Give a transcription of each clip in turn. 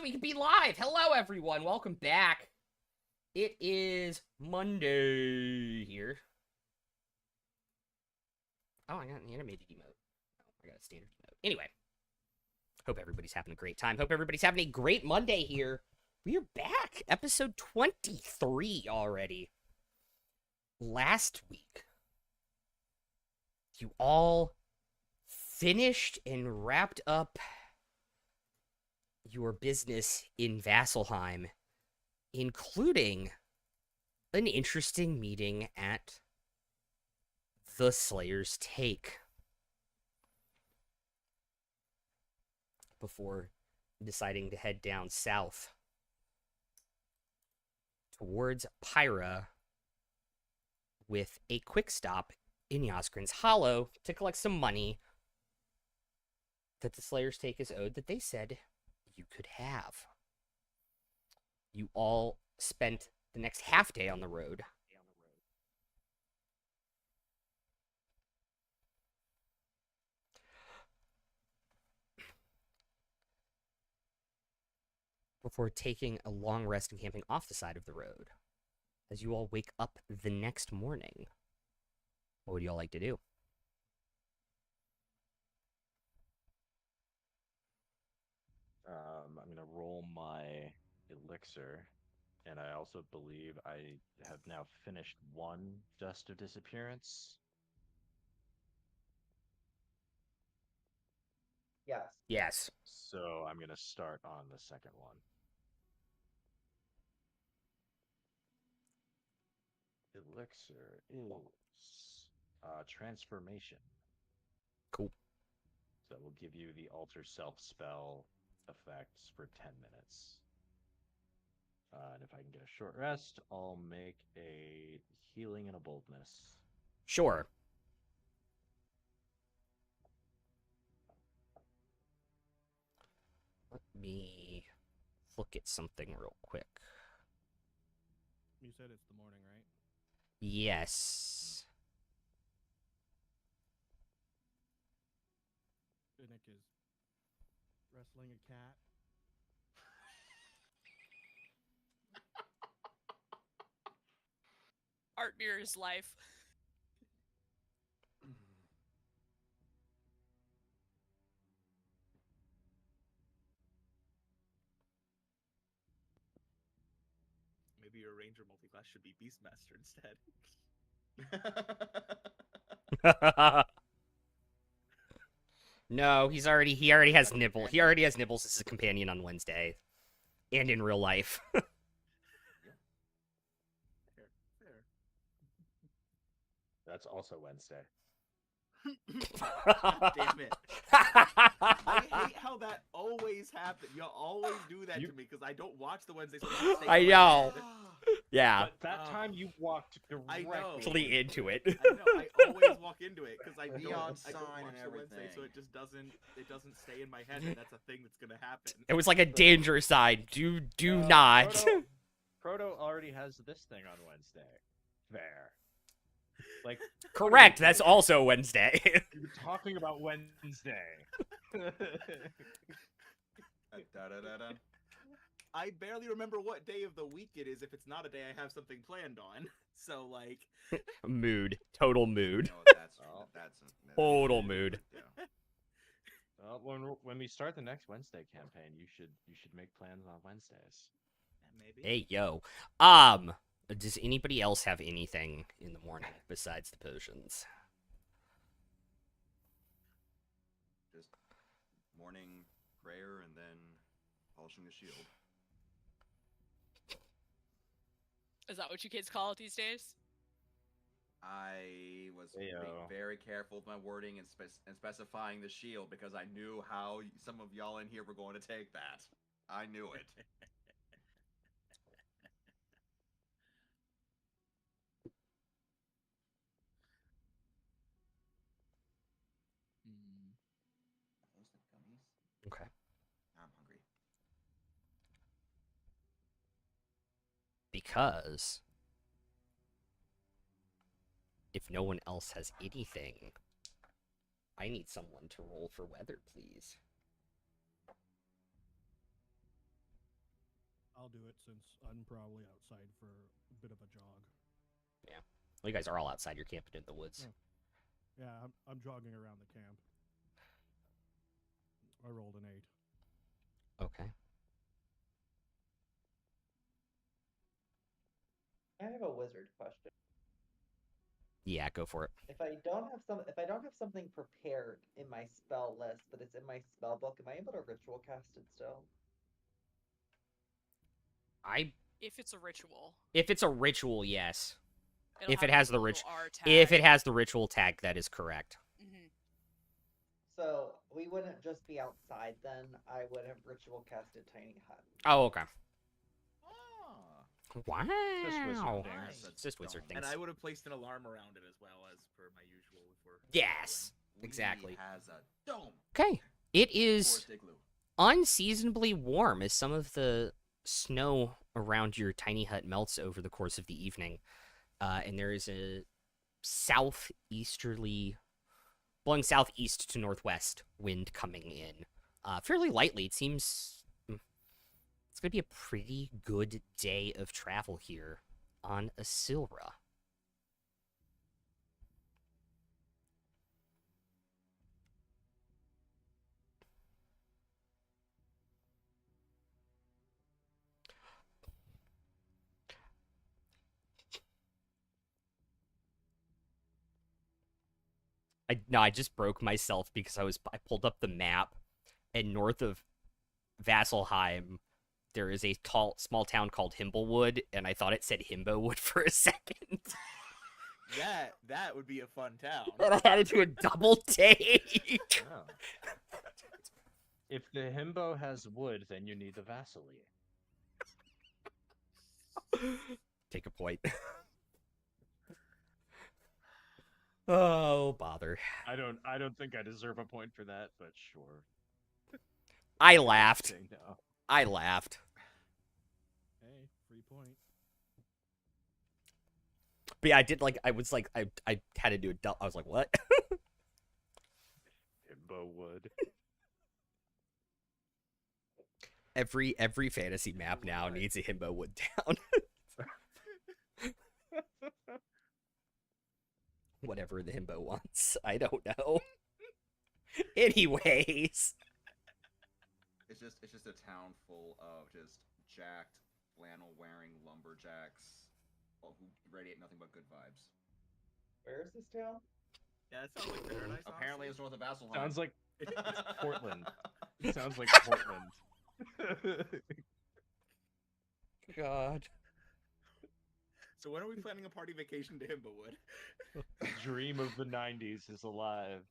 we can be live. Hello, everyone. Welcome back. It is Monday here. Oh, I got an animated emote. Oh, I got a standard emote. Anyway, hope everybody's having a great time. Hope everybody's having a great Monday here. We are back. Episode 23 already. Last week, you all finished and wrapped up your business in Vasselheim, including an interesting meeting at the Slayer's Take, before deciding to head down south towards Pyrah with a quick stop in Yasgrin's Hollow to collect some money that the Slayer's Take is owed that they said you could have. You all spent the next half day on the road. Before taking a long rest and camping off the side of the road. As you all wake up the next morning, what would you all like to do? I'm going to roll my elixir, and I also believe I have now finished one Dust of Disappearance. Yes. Yes. So I'm going to start on the second one. Elixir is Transformation. Cool. So that will give you the Alter Self spell effects for 10 minutes. And if I can get a short rest, I'll make a healing and a boldness. Sure. Let me look at something real quick. You said it's the morning, right? Yes. Nick is wrestling a cat. Art mirrors life. Maybe your ranger multiclass should be Beastmaster instead. No, he already has Nibble. He already has Nibbles as a companion on Wednesday. And in real life. Fair. That's also Wednesday. Damn it. I hate how that always happens. You always do that to me because I don't watch the Wednesday. So I know. Yeah. But that time you walked directly Actually into it. I know. I always walk into it because I don't Neon I don't sign watch and the Wednesday, so everything. it doesn't stay in my head that that's a thing that's gonna happen. It was like a danger sign. Do not. Proto already has this thing on Wednesday. Fair. Like Correct. That's also Wednesday. you were talking about Wednesday. Da-da-da-da. I barely remember what day of the week it is if it's not a day I have something planned on. So like, Mood. Total mood. No, that's Total mood. When we start the next Wednesday campaign, you should make plans on Wednesdays. maybe. Hey, yo. Does anybody else have anything in the morning besides the potions? Just morning prayer and then polishing the shield. Is that what you kids call it these days? I was being Heyo. very careful with my wording and specifying the shield because I knew how some of y'all in here were going to take that. I knew it. Those the gummies? Okay. I'm hungry. Because if no one else has anything, I need someone to roll for weather, please. I'll do it since I'm probably outside for a bit of a jog. Well, you guys are all outside. You're camping in the woods. Oh. Yeah, I'm jogging around the camp. I rolled an 8. Okay. I have a wizard question. Yeah, go for it. If I don't have something prepared in my spell list, but it's in my spell book, am I able to ritual cast it still? If it's a ritual. If it's a ritual, yes. It'll If have it a has the little ritual, R if it tag. has the ritual tag, that is correct. Mhm. So we wouldn't just be outside then. I would have ritual casted tiny hut. Oh, okay. Ah. Wow. wizard things. Nice. It's just wizard things. And I would have placed an alarm around it as well as per my usual before. Yes. We Exactly. has a dome. Okay. It is Forest igloo. unseasonably warm as some of the snow around your tiny hut melts over the course of the evening. And there is a blowing southeast to northwest wind coming in. Fairly lightly. It seems it's going to be a pretty good day of travel here on Asilra. I just broke myself because I pulled up the map, and north of Vasselheim, there is a small town called Himblewood, and I thought it said Himbowood for a second. That would be a fun town. And I had to do a double take. Oh. If the himbo has wood, then you need the Vasselheim. Take a point. Oh, bother. I don't think I deserve a point for that, but sure. I laughed. Say no. I laughed. Hey, free point. But yeah, I had to do a double. I was like, what? Himbo wood. Every fantasy map now Right. needs a Himbowood town. Whatever the himbo wants. I don't know. Anyways. It's just a town full of just jacked, flannel-wearing lumberjacks who radiate nothing but good vibes. Where is this town? Yeah, that sounds like paradise. Apparently, honestly. it's north of Vasselheim. Sounds like Portland. It sounds like Portland. God. So when are we planning a party vacation to Himbowood? The dream of the 90s is alive.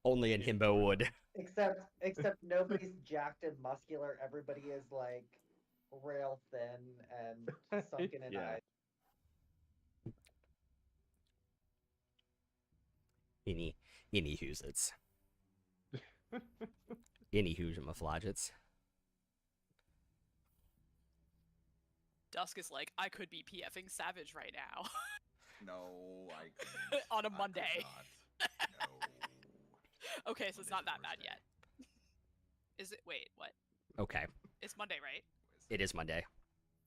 Only in Himbowood. Except nobody's jacked and muscular. Everybody is like rail thin and sunken in Yeah. eyes. Any who's Any who's Dusk is like, I could be PFing Savage right now. No, I couldn't. On a I could Monday. not. No. Okay, so it's Monday's not the that bad worst day. yet. Is it? Wait, what? Okay. It's Monday, right? It is Monday.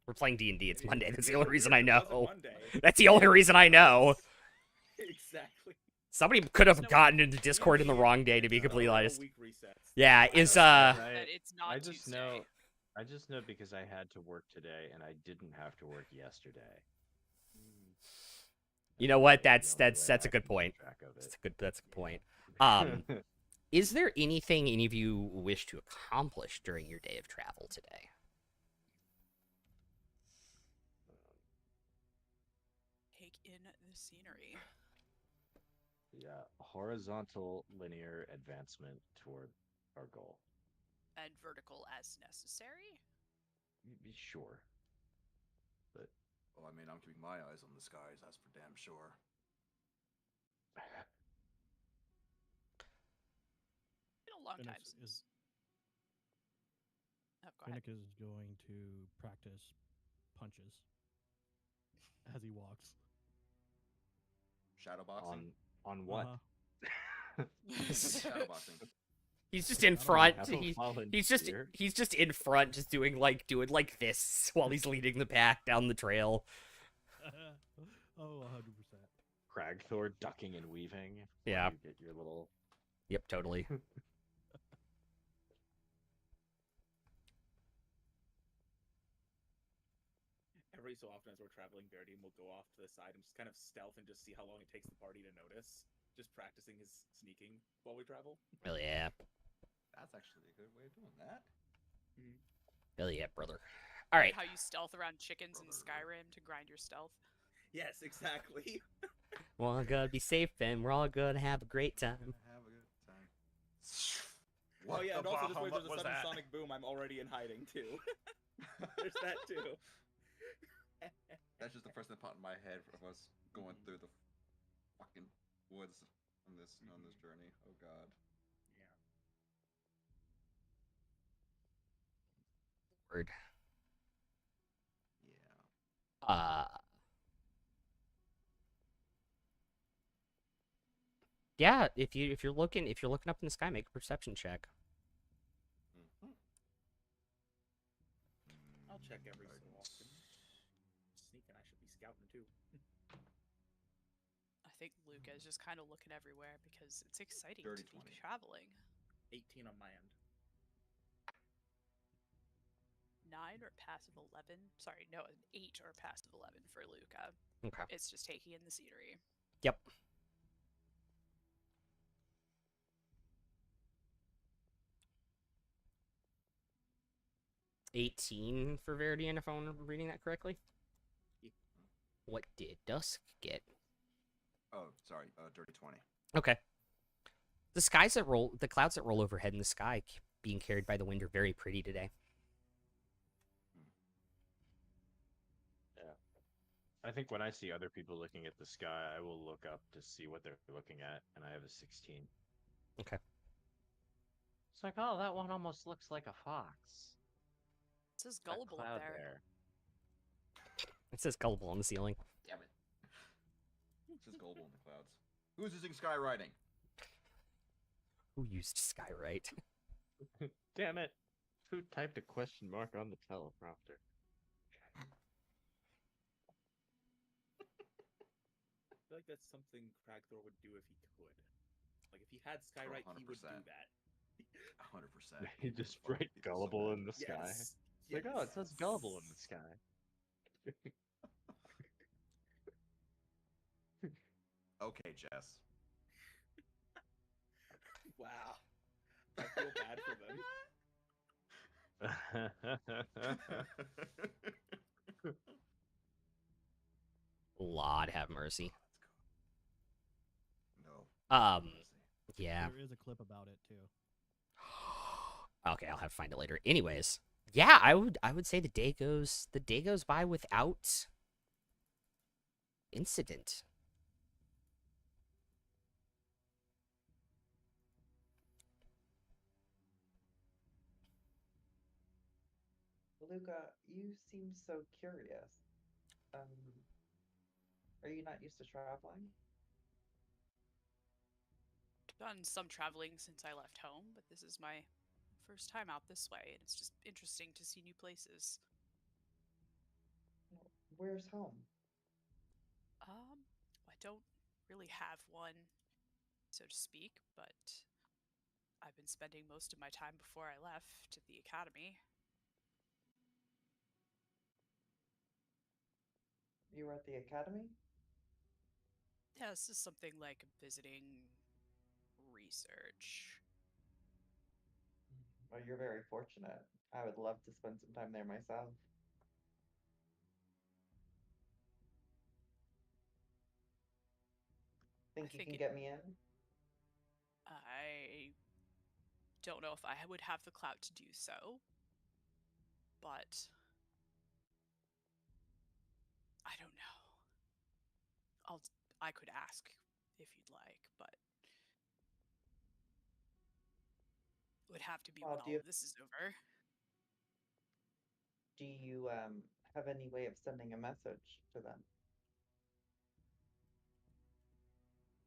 We're playing D&D. It's Monday. That's the Yeah, only reason I it wasn't know. Monday. That's the only reason I know. Exactly. Somebody could have No, gotten into Discord in the wrong day, to be It's, completely all honest. week resets. Yeah, I is know. uh Right. That it's not I just Tuesday. know I just know because I had to work today and I didn't have to work yesterday. you know what? That's the That's only way that's a I good can keep point. track of That's it. a good point. Is there anything any of you wish to accomplish during your day of travel today? Take in the scenery. Yeah, horizontal linear advancement toward our goal. And vertical as necessary. Sure. But Well, I mean, I'm keeping my eyes on the skies. That's for damn sure. Been a long time Phoenix since. is Oh, go ahead. Finnick is going to practice punches as he walks. Shadowboxing. on what? Uh-huh. Shadowboxing. He's just in Gotta front. have a He's just in front, just doing like this while he's leading the pack down the trail. Oh, 100%. Cragthor ducking and weaving. Yeah. You get your little. Yep, totally. Every so often, as we're traveling, Verdian will go off to the side and just kind of stealth and just see how long it takes the party to notice. Just practicing his sneaking while we travel. Hell yeah. That's actually a good way of doing that. Hell yeah, brother. All right. How you stealth around chickens in Skyrim to grind your stealth. Yes, exactly. We're all gonna be safe and we're all gonna have a great time. Have a good time. Oh yeah, and also this way Bahamut there's a was sudden that? sonic boom. I'm already in hiding too. There's that too. That's just the first thing that popped in my head of us going through the fucking woods on this journey. Oh god. Word. Yeah. Yeah, if you're looking up in the sky, make a perception check. Mhm. I'll check every so often. Sneaking, I should be scouting too. I think Luca is just kind of looking everywhere because it's exciting Dirty to be 20. traveling. 18 on my end. 9 or passive 11. Sorry, no, an 8 or passive 11 for Luca. Okay. It's just taking in the scenery. Yep. $18 for Veridian, if I'm reading that correctly. Yeah. What did Dusk get? Oh, sorry. Dirty 20. Okay. The clouds that roll overhead in the sky, being carried by the wind, are very pretty today. I think when I see other people looking at the sky, I will look up to see what they're looking at, and I have a 16. Okay. It's like, oh, that one almost looks like a fox. It says That gullible up cloud there. It says gullible on the ceiling. Damn it. It says Global in the clouds. Who's using skywriting? Who used Skywrite? Damn it! Who typed a question mark on the teleprompter? I feel like that's something Cragthor would do if he could. Like if he had Skywrite, he would do 100%. that. 100%. He just Fuck write people so gullible bad. in the sky. Yes. It's like, oh, it says gullible in the sky. Okay, Jess. Wow. I feel bad for them. Lord have mercy. No. Yeah. There is a clip about it too. Okay, I'll have to find it later. Anyways, yeah, I would say the day goes by without incident. Luca, you seem so curious. Are you not used to traveling? Done some traveling since I left home, but this is my first time out this way, and it's just interesting to see new places. Where's home? I don't really have one, so to speak, but I've been spending most of my time before I left at the academy. You were at the academy? Yeah, this is something like visiting research. Well, you're very fortunate. I would love to spend some time there myself. Think you think can it- get me in? I don't know if I would have the clout to do so, but I don't know. I could ask if you'd like, but it would have to be when Do all you of this is over. do you have any way of sending a message to them?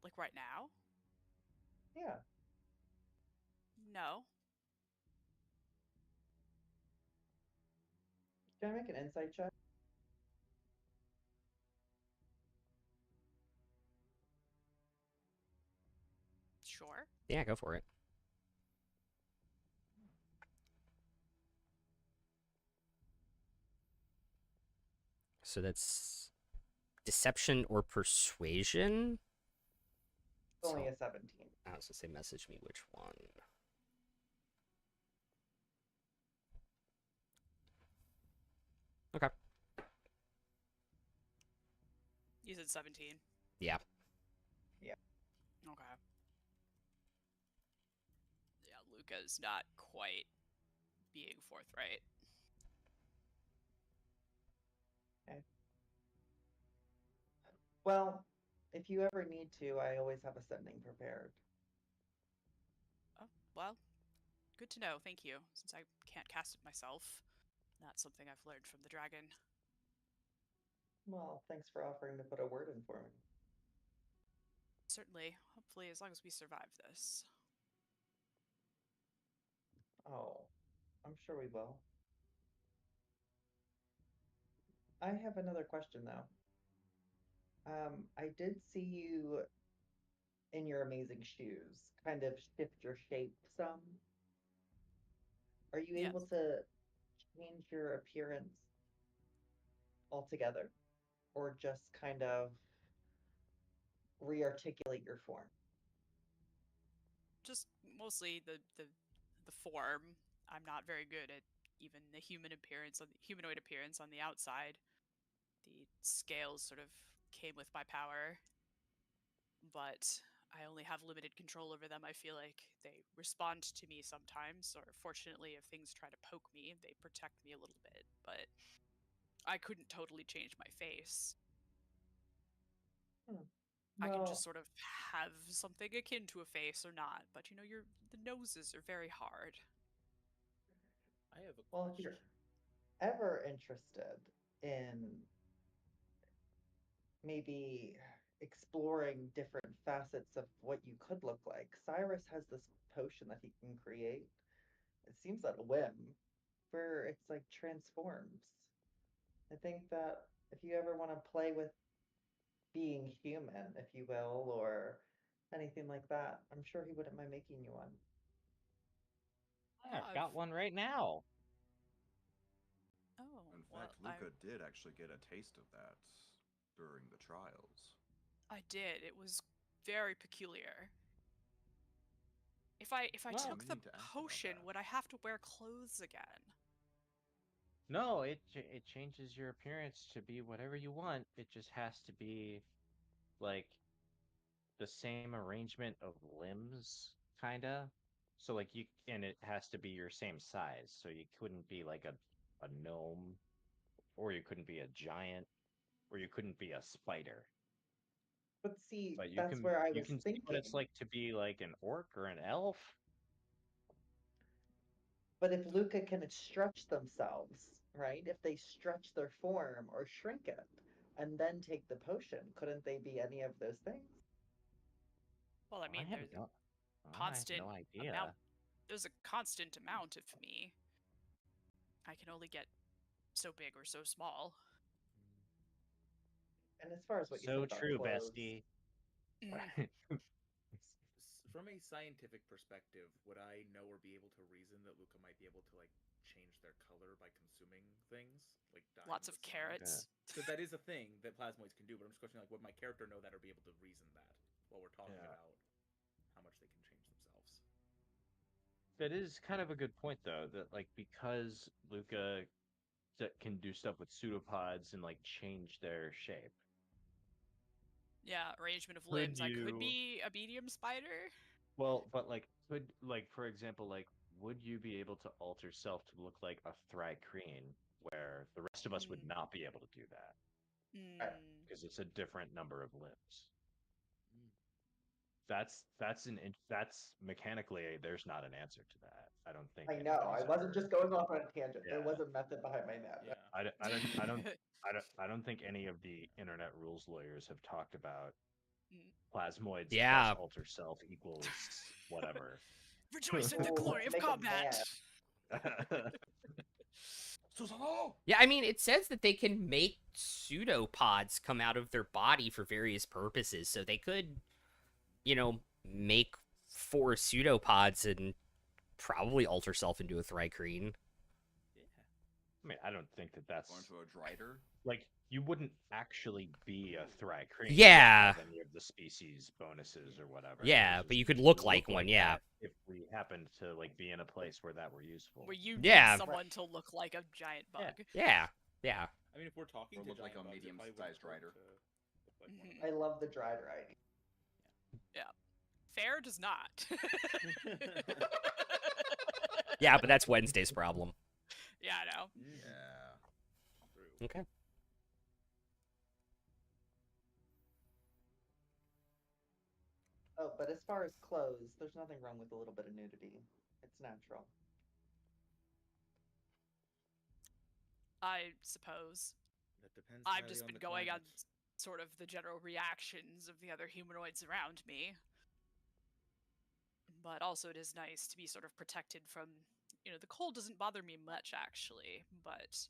Like right now? Yeah. No. Can I make an insight check? Sure. Yeah, go for it. So that's deception or persuasion. It's only So- a 17. I was gonna say, message me which one. Okay. You said 17. Yeah. Okay. Yeah, Luca's not quite being forthright. Well, if you ever need to, I always have a sending prepared. Oh, well, good to know. Thank you. Since I can't cast it myself, that's something I've learned from the dragon. Well, thanks for offering to put a word in for me. Certainly. Hopefully, as long as we survive this. Oh, I'm sure we will. I have another question though. I did see you in your amazing shoes kind of shift your shape some. Are you Yes. able to change your appearance altogether? Or just kind of rearticulate your form? Just mostly the form. I'm not very good at even the humanoid appearance on the outside. The scales sort of came with my power, but I only have limited control over them. I feel like they respond to me sometimes, or fortunately, if things try to poke me, they protect me a little bit. But I couldn't totally change my face. I can just Well, sort of have something akin to a face or not. But the noses are very hard. I have a well, if question. you're ever interested in maybe exploring different facets of what you could look like, Cyrus has this potion that he can create. It seems at a whim, where it's like transforms. I think that if you ever want to play with being human, if you will, or anything like that, I'm sure he wouldn't mind making you one. I've I've- got one right now. Oh, In well, fact, Luca did actually get a taste of that during the trials. I did. It was very peculiar. If I Well, took we the need to ask about potion, that. would I have to wear clothes again? No, it changes your appearance to be whatever you want. It just has to be like the same arrangement of limbs, kinda. So like and it has to be your same size. So you couldn't be like a gnome, or you couldn't be a giant, or you couldn't be a spider. But see, But that's where I you was can see what it's thinking. like to be like an orc or an elf. But if Luca can stretch themselves, right? If they stretch their form or shrink it and then take the potion, couldn't they be any of those things? Well, I I mean, have there's a no, I have constant no idea. amount. There's a constant amount of me. I can only get so big or so small. And as far as what you So said about true, clothes, bestie. From a scientific perspective, would I know or be able to reason that Luca might be able to like change their color by consuming things, like dyeing Lots the of sun? carrots. Because that is a thing that plasmoids can do. But I'm just questioning, like, would my character know that or be able to reason that while we're talking Yeah. about how much they can change themselves? That is kind of a good point, though. That like because Luca can do stuff with pseudopods and like change their shape. Yeah, arrangement of Could limbs. I could you? be a medium spider. Well, but like could like for example, like would you be able to alter self to look like a Thrycreen, where the rest of us would Mm. not be able to do that Right. because it's a different number of limbs. Mm. That's mechanically there's not an answer to that. I don't think. I know, I anybody's wasn't ever- just going off on a tangent. There Yeah. was a method behind my net. Yeah. I don't think any of the internet rules lawyers have talked about Mm. plasmoids Yeah. plus alter self equals whatever. Rejoice in the Ooh, glory of make 'em combat. mad. Yeah, I mean, it says that they can make pseudopods come out of their body for various purposes, so they could, make 4 pseudopods and probably alter self into a Thri-kreen. Yeah. I mean, I don't think that that's Or into a Drider. like you wouldn't actually be a Thri-kreen. Yeah. Have any of the species bonuses or whatever. Yeah, It's but you just- could look you like one, yeah. that if we happened to like be in a place where that were useful. Where you Yeah. need someone to look like a giant Yeah. bug. Yeah, yeah. I mean, if we're talking Or to look like giant a bugs, it probably medium-sized wouldn't hurt rider. to look like one. Mhm. I love the Drider idea. Fair does not. Yeah, but that's Wednesday's problem. Yeah, I know. Yeah. True. Okay. Oh, but as far as clothes, there's nothing wrong with a little bit of nudity. It's natural. I suppose. That depends. I've entirely just on been the going on climate. sort of the general reactions of the other humanoids around me. But also, it is nice to be sort of protected from. The cold doesn't bother me much, actually, but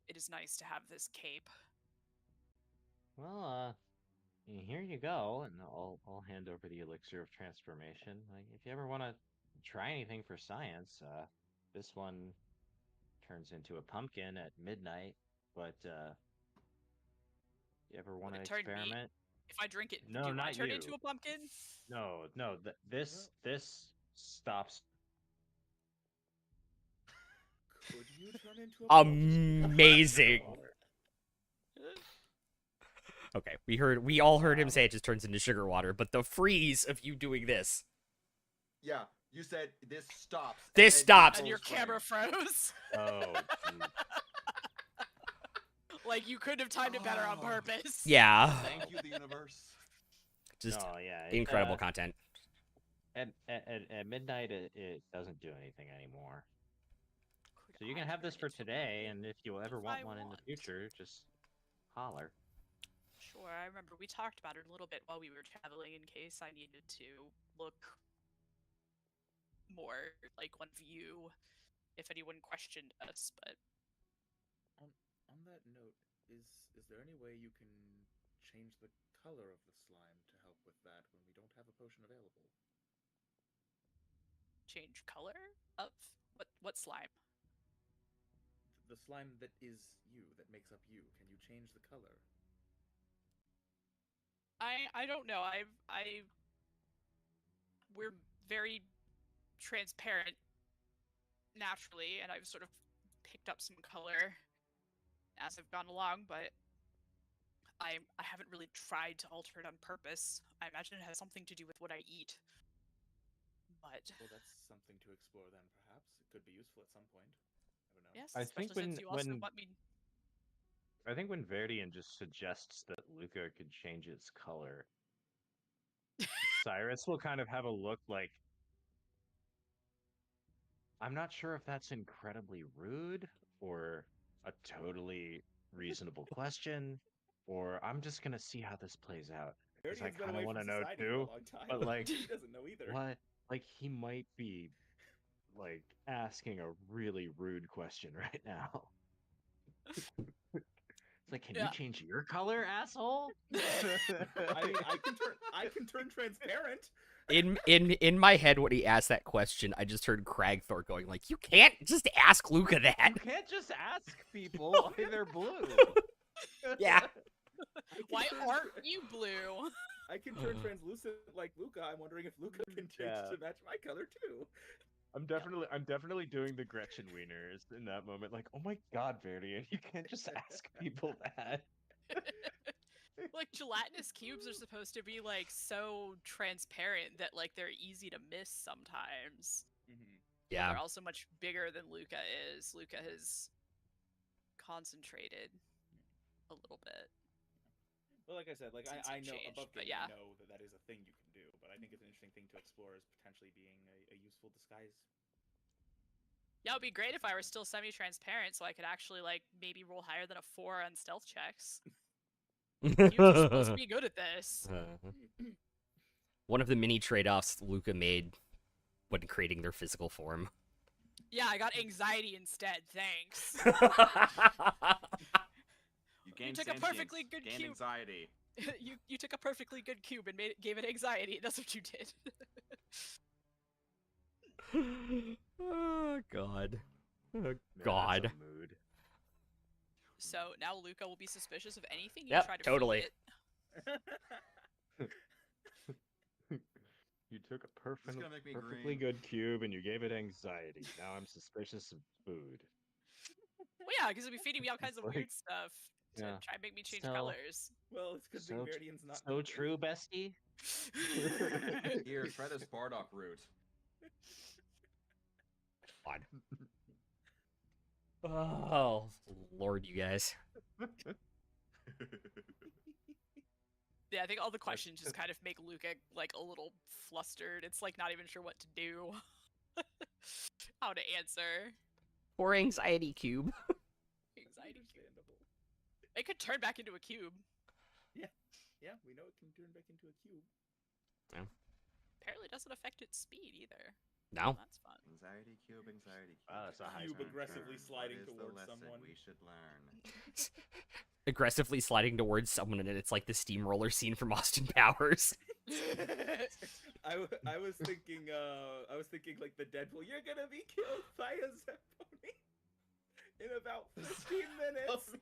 it is nice to have this cape. Well, here you go, and I'll hand over the elixir of transformation. Like, if you ever want to try anything for science, this one turns into a pumpkin at midnight. But you ever want to it turn me- experiment? If I drink it, No, do I not turn you. into a pumpkin? No, this stops. Could you turn into a Amazing. Okay, we all heard him say it just turns into sugar water, but the freeze of you doing this. Yeah, you said this stops. This then stops. you And your close camera frame. froze. Oh, geez. Like you couldn't have timed it better on Oh. purpose. Yeah. Thank you, the universe. Just No, yeah, incredible content. At midnight, it doesn't do anything anymore. Could So you I can have turn this for into a today, pumpkin? and if you ever If want I one in the want. future, just holler. Sure, I remember we talked about it a little bit while we were traveling in case I needed to look more like one of you if anyone questioned us, but On that note, is there any way you can change the color of the slime to help with that when we don't have a potion available? change color of what slime? The slime that is you, that makes up you. Can you change the color? I don't know. We're very transparent naturally, and I've sort of picked up some color as I've gone along, but I haven't really tried to alter it on purpose. I imagine it has something to do with what I eat. But Well, that's something to explore then, perhaps. It could be useful at some point. Never know. yes, I especially think since you also when- want me. I think when Verdian just suggests that Luca could change its color, Cyrus will kind of have a look like, I'm not sure if that's incredibly rude or a totally reasonable question, or I'm just gonna see how this plays out. 'Cause I Guardian's been kinda away wanna from know society for too, a long time, but, like, he doesn't know either. What? Like, he might be, like, asking a really rude question right now. It's like, can Yeah. you change your color, asshole? I mean, I can turn transparent. In my head when he asked that question, I just heard Cragthor going like, "You can't just ask Luca that." You can't just ask people why they're blue. Yeah. Why aren't you blue? I can turn translucent like Luca. I'm wondering if Luca can change Yeah. to match my color too. I'm definitely doing the Gretchen Wieners in that moment. Like, oh my God, Verdian, you can't just ask people that. Like gelatinous cubes are supposed to be like so transparent that like they're easy to miss sometimes. Yeah. They're also much bigger than Luca is. Luca has concentrated a little bit. Well, like I said, like Since I it know changed, above but game, yeah. I know that that is a thing you can do, but I think it's an interesting thing to explore as potentially being a useful disguise. Yeah, it would be great if I were still semi-transparent, so I could actually like maybe roll higher than a 4 on stealth checks. Cubes are supposed to be good at this. One of the many trade-offs Luca made when creating their physical form. Yeah, I got anxiety instead. Thanks. You gained took a sentience, perfectly good gained cube. anxiety. you took a perfectly good cube and gave it anxiety. That's what you did. Oh God. Oh Man, God. That's a mood. So now Luca will be suspicious of anything you Yep, try to totally. feed it. You took a gonna make me perfectly green. good cube and you gave it anxiety. Now I'm suspicious of food. Well, yeah, because it'll be feeding me all kinds of Like, weird stuff to yeah. try and make me change So- colors. Well, it's because So, Verdian's not so good. true, bestie. Here, try this Bardock root. God. Oh Lord, you guys. Yeah, I think all the questions just kind of make Luca like a little flustered. It's like not even sure what to do. How to answer. Poor anxiety cube. Anxiety cube. Understandable. It could turn back into a cube. Yeah, we know it can turn back into a cube. Apparently doesn't affect its speed either. No. That's fun. Anxiety cube, anxiety cube. Ah, that's a high Cube turn. aggressively What sliding is the towards lesson someone. we should learn? Aggressively sliding towards someone, and it's like the steamroller scene from Austin Powers. I was thinking like the Deadpool. You're gonna be killed by a Zepponi in about 15 minutes.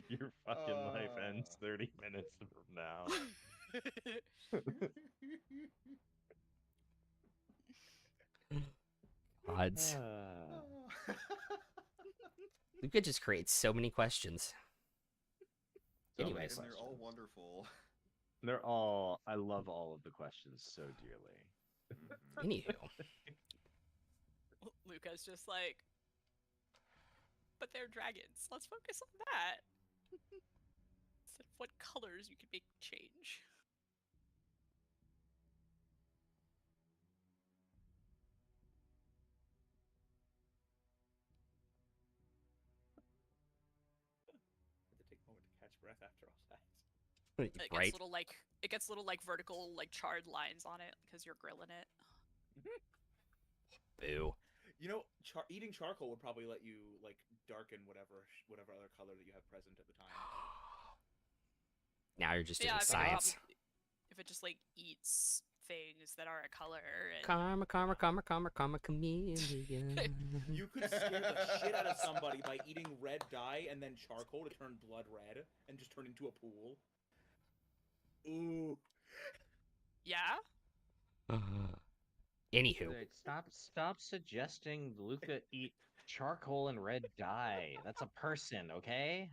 Your fucking life ends 30 minutes from now. Odds. Ah. Luca just creates so many questions. So many Anyways. And they're all questions. wonderful. I love all of the questions so dearly. Mhm. Anywho. Luca's just like, but they're dragons. Let's focus on that. Instead of what colors you can make change. Have to take a moment to catch breath after all that. It gets Right. little like vertical like charred lines on it because you're grilling it. Boo. You know, eating charcoal would probably let you like darken whatever other color that you have present at the time. Now you're just But yeah, doing I think science. if it just like eats things that are a color and Karma, karma, karma, karma, karma, chameleon. You could scare the shit out of somebody by eating red dye and then charcoal to turn blood red and just turn into a pool. Ooh. yeah. Anywho. Like, stop suggesting Luca eat charcoal and red dye. That's a person, okay?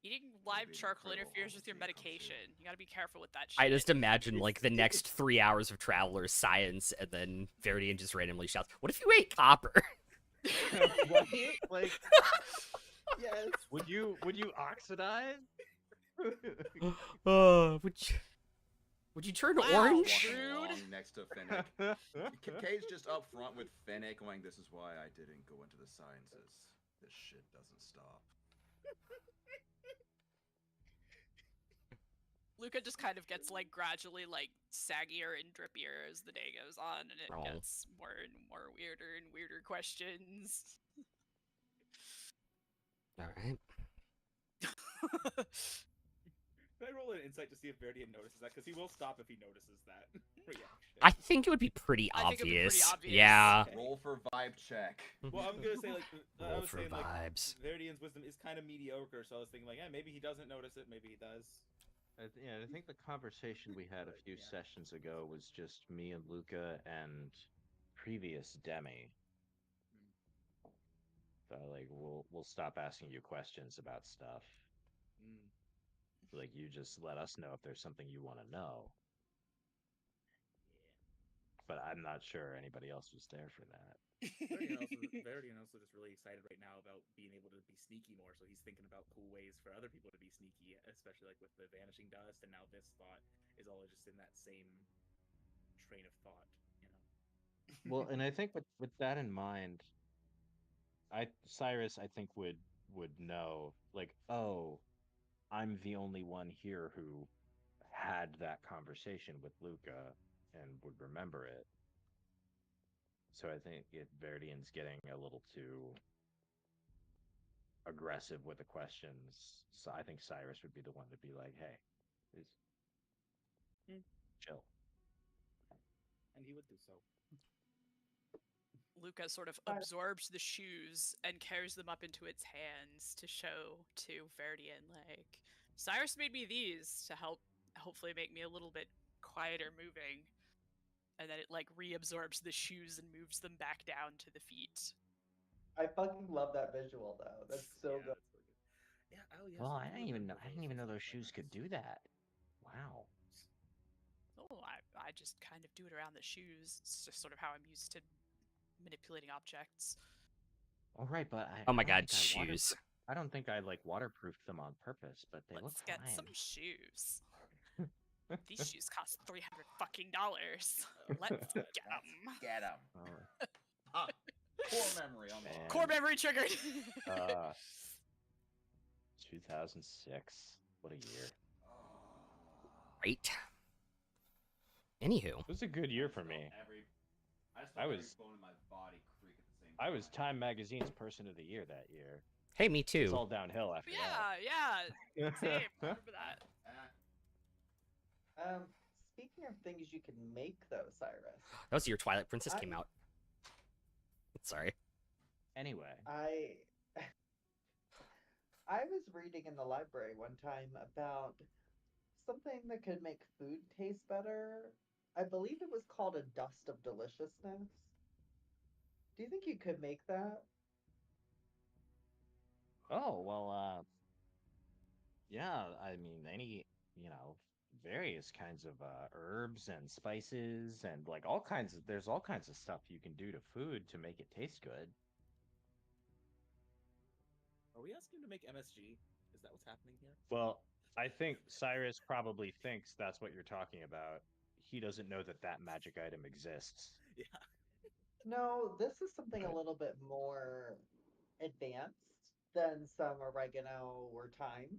Eating live be an charcoal incredible interferes with your home tea medication. consumed. You gotta be careful with that shit. I just imagine like the next 3 hours of Traveler's Science, and then Verdian just randomly shouts, "What if you ate copper?" What? Like, Yes. would you oxidize? Would you turn Wow. orange? Walking Rude. along next to Finnick. Kay's just up front with Finnick going, "This is why I didn't go into the sciences. This shit doesn't stop." Luca just kind of gets like gradually like saggier and drippier as the day goes on, and it Oh. gets more and more weirder and weirder questions. All right. Can I roll an insight to see if Verdian notices that? Because he will stop if he notices that reaction. I think it would be pretty I think it'd be pretty obvious. obvious. Yeah. Okay. Roll for vibe check. Well, I'm gonna say like I Roll was for saying like vibes. Verdian's wisdom is kind of mediocre, so I was thinking like, maybe he doesn't notice it, maybe he does. I think the conversation we had a few sessions ago was just me and Luca and previous Demi. So like we'll stop asking you questions about stuff. Mm. Like you just let us know if there's something you want to know. But I'm not sure anybody else was there for that. Verdian also just really excited right now about being able to be sneaky more, so he's thinking about cool ways for other people to be sneaky, especially like with the vanishing dust, and now this thought is all just in that same train of thought, you know. Well, and I think with that in mind, Cyrus I think would know like, oh, I'm the only one here who had that conversation with Luca and would remember it. So I think Verdian's getting a little too aggressive with the questions. So I think Cyrus would be the one to be like, "Hey, is chill." And he would do so. Luca sort of But- absorbs the shoes and carries them up into its hands to show to Verdian, like, Cyrus made me these to help hopefully make me a little bit quieter moving. And then it like reabsorbs the shoes and moves them back down to the feet. I fucking love that visual though. That's so Yeah, good. that's really good. Yeah. Oh, yes. Well, I I do didn't even know. remember I didn't even know look those quite shoes could nice. do that. Wow. Oh, I just kind of do it around the shoes. It's just sort of how I'm used to manipulating objects. All right, but Oh my I don't god, think shoes. I don't think I like waterproofed them on purpose, but they look Let's get fine. some shoes. These shoes cost $300 fucking. Let's get them. Get him. Oh, Ah, core memory on Man. Core memory triggered. 2006. What a year. Right. Anywho, It was a good year for me. I was- bone in my body creak at the same I was time. Time Magazine's Person of the Year that year. hey, me It's too. all downhill after Yeah, that. same. I remember that. Speaking of things you can make though, Cyrus, That was the year Twilight Princess came I- out. Sorry. Anyway, I I was reading in the library one time about something that could make food taste better. I believe it was called a dust of deliciousness. Do you think you could make that? oh well, yeah. I mean, various kinds of herbs and spices and like all kinds of. There's all kinds of stuff you can do to food to make it taste good. Are we asking him to make MSG? Is that what's happening here? Well, I think Cyrus probably thinks that's what you're talking about. He doesn't know that that magic item exists. Yeah. No, this is something a little bit more advanced than some oregano or thyme.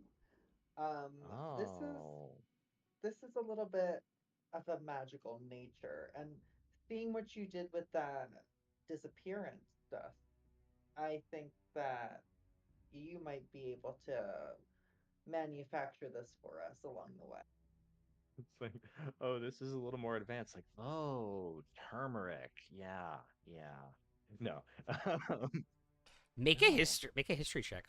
This is Oh. this is a little bit of a magical nature, and seeing what you did with that disappearance stuff, I think that you might be able to manufacture this for us along the way. It's like, oh, this is a little more advanced. Like, oh, turmeric. Yeah, yeah. No. Make a history check.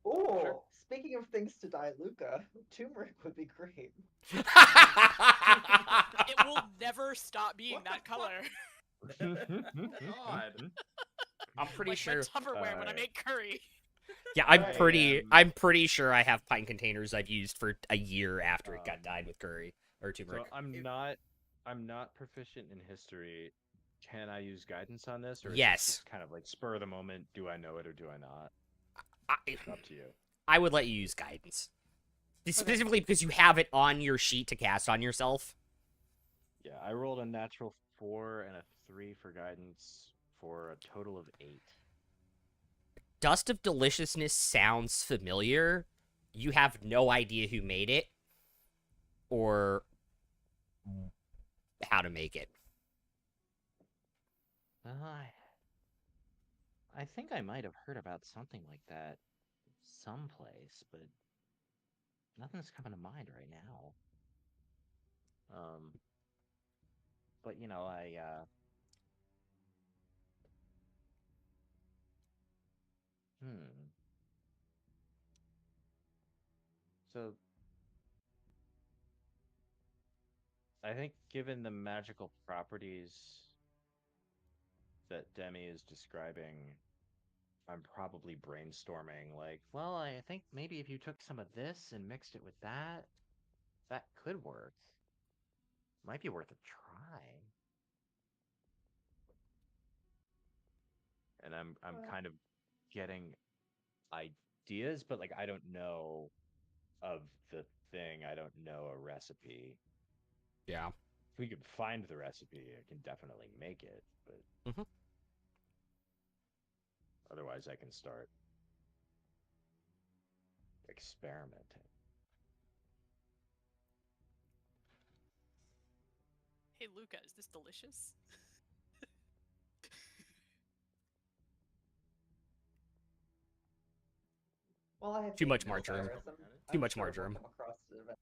Oh, Sure. speaking of things to dye Luca, turmeric would be great. It will never stop being What the that fuck? color. God. I'm pretty Like sure. my Tupperware when I Alright. make curry. Yeah, I'm Right. I'm pretty sure I have pint containers I've used for a year after it got Um, dyed with curry or So turmeric. I'm not proficient in history. Can I use guidance on this, or is this Yes. just kind of like spur of the moment? Do I know it or do I not? I, It's up to you. I would let you use guidance. Specifically because you have it on your sheet to cast on yourself. Yeah, I rolled a natural 4 and a 3 for guidance for a total of 8. Dust of Deliciousness sounds familiar. You have no idea who made it or how to make it. I think I might have heard about something like that someplace, but nothing's coming to mind right now. But So I think given the magical properties that Demi is describing, I'm probably brainstorming like, well, I think maybe if you took some of this and mixed it with that, that could work. Might be worth a try. And I'm Well- kind of getting ideas, but like I don't know of the thing. I don't know a recipe. Yeah. If we could find the recipe, I can definitely make it, but Mhm. otherwise I can start experimenting. Hey, Luca, is this delicious? Well, I have Too faith much in marjoram. Cyrus. Too I'm much sure we'll marjoram. come across it eventually.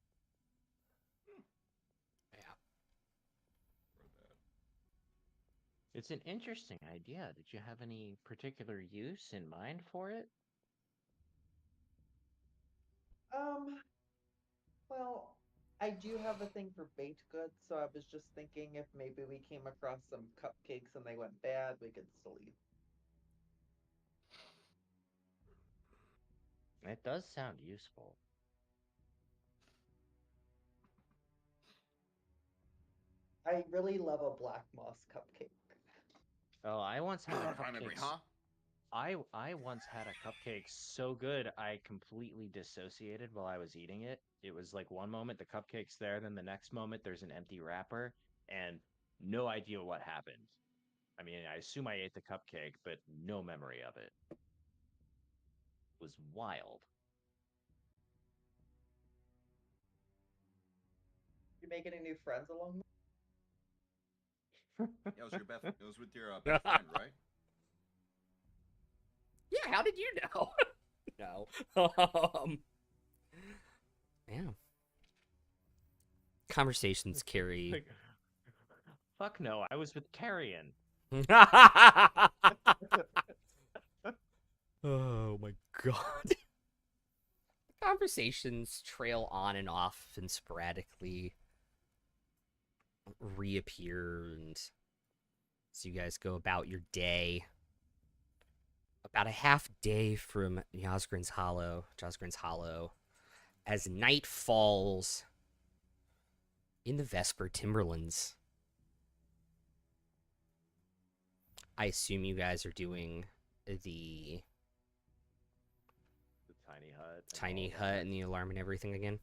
Yeah. It's an interesting idea. Did you have any particular use in mind for it? Well, I do have a thing for baked goods, so I was just thinking if maybe we came across some cupcakes and they went bad, we could still eat. It does sound useful. I really love a black moss cupcake. Oh, I once had a Prime memory, cupcake. huh? I once had a cupcake so good I completely dissociated while I was eating it. It was like one moment the cupcake's there, then the next moment there's an empty wrapper, and no idea what happened. I mean, I assume I ate the cupcake, but no memory of it. It was wild. You make any new friends along Yeah, it was your best. It was with your best friend, right? Yeah, how did you know? No. Yeah. Conversations carry. Fuck no, I was with Carrion. Oh my god. Conversations trail on and off and sporadically reappear, and so you guys go about your day. About a half day from Josgrin's Hollow, as night falls in the Vesper Timberlands. I assume you guys are doing the The tiny hut. and tiny all hut that. and the alarm and everything again.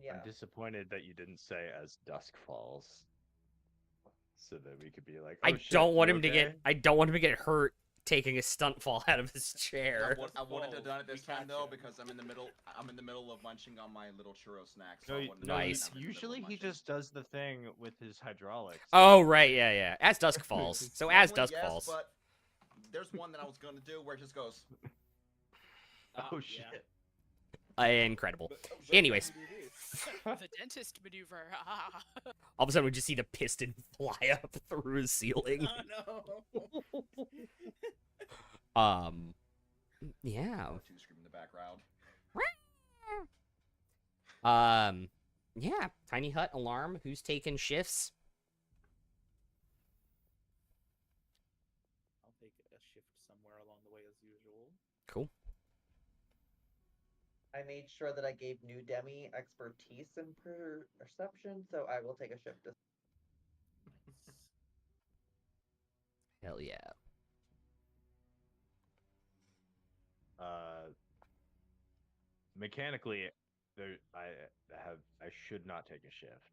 Yeah. I'm disappointed that you didn't say as dusk falls, so that we could be like, oh, I shit, don't want you him to okay? get. I don't want him to get hurt taking a stunt fall out of his chair. I wouldn't have done it this We time though catch him. because I'm in the middle. I'm in the middle of munching on my little churro snack. So No, I y- wouldn't no, have done it. Nice. I'm in the middle of Usually he munching. just does the thing with his hydraulics. Oh right, yeah. As dusk falls. So as Normally, dusk yes, falls. But there's one that I was gonna do where it just goes. Oh shit. Incredible. Anyways. The dentist maneuver. All of a sudden, we just see the piston fly up through his ceiling. Oh no. Yeah. Two scream in the background. Yeah. Tiny hut alarm. Who's taking shifts? I'll take a shift somewhere along the way as usual. Cool. I made sure that I gave New Demi expertise in perception, so I will take a shift. Hell yeah. Mechanically, I should not take a shift.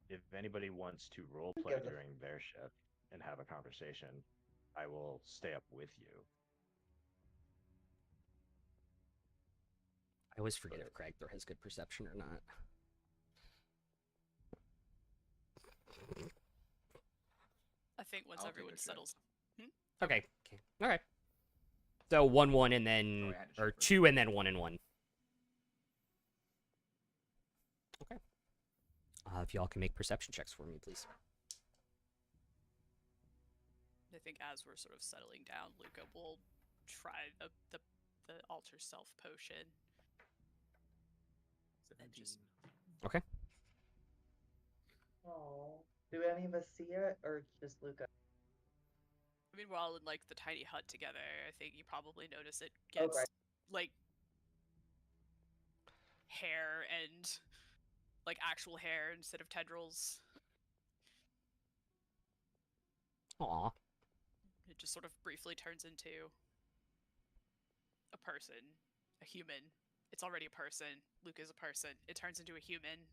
If anybody wants to role play Give us- during their shift and have a conversation, I will stay up with you. I always forget if Cragthor has good perception or not. I think once I'll take everyone a shift. settles. Okay. All right. So 1-1 and then, Sorry, I had to or shift first. 2 and then 1 and 1. Okay. If y'all can make perception checks for me, please. I think as we're sort of settling down, Luca will try the alter self potion. And 17. just Oh, do any of us see it, or just Luca? I mean, we're all in like the tiny hut together. I think you probably notice it Oh, gets right. like hair and like actual hair instead of tendrils. Aw. It just sort of briefly turns into a person, a human. It's already a person. Luke is a person. It turns into a human.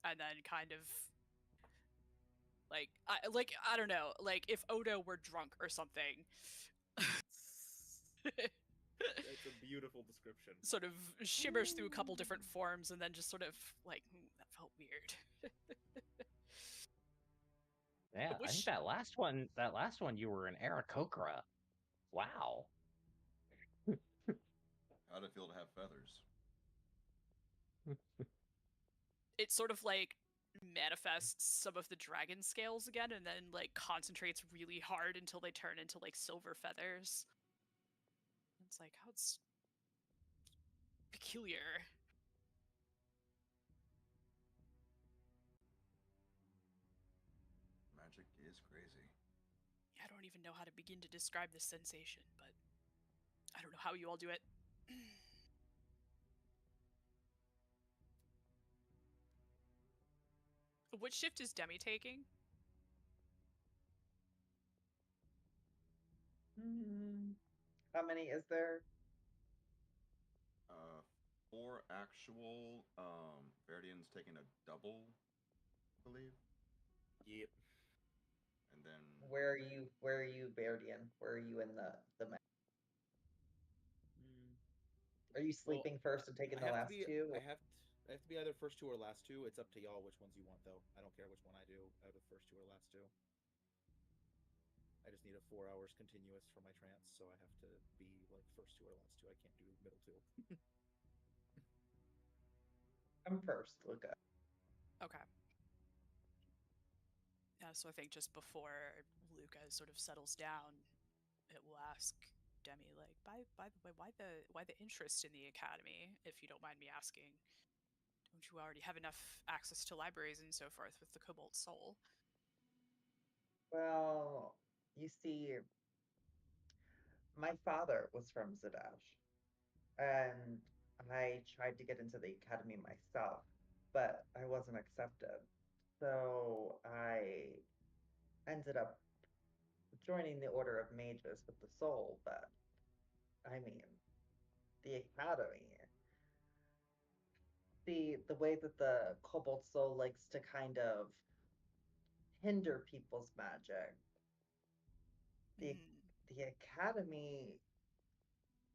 And then kind of I don't know, like if Odo were drunk or something. That's a beautiful description. Sort of shimmers through a couple different forms and then just sort of like, that felt weird. Yeah, I think that last one, you were an Aarakocra. Wow. How'd it feel to have feathers? It sort of like manifests some of the dragon scales again and then like concentrates really hard until they turn into like silver feathers. It's like, how it's peculiar. Magic is crazy. I don't even know how to begin to describe this sensation, but I don't know how you all do it. Which shift is Demi taking? How many is there? 4 actual. Verdian's taking a double, I believe. Yep. And then Where are you? Where are you, Verdian? Where are you in the map? Are you sleeping first and taking the last two? I have to be either first two or last two. It's up to y'all which ones you want, though. I don't care which one I do out of first two or last two. I just need a 4 hours continuous for my trance, so I have to be like first two or last two. I can't do middle two. I'm first, Luca. Okay. Yeah, so I think just before Luca sort of settles down, it will ask Demi, like, by the way, why the interest in the academy, if you don't mind me asking? Don't you already have enough access to libraries and so forth with the Cobalt Soul? Well, you see, my father was from Zadash, and I tried to get into the academy myself, but I wasn't accepted. So I ended up joining the Order of Mages with the Soul, but I mean, the academy, the way that the Cobalt Soul likes to kind of hinder people's magic, the Hmm. the academy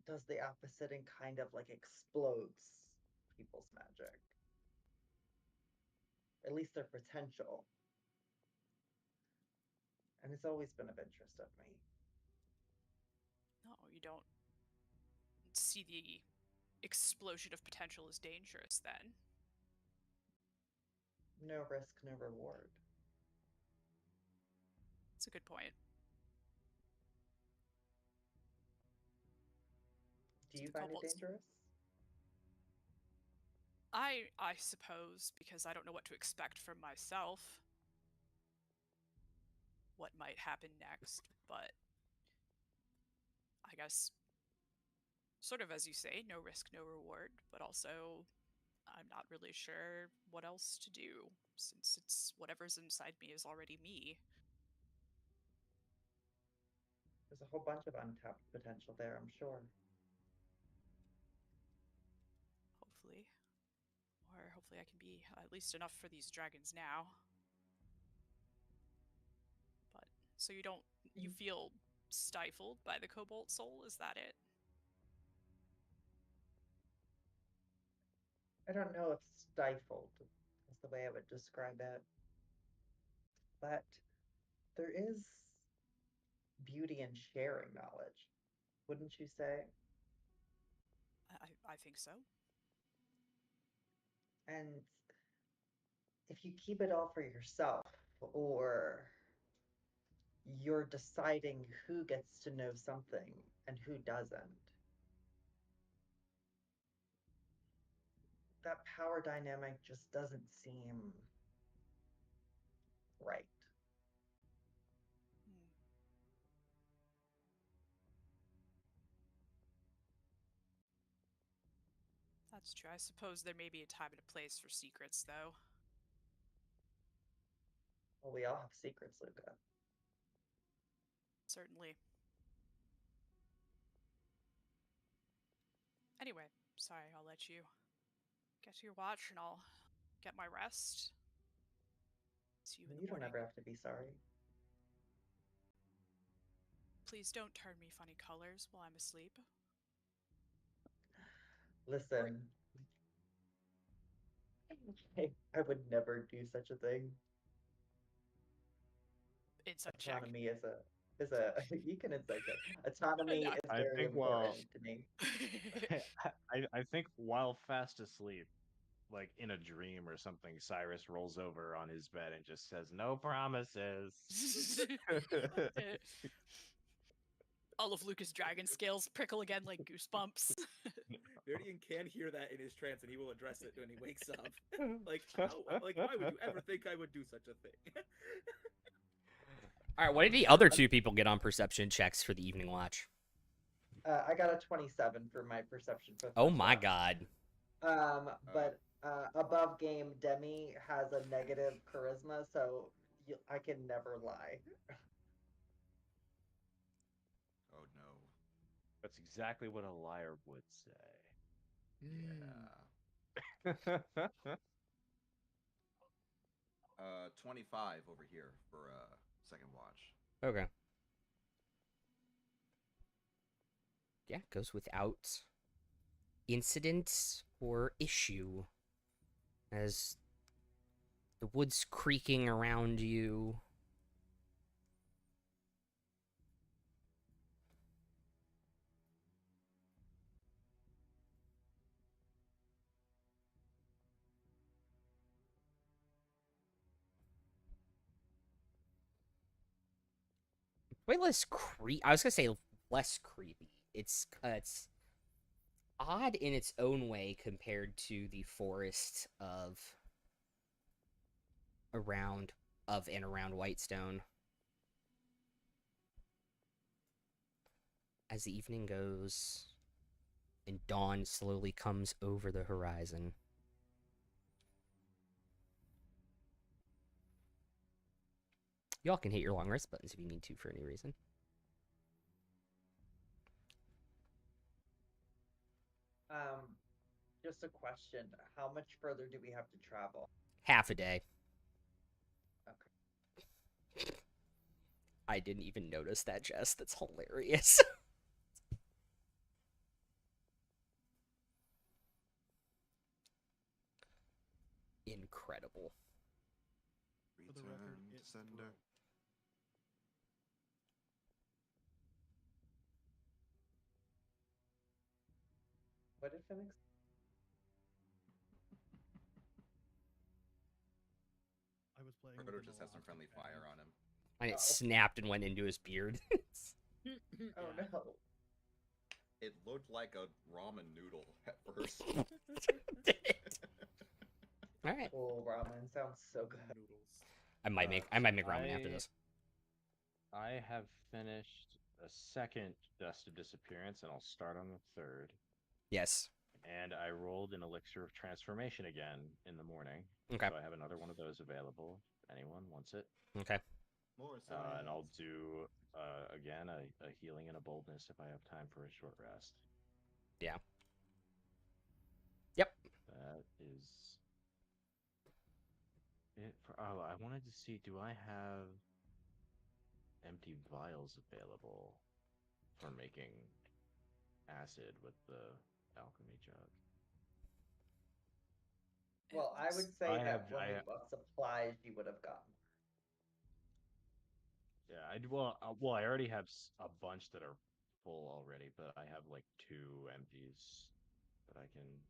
does the opposite and kind of like explodes people's magic. At least their potential. And it's always been of interest of me. No, you don't see the explosion of potential as dangerous then. No risk, no reward. That's a good point. Do So you the find it kobolds. dangerous? I suppose, because I don't know what to expect from myself. What might happen next, but I guess sort of as you say, no risk, no reward, but also I'm not really sure what else to do since it's whatever's inside me is already me. There's a whole bunch of untapped potential there, I'm sure. Hopefully. Or hopefully I can be at least enough for these dragons now. But so you feel stifled by the Cobalt Soul, is that it? I don't know if stifled is the way I would describe it, but there is beauty in sharing knowledge, wouldn't you say? I think so. And if you keep it all for yourself, or you're deciding who gets to know something and who doesn't, that power dynamic just doesn't seem right. Hmm. That's true. I suppose there may be a time and a place for secrets, though. Well, we all have secrets, Luca. Certainly. Anyway, sorry, I'll let you get to your watch and I'll get my rest. See you in the You don't morning. ever have to be sorry. Please don't turn me funny colors while I'm asleep. Listen, I would never do such a thing. Insight check. Autonomy is a you can insight check. Autonomy No. is I very think while- important to me. I think while fast asleep, like in a dream or something, Cyrus rolls over on his bed and just says, "No promises." All of Lucas' dragon scales prickle again like goosebumps. Veridian can hear that in his trance, and he will address it when he wakes up. Like, why would you ever think I would do such a thing? All right, what did the other two people get on perception checks for the evening watch? I got a 27 for my perception for the Oh first my watch. god. But above game, Demi has a negative charisma, so I can never lie. Oh no. That's exactly what a liar would say. Yeah. 25 over here for second watch. Okay. Yeah, goes without incident or issue. As the woods creaking around you. Way less I was gonna say less creepy. It's odd in its own way compared to the forest of and around Whitestone. As the evening goes and dawn slowly comes over the horizon. Y'all can hit your long rest buttons if you need to for any reason. Just a question. How much further do we have to travel? Half a day. Okay. I didn't even notice that, Jess. That's hilarious. Incredible. For the record, Return to it's sender. What did Phoenix? I was playing. Frodo with just an has some friendly elastic fire band. on him. And it Oh. snapped and went into his beard. Oh Yeah. no. It looked like a ramen noodle at first. Alright. Oh, ramen sounds so good. Noodles. I might make ramen after this. I have finished a second Dust of Disappearance, and I'll start on the third. Yes. And I rolled an Elixir of Transformation again in the morning. Okay. So I have another one of those available if anyone wants it. Okay. More And I'll science. do, again, a Healing and a Boldness if I have time for a short rest. Yeah. Yep. That is it for. Oh, I wanted to see, do I have empty vials available for making acid with the alchemy jug? Well, I would say I that have- when I- we bought supplies, you would have gotten. Yeah, well, I already have a bunch that are full already, but I have like 2 empties that I can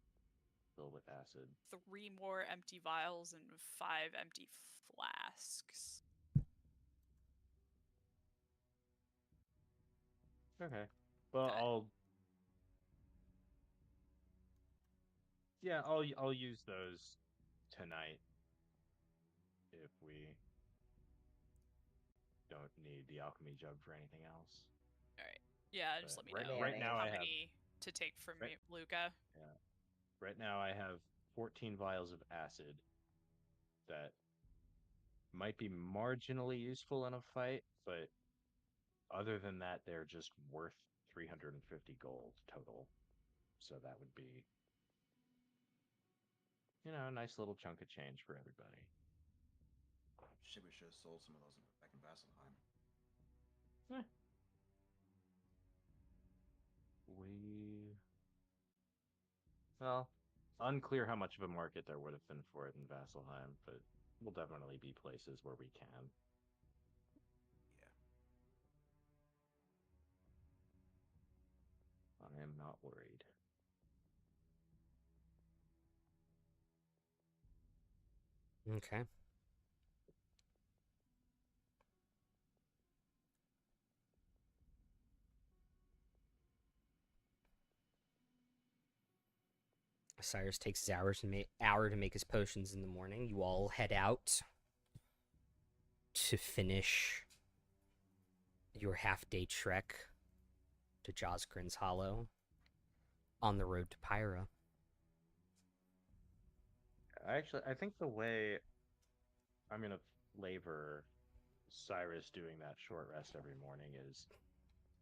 fill with acid. 3 more empty vials and 5 empty flasks. Okay. Well, I'll use those tonight if we don't need the alchemy jug for anything else. Alright. Yeah, just But let me right- know right now how I have- many to take from right- Luca. Right now I have 14 vials of acid that might be marginally useful in a fight, but other than that, they're just worth 350 gold total. So that would be, a nice little chunk of change for everybody. Shit, we should have sold some of those back in Vasselheim. Well, unclear how much of a market there would have been for it in Vasselheim, but will definitely be places where we can. I am not worried. Okay. Cyrus takes his hour to make his potions in the morning. You all head out to finish your half-day trek to Josgrin's Hollow on the road to Pyrah. Actually, I think the way I'm gonna flavor Cyrus doing that short rest every morning is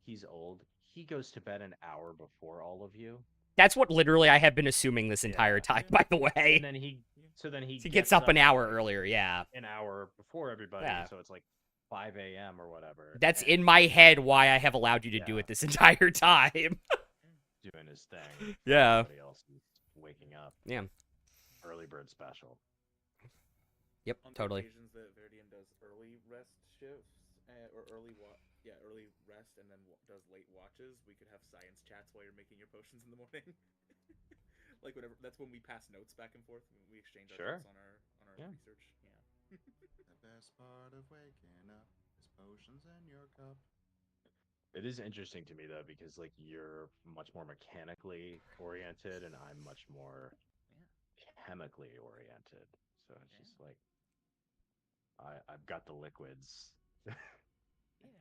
he's old. He goes to bed an hour before all of you. That's what literally I have been assuming this entire time, by the way. And then he He gets up an hour earlier, yeah. An hour before everybody, Yeah. so it's like 5 a.m. or whatever. That's and in my head why I have allowed you to do Yeah. it this entire time. doing his thing. Yeah. Everybody else is waking up. Yeah. Early bird special. Yep, On totally. the occasions that Verdian does early rest shifts, or early rest and then does late watches, we could have science chats while you're making your potions in the morning. Like whatever. That's when we pass notes back and forth. We exchange our Sure. notes on our Yeah. research. Yeah. The best part of waking up is potions in your cup. It is interesting to me though, because like you're much more mechanically oriented and I'm much more chemically oriented. So it's just like I've got the liquids.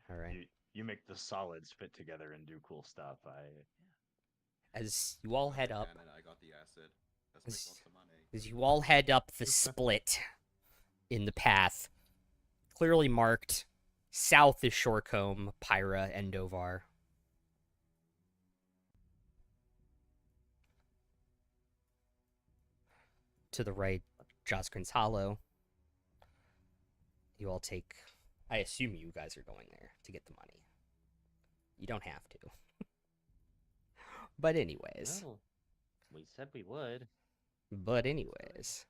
All right. You make the solids fit together and do cool stuff. As you all head up, And I got the acid. Let's make lots of money. as you all head up the split in the path, clearly marked, south is Shorecombe, Pyrah, and Dovar. To the right, Josgrin's Hollow. You all take... I assume you guys are going there to get the money. You don't have to. But anyways. Well, we said we would. But anyways.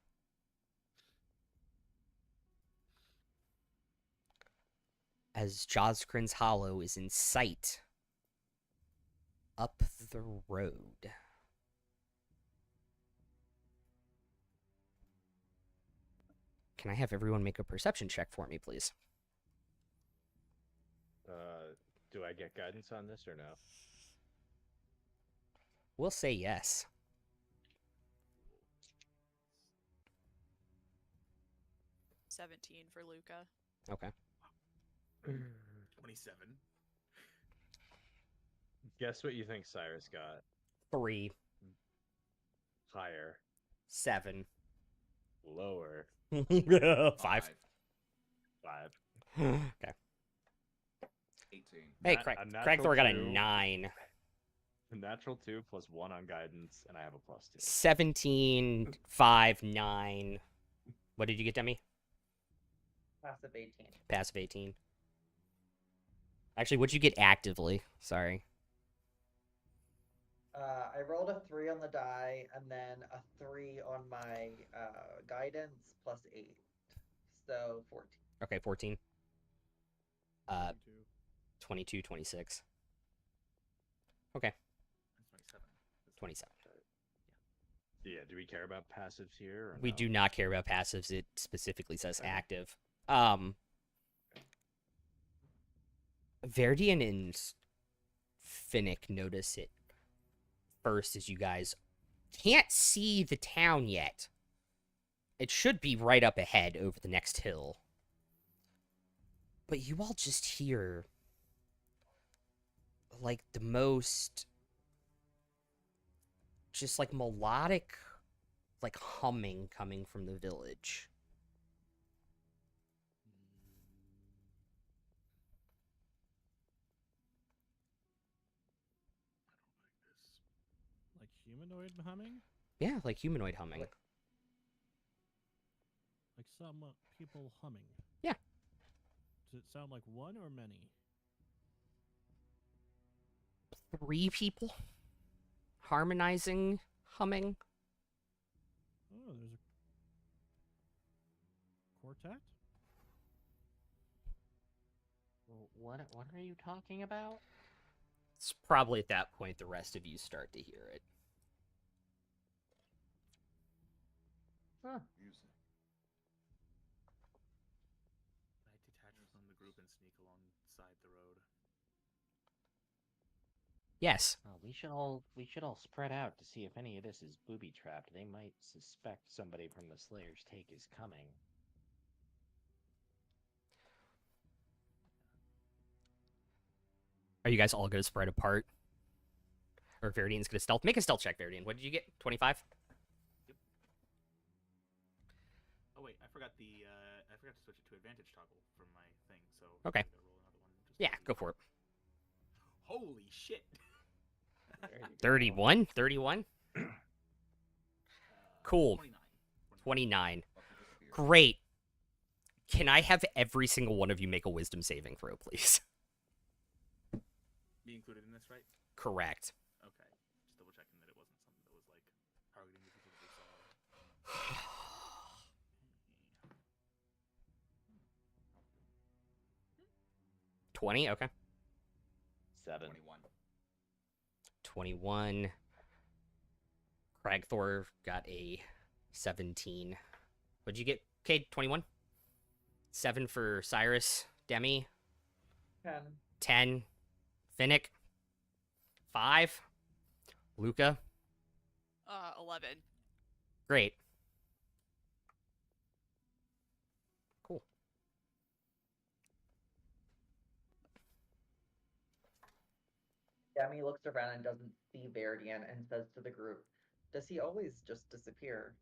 As Josgrin's Hollow is in sight up the road. Can I have everyone make a perception check for me, please? Do I get guidance on this or no? We'll say yes. 17 for Luca. Okay. 27. Guess what you think Cyrus got? 3, Higher. 7, Lower. 5. 5. Okay. 18. Hey, A natural Cragthor got a 2. 9. A natural 2 plus 1 on guidance, and I have a plus 2. 17, 5, 9. What did you get, Demi? Passive 18. Passive 18. Actually, what'd you get actively? Sorry. I rolled a 3 on the die, and then a 3 on my guidance, plus 8. So 14. Okay, 14. 22. 22, 26. Okay, 27. 27. Yeah, do we care about passives here? Or We no? do not care about passives. It specifically says Okay. active. Verdian and Finnick notice it first as you guys can't see the town yet. It should be right up ahead over the next hill. But you all just hear like the most just like melodic like humming coming from the village. Like humanoid humming? Yeah, like humanoid humming. Like some people humming? Yeah. Does it sound like one or many? 3 people harmonizing, humming. Oh, there's a quartet? What are you talking about? It's probably at that point the rest of you start to hear it. Huh. Music. I detach from the group and sneak alongside the road. Yes. Well, we should all spread out to see if any of this is booby trapped. They might suspect somebody from the Slayer's Take is coming. Are you guys all going to spread apart? Or Veridian's going to stealth? Make a stealth check, Veridian. What did you get? 25? Oh wait, I forgot to switch it to advantage toggle from my thing. So Okay. I gotta roll another one. Just Yeah, to go see. for it. Holy shit! There you go. 31? 31? Cool. 29. 29. Fuck, it disappeared. Great. Can I have every single one of you make a wisdom saving throw, please? Be included in this, right? Correct. Okay. Just double checking that it wasn't something that was like targeting the people that they saw. 20? Okay. 7. 21. 21. Cragthor got a 17. What'd you get, Cade? 21? 7 for Cyrus. Demi? 10. 10. Finnick? 5. Luca? 11. Great. Cool. Demi looks around and doesn't see Veridian and says to the group, "Does he always just disappear?"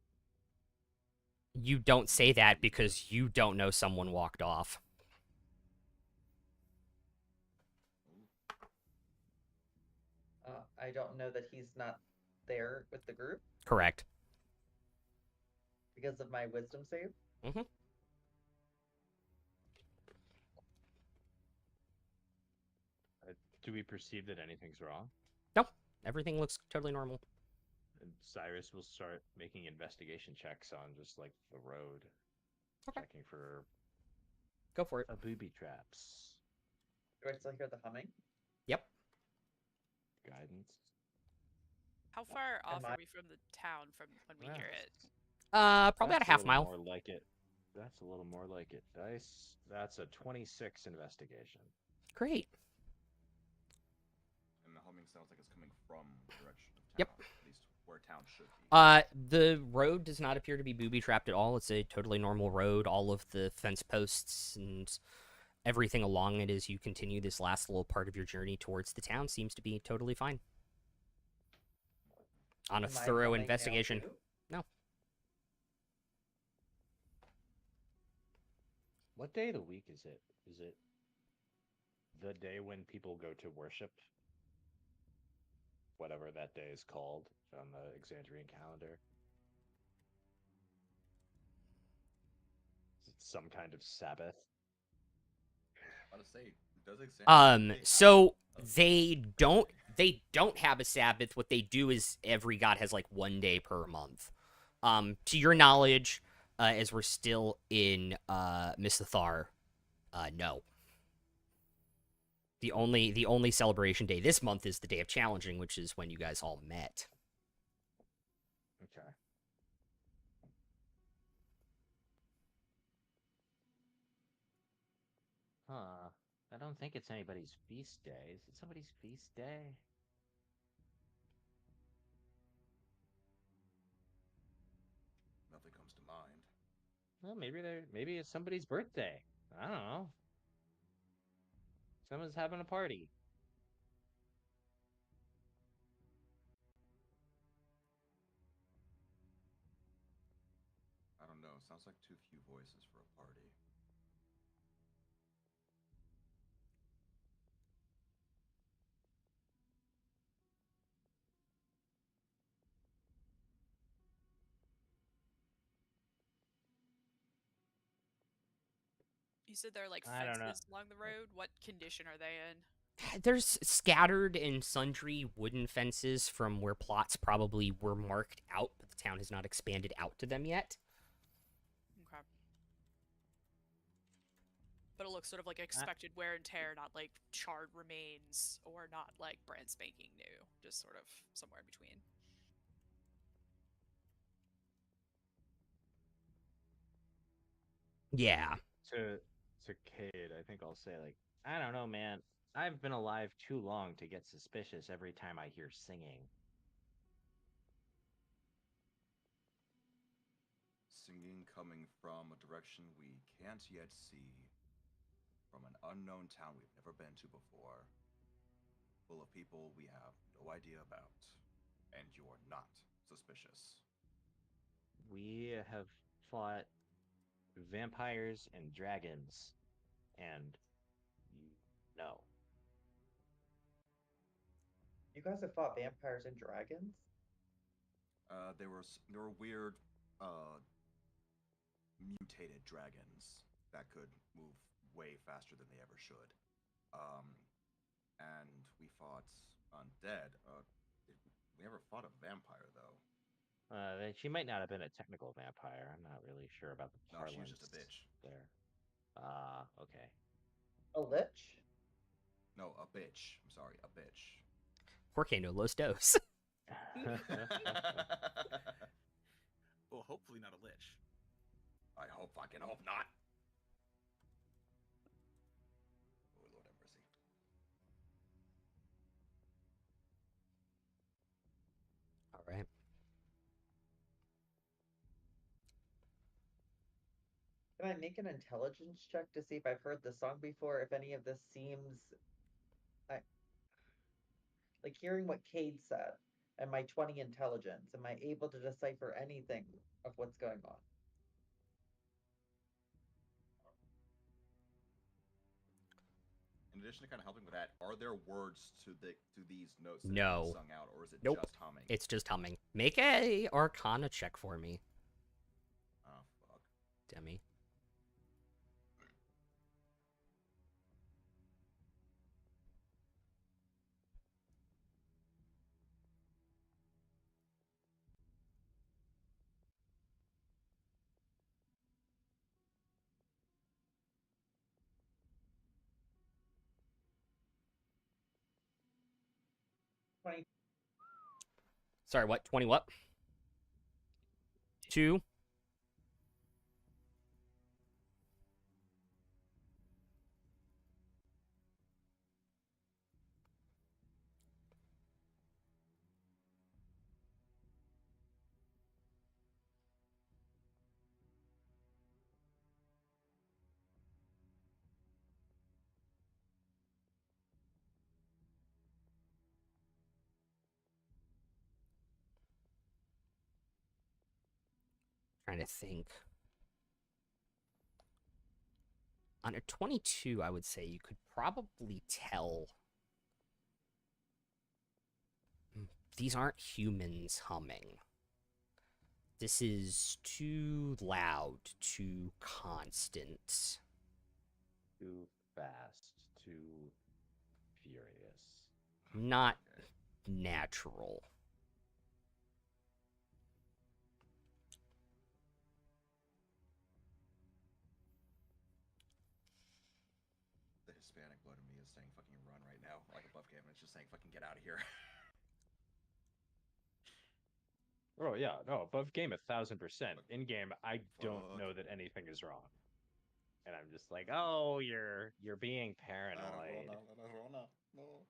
You don't say that because you don't know someone walked off. I don't know that he's not there with the group Correct. because of my wisdom save. Do we perceive that anything's wrong? Everything looks totally normal. And Cyrus will start making investigation checks on just like the road, Okay. checking for Go for it. booby traps, Do I still hear the humming? Yep. guidance. How far off I- are we from the town from when we hear it? Probably about a That's half little mile. More like it. That's a little more like it. Dice. That's a 26 investigation. Great. And the humming sounds like it's coming from the direction of town. Yep. At least where town should be. The road does not appear to be booby trapped at all. It's a totally normal road. All of the fence posts and everything along it as you continue this last little part of your journey towards the town seems to be totally fine. On a Am I thorough humming now investigation. too? What day of the week is it? Is it the day when people go to worship? Whatever that day is called on the Exandrian calendar. Is it some kind of Sabbath? I was about to say, does examine So they don't have a Sabbath. What they do is every god has like one day per month. To your knowledge, as we're still in Misthathar, no. The only celebration day this month is the day of challenging, which is when you guys all met. Okay. Huh. I don't think it's anybody's feast day. Is it somebody's feast day? Nothing comes to mind. Well, maybe it's somebody's birthday. I don't know. Someone's having a party. I don't know. Sounds like too few voices for a party. You said there are like I don't know. fences along the road. What condition are they in? There's scattered and sundry wooden fences from where plots probably were marked out, but the town has not expanded out to them yet. Okay. But it looks sort of like expected wear and tear, not like charred remains or not like brand spanking new. Just sort of somewhere in between. Yeah. To Cade, I think I'll say like, I don't know, man. I've been alive too long to get suspicious every time I hear singing. Singing coming from a direction we can't yet see, from an unknown town we've never been to before, full of people we have no idea about, and you're not suspicious. We have fought vampires and dragons, and no. You guys have fought vampires and dragons? There were weird, mutated dragons that could move way faster than they ever should. And we fought undead. We never fought a vampire though. She might not have been a technical vampire. I'm not really sure about the No, parlance she was just a bitch. there. Okay. A lich? No, a bitch. I'm sorry, a bitch. Porque no los dos. Well, hopefully not a lich. I fucking hope not. Oh, Lord have mercy. All right. Can I make an intelligence check to see if I've heard the song before? If any of this seems like hearing what Cade said and my 20 intelligence, am I able to decipher anything of what's going on? In addition to kind of helping with that, are there words to these notes that No. are being sung out, or is it Nope. just humming? It's just humming. Make a Arcana check for me, Oh fuck. Demi. Sorry, what? 20 what? 2? Trying to think. On a 22, I would say you could probably tell these aren't humans humming. This is too loud, too constant. Too fast, too furious. Not Okay. natural. The Hispanic blood in me is saying fucking run right now, like above game. It's just saying fucking get out of here. Oh yeah, no, above game 1000%. In game, I don't Fuck. know that anything is wrong, and I'm just like, oh, you're being paranoid, No.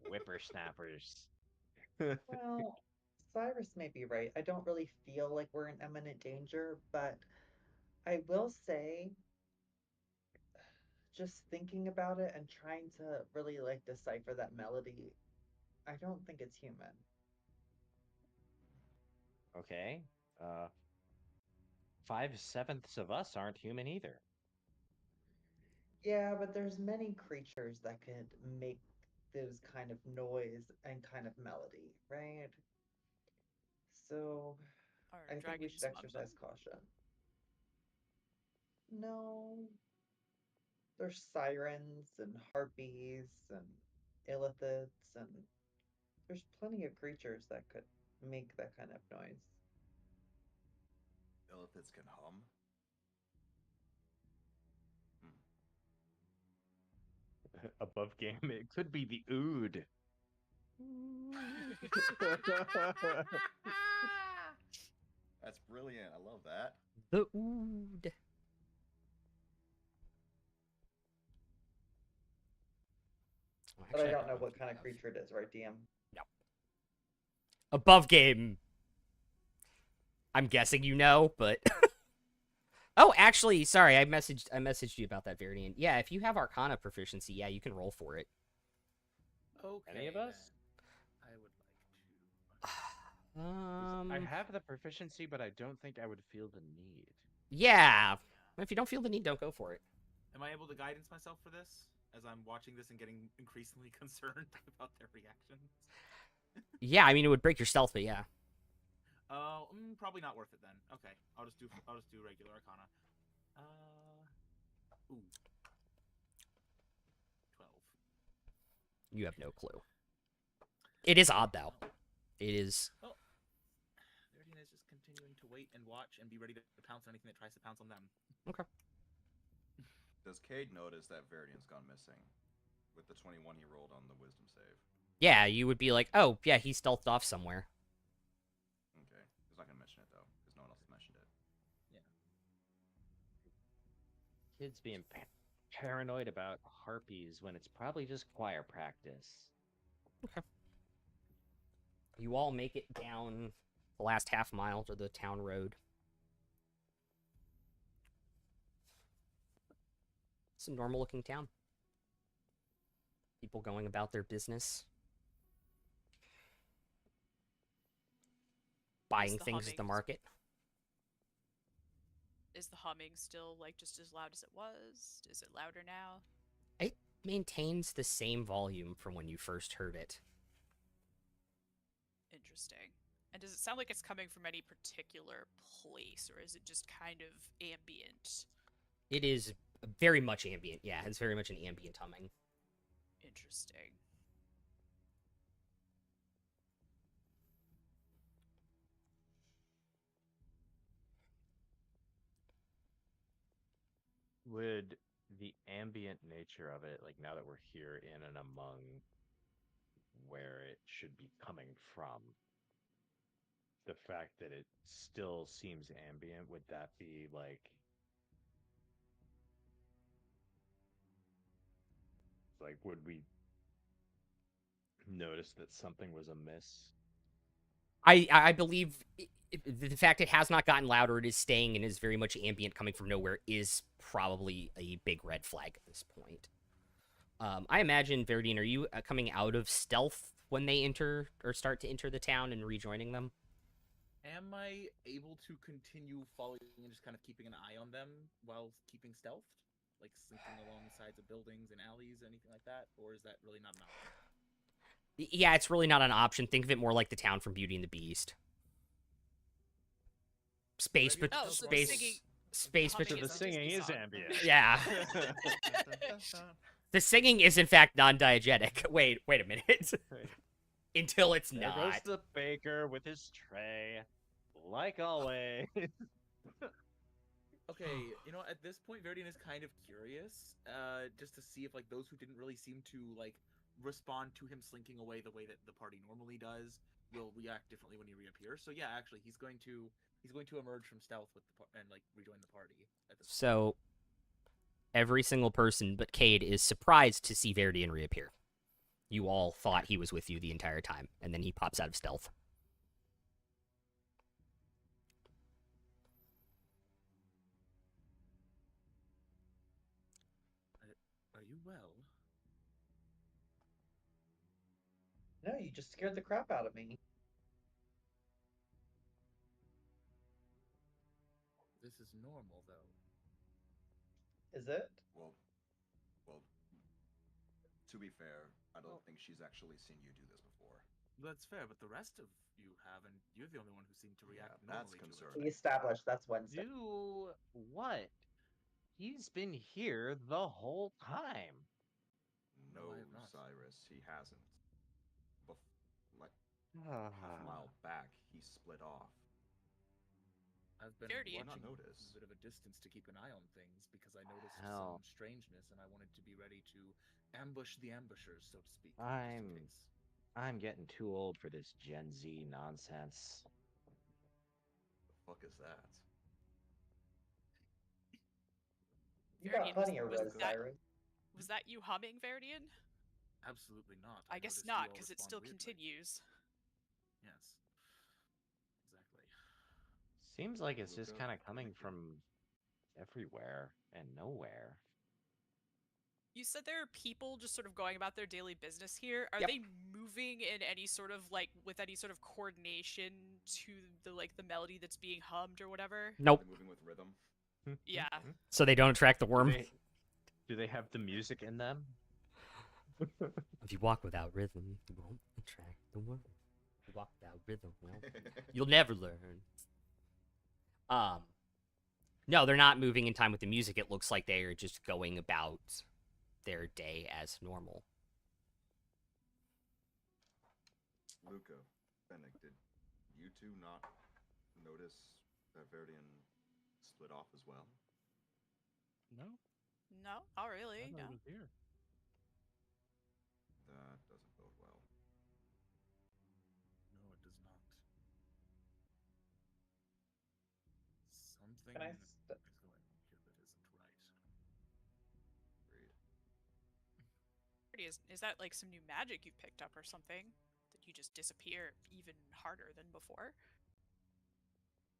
whippersnappers. Well, Cyrus may be right. I don't really feel like we're in imminent danger, but I will say, just thinking about it and trying to really like decipher that melody, I don't think it's human. Okay, 5/7 of us aren't human either. Yeah, but there's many creatures that could make those kind of noise and kind of melody, right? So Are I think we should dragons among them? exercise caution. No, there's sirens and harpies and illithids, and there's plenty of creatures that could make that kind of noise. Illithids can hum. Above game, it could be the ood. That's brilliant. I love that. The ood. Oh, But I actually, don't know can what do kind of that. creature it is, right, DM? Above game. I'm guessing you know, but oh, actually, sorry, I messaged you about that, Varian. Yeah, if you have Arcana proficiency, yeah, you can roll for it. Okay. Any of us? then. I would like to. 'Cause I have the proficiency, but I don't think I would feel the need. Yeah. If you don't feel the need, don't go for it. Am I able to guidance myself for this as I'm watching this and getting increasingly concerned about their reactions? Yeah, I mean it would break your stealth, but yeah. Probably not worth it then. Okay, I'll just do regular Arcana. Ooh, 12. You have no clue. It is odd though. It is. Well, Veridian is just continuing to wait and watch and be ready to pounce on anything that tries to pounce on them. Okay. Does Cade notice that Veridian's gone missing with the 21 he rolled on the wisdom save? Yeah, you would be like, oh, yeah, he stealthed off somewhere. Okay. He's not going to mention it, though, because no one else has mentioned it. Kids being paranoid about harpies when it's probably just choir practice. You all make it down the last half mile to the town road. It's a normal looking town. People going about their business. Buying the things at the humming- market. Is the humming still like just as loud as it was? Is it louder now? It maintains the same volume from when you first heard it. Interesting. And does it sound like it's coming from any particular place, or is it just kind of ambient? It is very much ambient. Yeah, it's very much an ambient humming. Interesting. Would the ambient nature of it, like now that we're here in and among where it should be coming from, the fact that it still seems ambient, would that be like would we notice that something was amiss? I believe the fact it has not gotten louder, it is staying and is very much ambient coming from nowhere is probably a big red flag at this point. I imagine, Veridian, are you coming out of stealth when they enter or start to enter the town and rejoining them? Am I able to continue following and just kind of keeping an eye on them while keeping stealth? Like slinking along the sides of buildings and alleys, anything like that? Or is that really not an option? Yeah, it's really not an option. Think of it more like the town from Beauty and the Beast. Space, but Oh, so the space, singing- space, humming but So the is a singing Disney is song. ambient. yeah. The singing is in fact non-diegetic. Wait a minute. Until it's There not. goes the baker with his tray, like always. Okay, at this point, Veridian is kind of curious, just to see if, like, those who didn't really seem to, like, respond to him slinking away the way that the party normally does will react differently when he reappears. So yeah, actually, he's going to emerge from stealth with and, like, rejoin the party at this point. So, every single person but Cade is surprised to see Veridian reappear. You all thought he was with you the entire time, and then he pops out of stealth. Are you well? No, you just scared the crap out of me. This is normal, though. Is it? Well, to be fair, I don't think she's actually seen you do this before. That's fair, but the rest of you have, and you're the only one who seemed to react Yeah, that's normally to concerning. We established that's Wednesday. Do what? He's been here the whole time. No, I have not. Cyrus, he hasn't. Like half a mile back, he split off. I've been Verdian. Why not watching notice? from a bit of a distance to keep an eye on things because I noticed Hell. some strangeness and I wanted to be ready to ambush the ambushers, so to speak. just in I'm case. I'm getting too old for this Gen Z nonsense. The fuck is that? You got Verdian, plenty of was res, that Cyrus. was that you humming, Verdian? Absolutely not. I guess noticed not, you all because it respond still weirdly. continues. Yes. Exactly. Seems like it's just Luca, kind of thank coming you. from everywhere and nowhere. You said there are people just sort of going about their daily business here. Are Yep. they moving in any sort of with any sort of coordination to the melody that's being hummed or whatever? Nope. They're moving with rhythm. Yeah. So they don't attract the Do worm. do they have the music in them? If you walk without rhythm, you won't attract the worm. If you walk without rhythm, well, you'll never learn. No, they're not moving in time with the music. It looks like they are just going about their day as normal. Luca, Fennec, did you two not notice that Verdian split off as well? No, No, not I really. thought No. he was here. That doesn't bode well. No, it does not. Something Can I is going on here that isn't right. Agreed. Is that like some new magic you've picked up or something? That you just disappear even harder than before?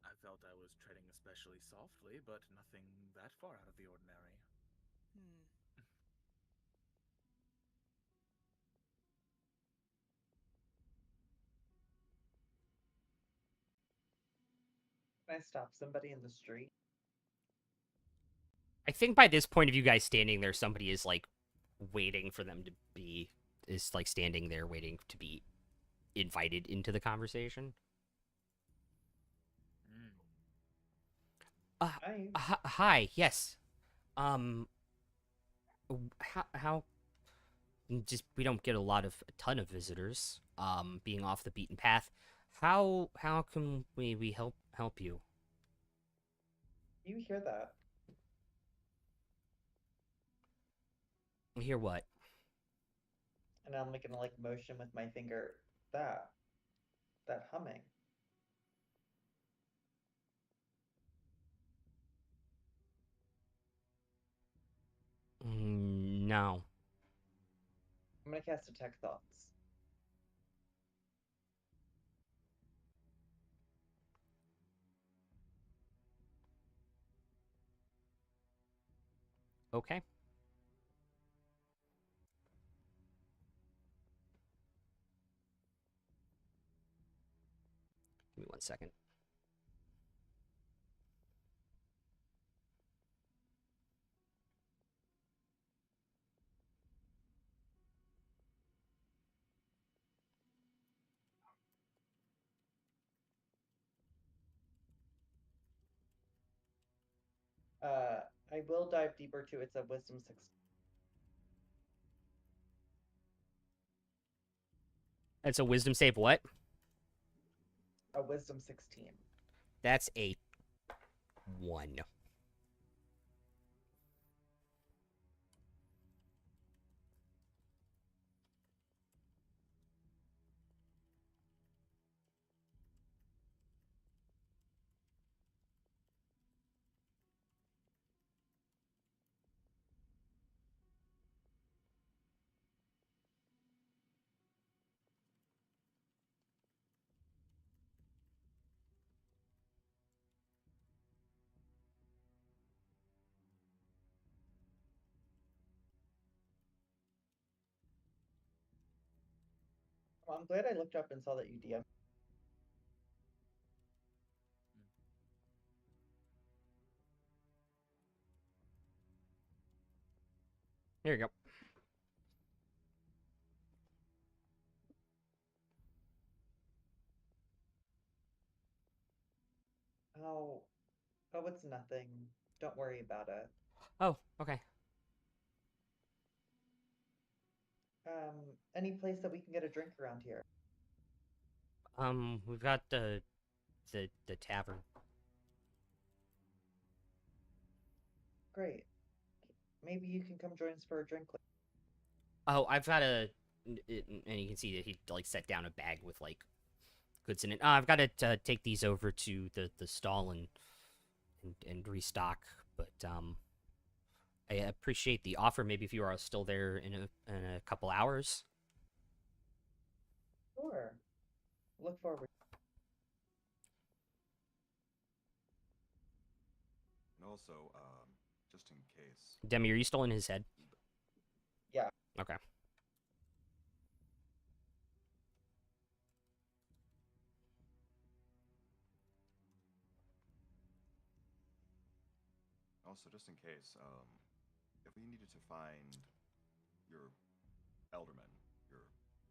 I felt I was treading especially softly, but nothing that far out of the ordinary. Hmm. Can I stop somebody in the street? I think by this point of you guys standing there, somebody is like waiting for them to be standing there waiting to be invited into the conversation. Hi, yes. How just we don't get a ton of visitors. Being off the beaten path. How can we help you? You hear that? Hear what? And I'm making like motion with my finger. That humming. No. I'm gonna cast Detect Thoughts. Okay. Give me 1 second. I will dive deeper too. It's a Wisdom 6. It's a wisdom save. What? A Wisdom 16. That's a 1. Well, I'm glad I looked up and saw that you DM. Here you go. Oh, it's nothing. Don't worry about it. Oh, okay. Any place that we can get a drink around here? We've got the tavern. Great. Maybe you can come join us for a drink. Oh, I've got a, and you can see that he like set down a bag with like goods in it. I've got to take these over to the stall and restock. But I appreciate the offer. Maybe if you are still there in a couple hours. Sure. Look forward. And also, just in case. Demi, are you still in his head? Yeah. Okay. Also, just in case, if we needed to find your elderman, your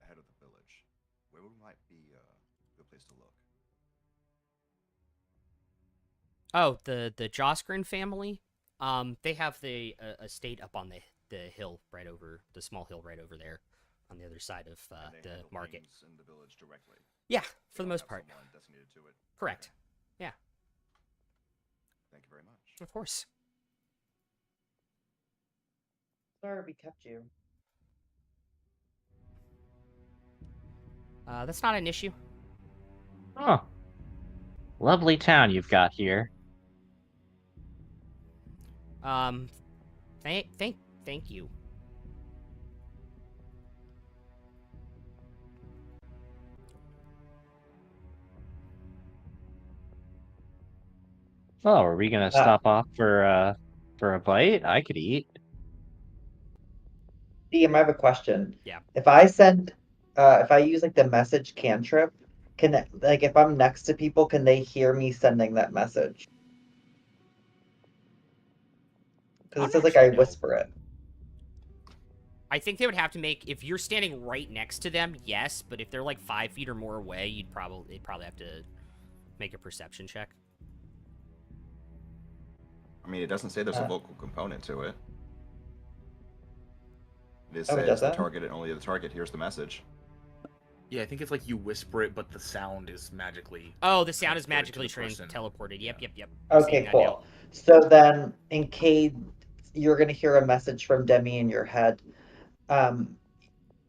head of the village, where might be a good place to look? Oh, the Joskrin family. They have the estate up on the hill right over the small hill right over there, on the other side of And they the handle market. things in the village directly. Yeah, They for the don't most have part. someone designated to it. Correct. Okay. Yeah. Thank you very much. Of course. Sorry we kept you. That's not an issue. Oh, lovely town you've got here. Thank you. Oh, are we gonna stop off for a bite? I could eat. DM, I have a question. Yeah. If I use like the message cantrip, like if I'm next to people, can they hear me sending that message? Because it says like I whisper it. I think they would have to make, if you're standing right next to them, yes, but if they're like 5 feet or more away, they'd probably have to make a perception check. I mean, it doesn't say there's a Uh. vocal component to it. It Oh, it says the doesn't? target and only the target hears the message. Yeah, I think it's like you whisper it, but the sound is magically. Oh, the sound is transported to magically the person. teleported. Yep, Yeah. yep. I'm seeing Okay, that cool. now. So then, in Cade, you're gonna hear a message from Demi in your head.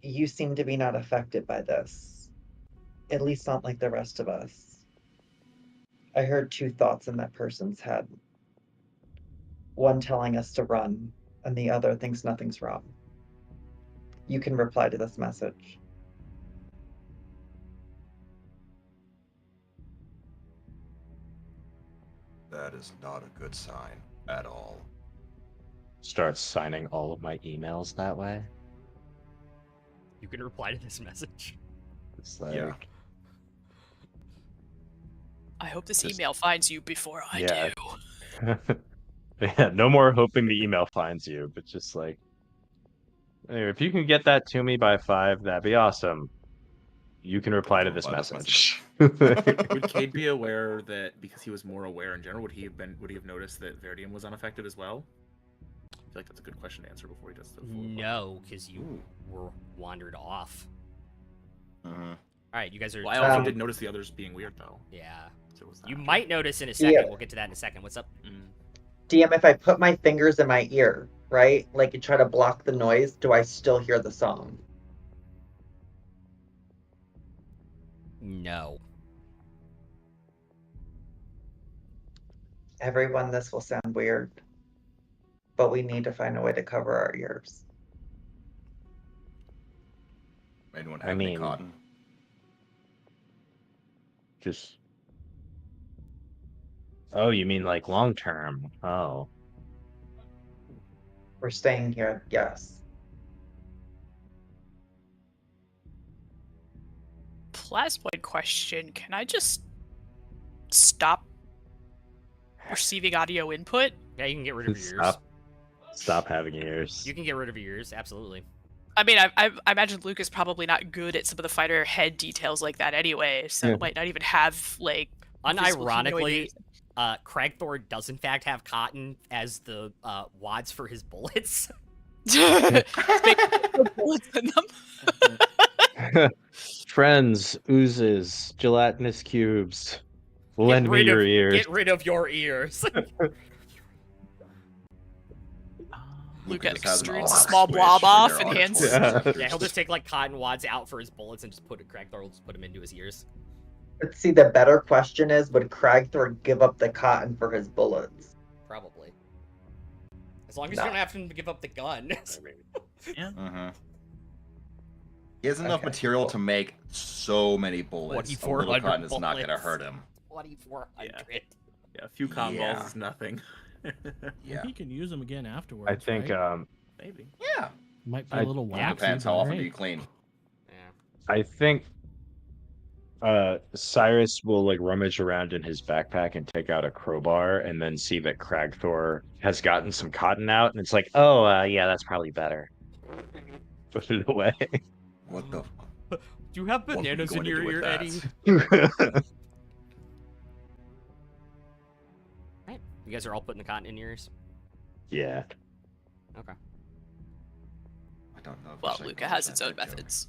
You seem to be not affected by this. At least not like the rest of us. I heard 2 thoughts in that person's head. One telling us to run, and the other thinks nothing's wrong. You can reply to this message. That is not a good sign at all. Start signing all of my emails that way. You can reply to this message. It's like, Yeah. I hope this Just- email finds you before I Yeah. do. yeah, no more hoping the email finds you, but just like, anyway, if you can get that to me by 5, that'd be awesome. You can reply to this message. Would Cade be aware that because he was more aware in general, would he have noticed that Verdium was unaffected as well? I feel like that's a good question to answer before he does the full report. No, because you Ooh. were wandered off. Mm-hmm. All right, you guys are. Well, I also Um, did notice the others being weird though. Yeah. So it was You that. might notice in a second. Yeah. We'll get to that in a second. What's up? DM, if I put my fingers in my ear, right, like and try to block the noise, do I still hear the song? No. Everyone, this will sound weird, but we need to find a way to cover our ears. Anyone I have any mean- cotton? Just. Oh, you mean like long term? Oh. We're staying here, yes. Plasmoid question. Can I just stop receiving audio input? Yeah, you can get rid of your ears. Stop having ears. You can get rid of your ears. Absolutely. I mean, I imagine Luke is probably not good at some of the fighter head details like that anyway, so Yeah. it might not even have, like, visible humanoid Unironically, ears. Cragthor does in fact have cotton as the wads for his bullets. Bullets in them. Friends, oozes, gelatinous cubes. Lend me your ears. Get rid of your ears. Luca just has an extrudes a awesome small squish blob for off their and hands. auditory Yeah, he'll just take like cotton wads out for his bullets and just Cragthor will just put them into his ears. But see, the better question is, would Cragthor give up the cotton for his bullets? Probably. As long as you don't have him to give up the gun. Yeah. Mm-hmm. He has enough Okay, material to make so many bullets. A little 2,400 cotton is not going to bullets. hurt him. 2,400. Yeah, a few cotton Yeah. balls is nothing. Yeah. He can use them again afterwards. I think right? Maybe. Yeah. Might be I- a little yeah, waxy. Depends how but often hey. do you clean. Yeah. I think Cyrus will like rummage around in his backpack and take out a crowbar and then see that Cragthor has gotten some cotton out and it's like, oh yeah, that's probably better. Put it away. What the? Do you have What are we bananas in going to your do with ear, that? Eddie? Right. You guys are all putting the cotton in your ears? Yeah. Okay. I don't know. If Well, I should Luca go has with its that own joke. methods.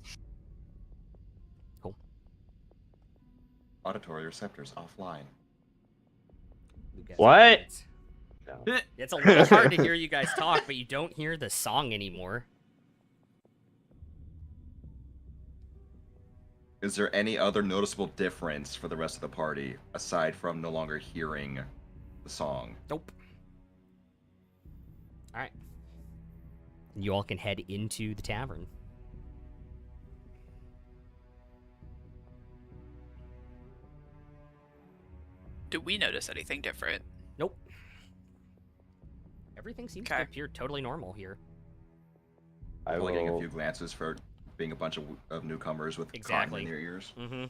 Auditory receptors offline. Lucas. What? It's a little hard to hear you guys talk, but you don't hear the song anymore. Is there any other noticeable difference for the rest of the party aside from no longer hearing the song? Nope. Alright. You all can head into the tavern. Do we notice anything different? Nope. Everything seems to Okay. appear totally normal here. I Probably getting a will. few glances for being a bunch of newcomers with cotton Exactly. in their ears. Mm-hmm.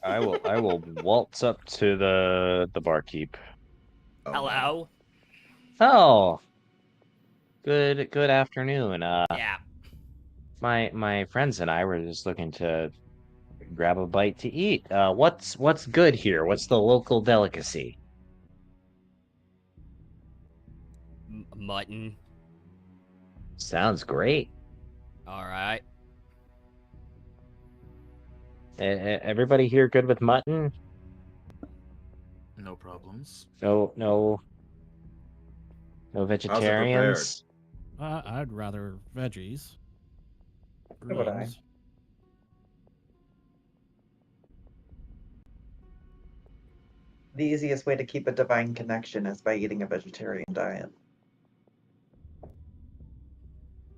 I will waltz up to the barkeep. Oh, Hello? Oh. Good afternoon. Yeah. My friends and I were just looking to grab a bite to eat. What's good here? What's the local delicacy? Mutton. Sounds great. Alright. Everybody here good with mutton? No problems. No vegetarians? I'd rather veggies. So would I. Greens. The easiest way to keep a divine connection is by eating a vegetarian diet.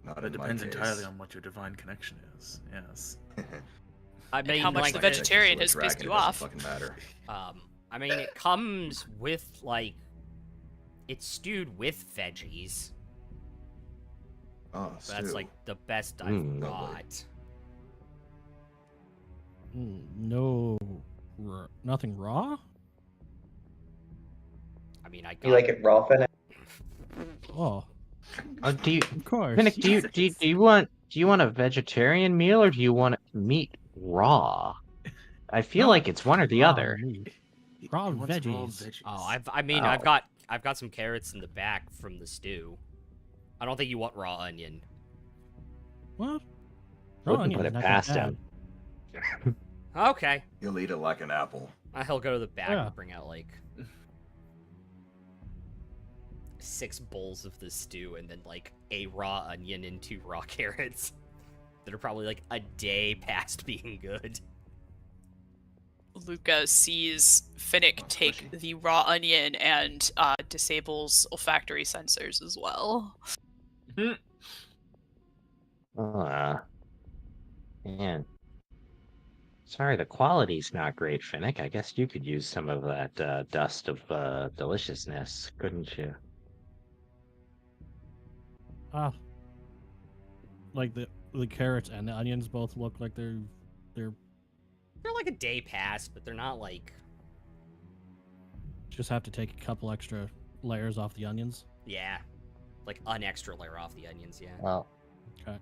Not It in my depends case. entirely on what your divine connection is. Yes. I mean, how much like, the Connection vegetarian to a has pissed dragon, you it doesn't off. Fucking matter. I mean, it comes with, like, it's stewed with veggies. Oh, So that's, stew. like, the best I've Mm, lovely. got. No, nothing raw. I mean, I got... You like it raw, Fennec? Oh, Do you, of course. Finnick, do you want a vegetarian meal or do you want meat raw? I feel No, like it's one or the raw other. meat. He Raw wants veggies. Oh, I've got some carrots in the back from the stew. I don't think you want raw onion. What? Raw Wouldn't onion put is it not past that him. Okay. You'll eat it like an apple. He'll go to the back Yeah. and bring out, like, 6 bowls of the stew and then, like, a raw onion and 2 raw carrots that are probably, like, a day past being good. Luca sees Finnick Oh, take squishy. the raw onion and disables olfactory sensors as well. Man. Sorry, the quality's not great, Finnick. I guess you could use some of that dust of deliciousness, couldn't you? Like the carrots and the onions both look like they're They're, like, a day past, but they're not, like... just have to take a couple extra layers off the onions. Yeah. Like, an extra layer off the onions, yeah.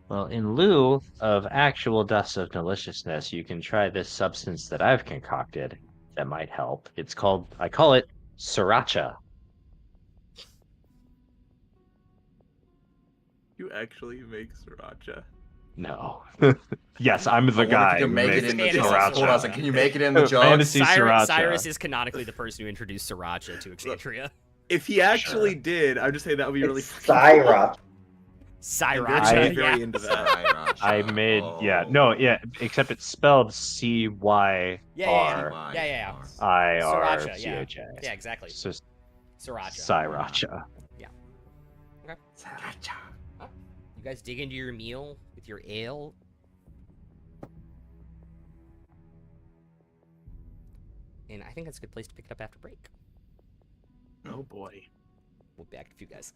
Well, in lieu of actual dust of deliciousness, you can try this substance that I've concocted that might help. I call it sriracha. You actually make sriracha? No. Yes, I'm I the wonder if guy. you can who make it makes in the Fantasy jug. sriracha. Hold on a second. Can you make it in the jug? Fantasy sriracha. Cyrus is canonically the person who introduced sriracha to Exandria. If he actually did, I would just say that would be really It's fucking cool. Syrup. And Sriracha, they're yeah. very into that. Sriracha. I made Oh. no, except it's spelled CYR Yeah. Sriracha, yeah. IRCHA. Yeah, exactly. It's just Sriracha. sriracha. Sriracha. You guys dig into your meal with your ale. And I think that's a good place to pick it up after break. Oh boy. We'll be back in a few, guys.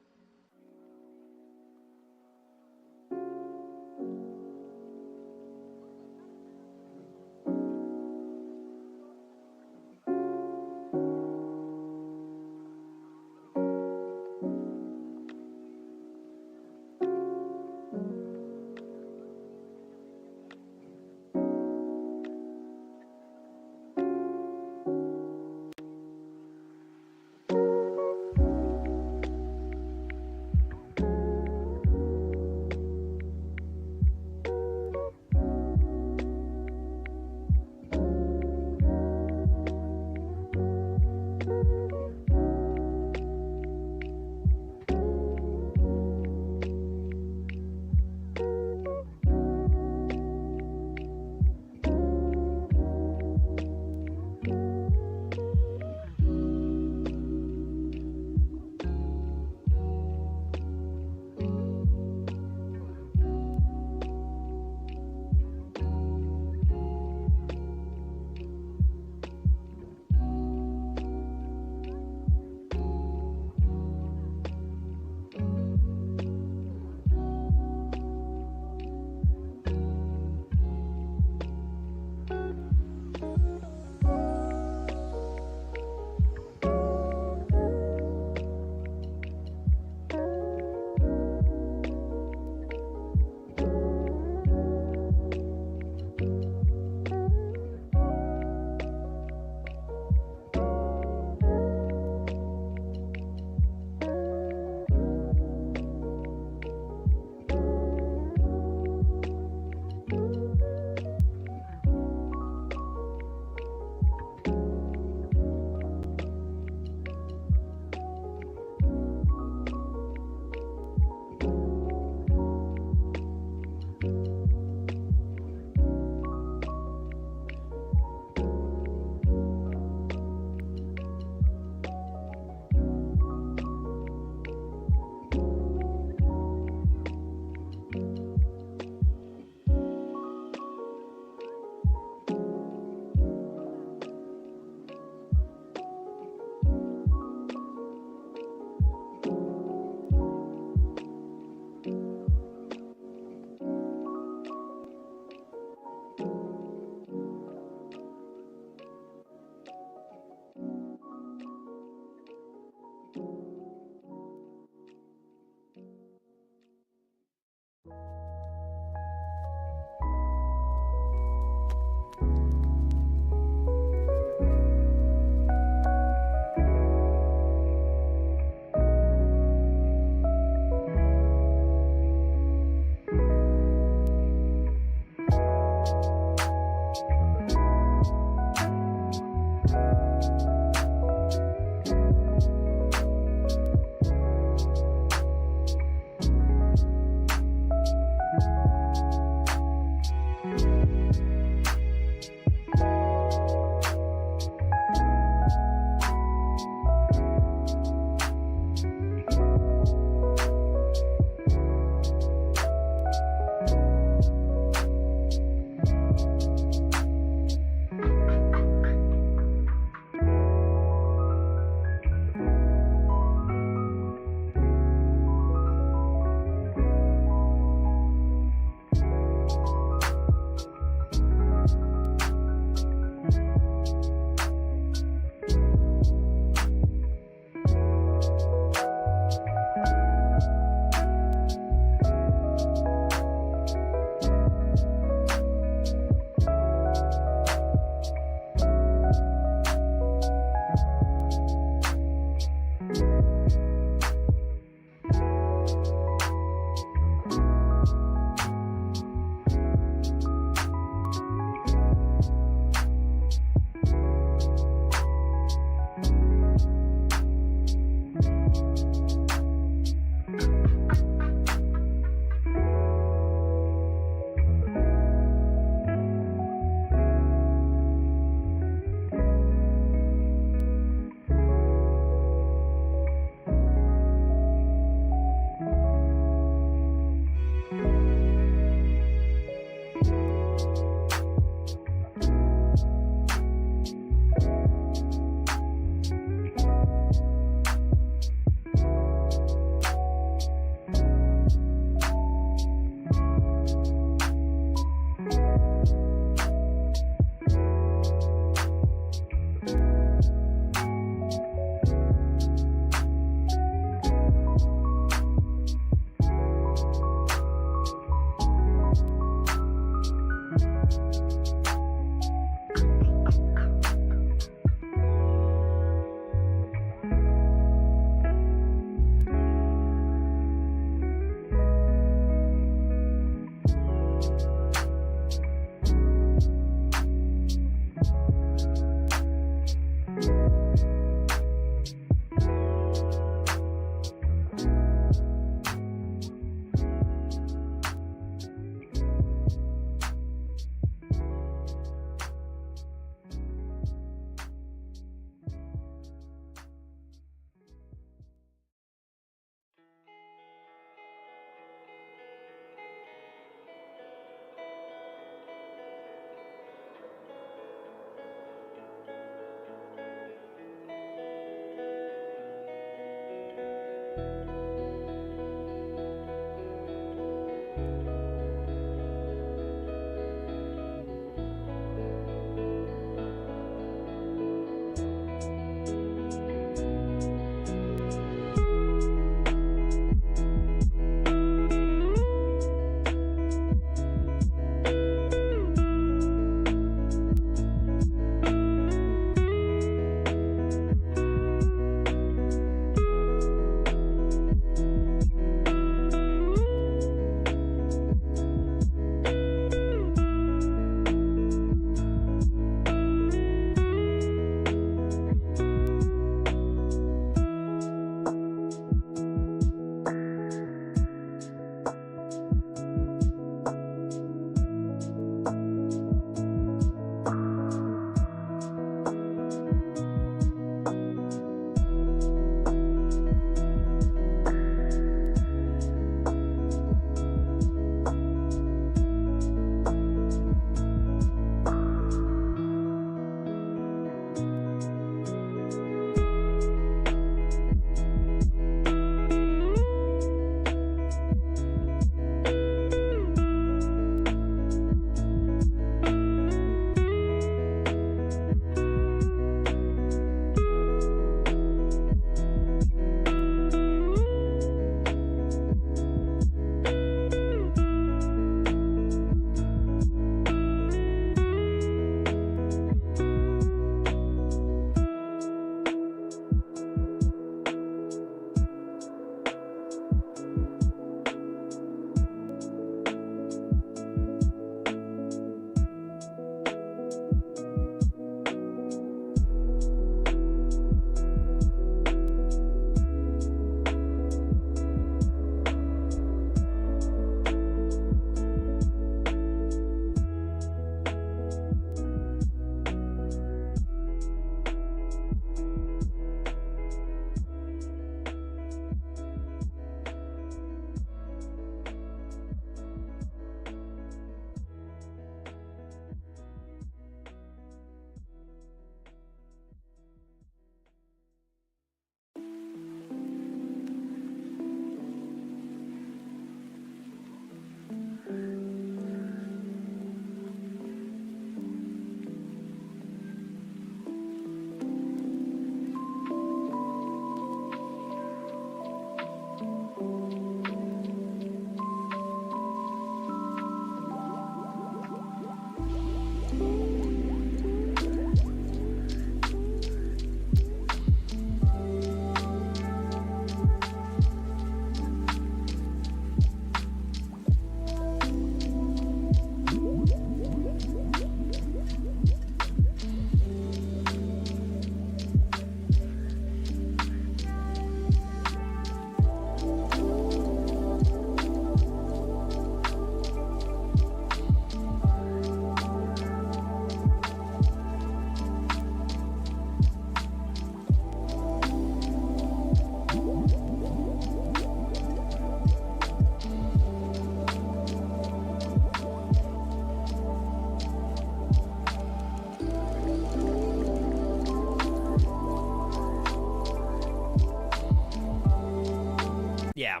Yeah.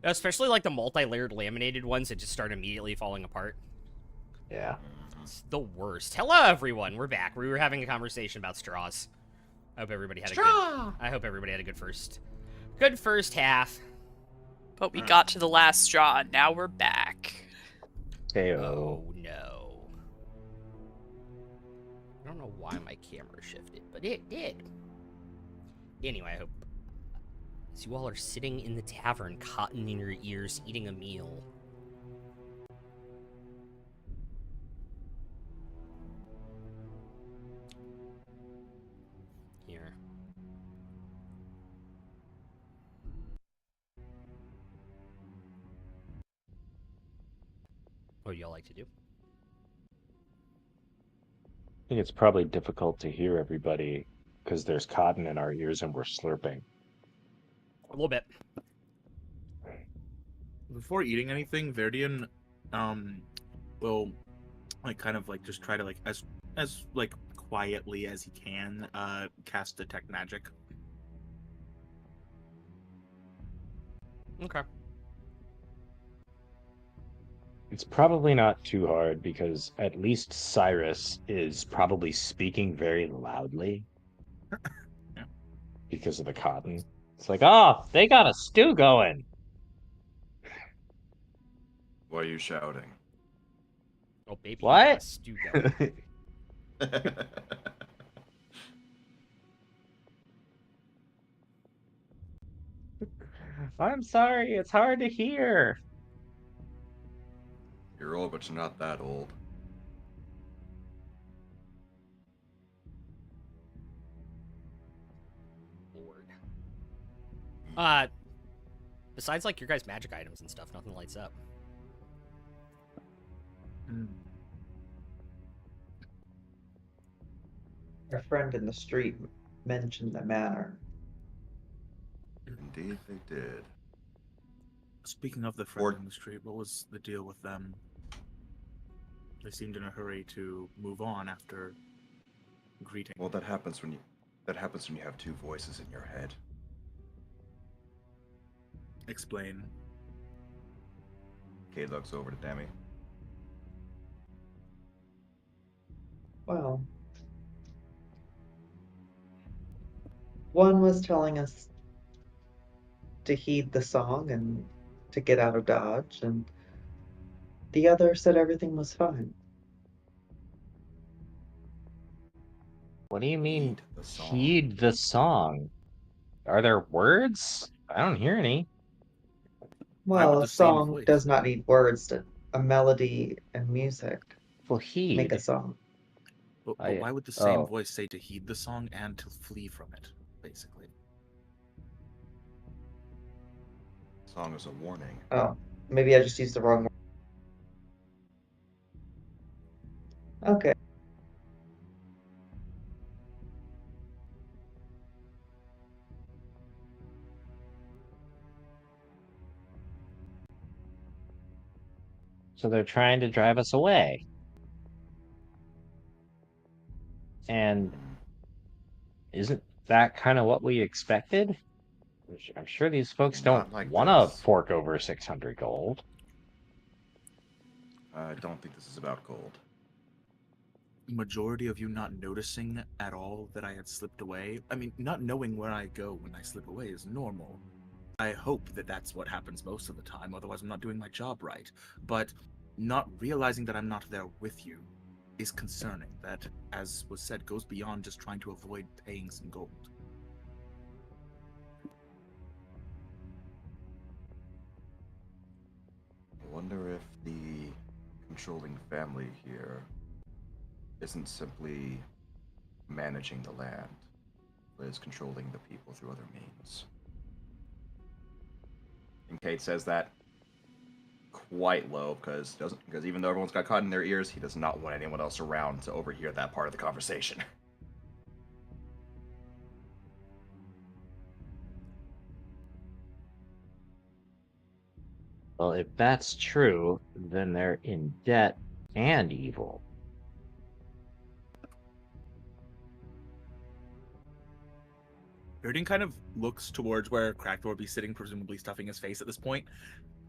Especially like the multi-layered laminated ones that just start immediately falling apart. Yeah. It's the worst. Hello, everyone. We're back. We were having a conversation about straws. I hope everybody had a good first half. But we got to the last straw, and now we're back. Heyo. Oh no. I don't know why my camera shifted, but it did. Anyway, I hope as you all are sitting in the tavern, cotton in your ears, eating a meal. Here. What do y'all like to do? I think it's probably difficult to hear everybody because there's cotton in our ears and we're slurping. A little bit. Before eating anything, Verdian will like kind of like just try to like as like quietly as he can cast detect magic. Okay. It's probably not too hard because at least Cyrus is probably speaking very loudly Yeah. because of the cotton. It's like, oh, they got a stew going. Why are you shouting? Oh, baby, you What? got a stew going. I'm sorry, it's hard to hear. You're old, but you're not that old. Lord. Besides like your guys' magic items and stuff, nothing lights up. Our friend in the street mentioned the manor. Indeed, they did. Speaking of the friend in the street, what was the deal with them? They seemed in a hurry to move on after greeting. Well, that happens when you have two voices in your head. Explain. Kate looks over to Demi. Well, one was telling us to heed the song and to get out of Dodge, and the other said everything was fine. What do you mean, Heed the song. heed the song? Are there words? I don't hear any. Why Well, would a the same song voice? does not need words. A melody and music Well, make a heed. song. But I- why would the same oh. voice say to heed the song and to flee from it, basically? Song is a warning. Oh, maybe I just used the wrong word. Okay. So they're trying to drive us away. And isn't that kind of what we expected? I'm sure these folks Not don't like want to this. fork over 600 gold. I don't think this is about gold. Majority of you not noticing at all that I had slipped away. I mean, not knowing where I go when I slip away is normal. I hope that that's what happens most of the time, otherwise I'm not doing my job right. But not realizing that I'm not there with you is concerning. That, as was said, goes beyond just trying to avoid paying some gold. I wonder if the controlling family here isn't simply managing the land, but is controlling the people through other means. And Kate says that quite low because even though everyone's got caught in their ears, he does not want anyone else around to overhear that part of the conversation. Well, if that's true, then they're in debt and evil. Verdine kind of looks towards where Crackthor would be sitting, presumably stuffing his face at this point,